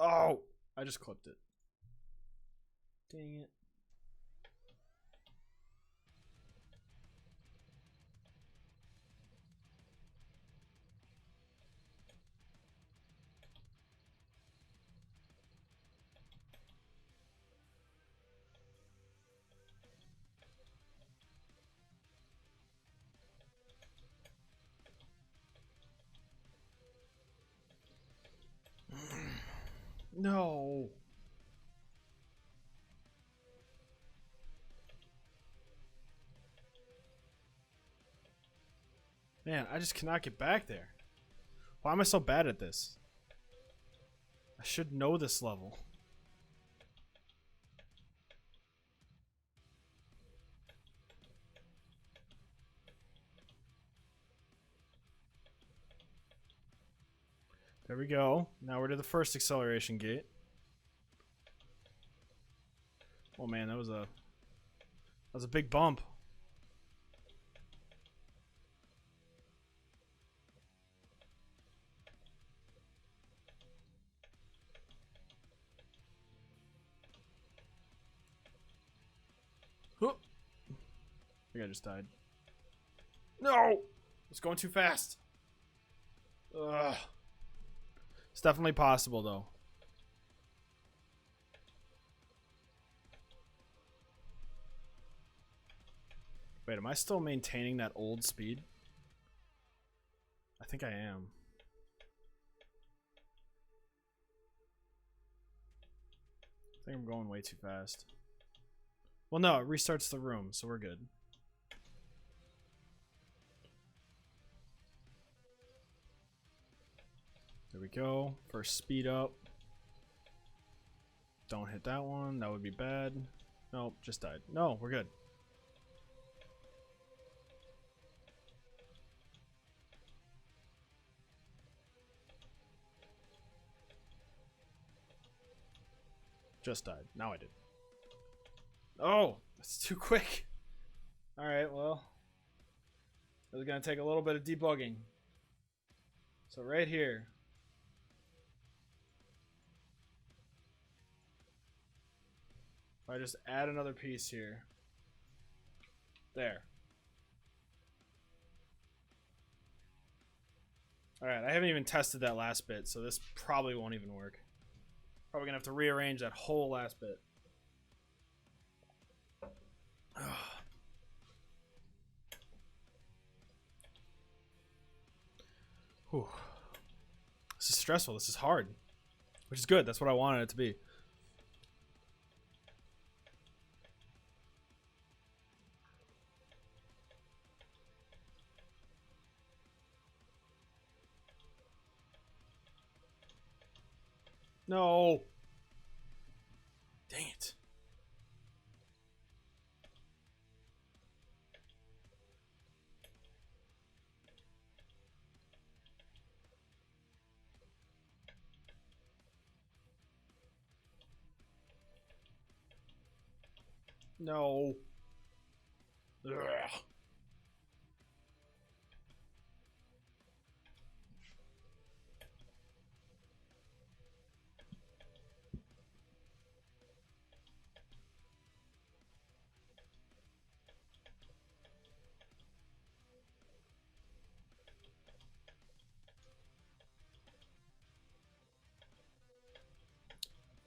A: Oh, I just clipped it. Dang it. No. Man, I just cannot get back there. Why am I so bad at this? I should know this level. There we go. Now we're to the first acceleration gate. Oh man, that was a big bump. Huh. I think I just died. No! It's going too fast. Ugh. It's definitely possible, though. Wait, am I still maintaining that old speed? I think I am. think I'm going way too fast. Well, no, it restarts the room, so we're good. There we go. First speed up. Don't hit that one. That would be bad. Nope, just died. No, we're good. Just died. Now I did. Oh, that's too quick. Alright, well. This is going to take a little bit of debugging. So right here. If I just add another piece here. There. Alright, I haven't even tested that last bit, so this probably won't even work. Probably gonna have to rearrange that whole last bit. Whew. This is stressful. This is hard. Which is good. That's what I wanted it to be. No. Dang it. No. Ugh.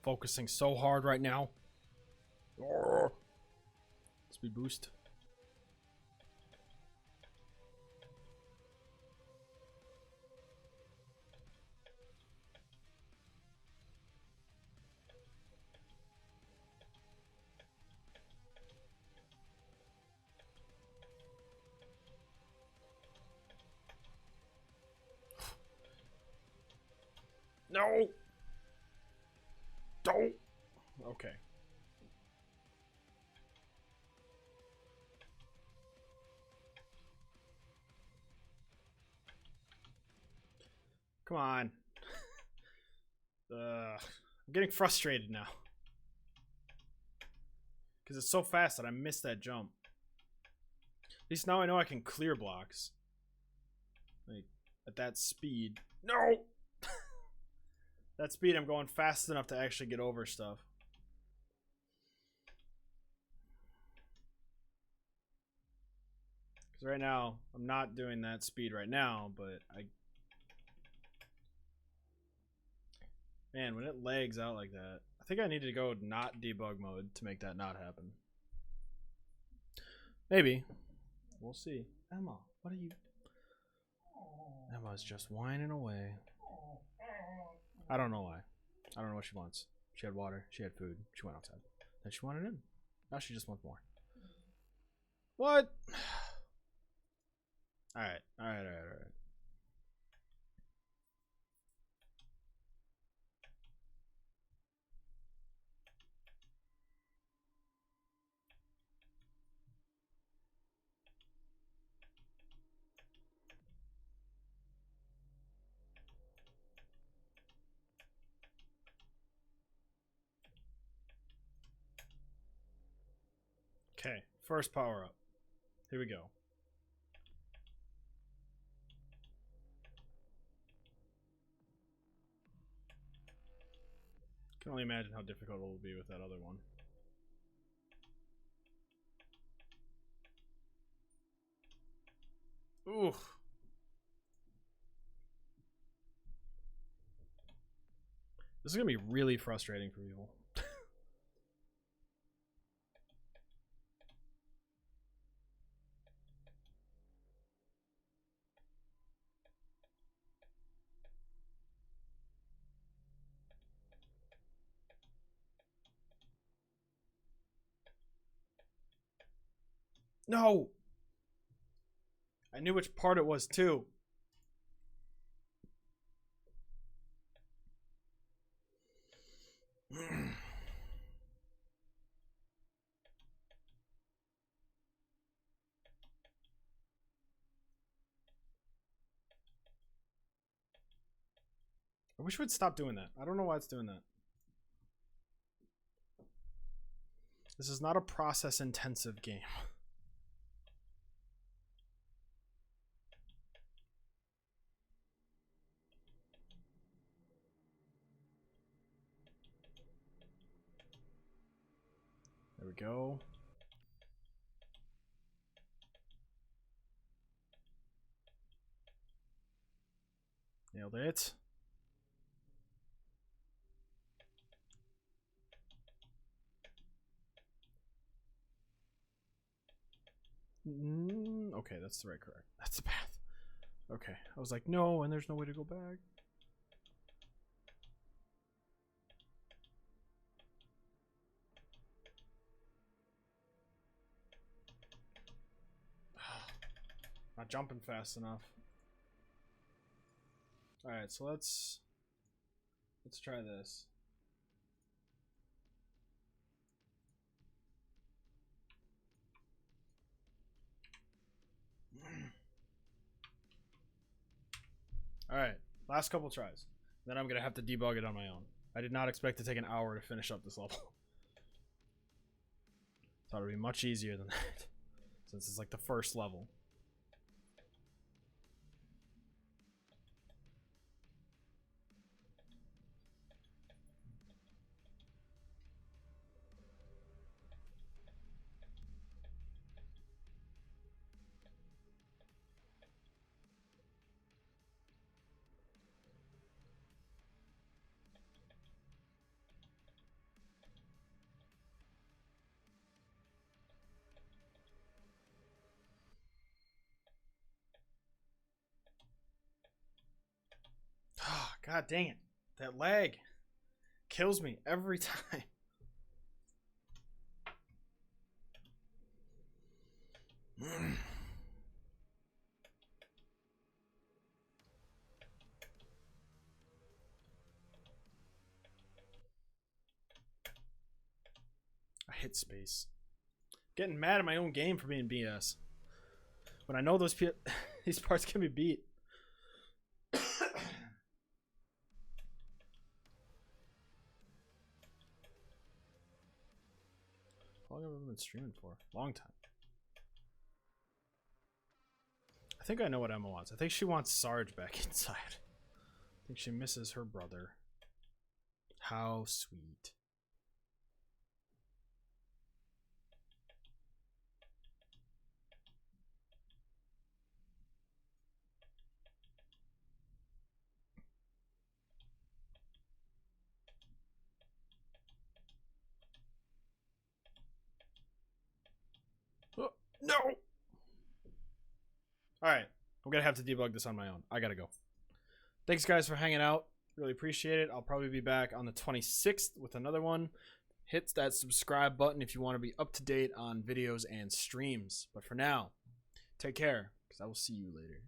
A: Focusing so hard right now. Speed boost. No. Don't. Okay. Come on. I'm getting frustrated now. Because it's so fast that I missed that jump. At least now I know I can clear blocks. Like, at that speed. No! That speed, I'm going fast enough to actually get over stuff. Because right now, I'm not doing that speed right now, but I... Man, when it lags out like that, I think I need to go not debug mode to make that not happen. Maybe. We'll see. Emma, what are you... Emma's just whining away. I don't know why. I don't know what she wants. She had water. She had food. She went outside. Then she wanted in. Now she just wants more. What? Alright. Alright. Okay. First power up. Here we go. I can only imagine how difficult it will be with that other one. Ooh. This is going to be really frustrating for people. No! I knew which part it was too. I wish we'd stop doing that. I don't know why it's doing that. This is not a process intensive game. There we go. Nailed it. Okay, that's the right correct. That's the path. Okay, I was like, no, and there's no way to go back. Not jumping fast enough. All right, so let's try this. All right, last couple tries. Then I'm gonna have to debug it on my own. I did not expect to take an hour to finish up this level. Thought it would be much easier than that, since it's like the first level. God dang it. That lag kills me every time. I hit space. Getting mad at my own game for being BS. When I know these parts can be beat. How long have I been streaming for? Long time. I think I know what Emma wants. I think she wants Sarge back inside. I think she misses her brother. How sweet. Oh, no! Alright. I'm going to have to debug this on my own. I got to go. Thanks, guys, for hanging out. Really appreciate it. I'll probably be back on the 26th with another one. Hit that subscribe button if you want to be up to date on videos and streams. But for now, take care, because I will see you later.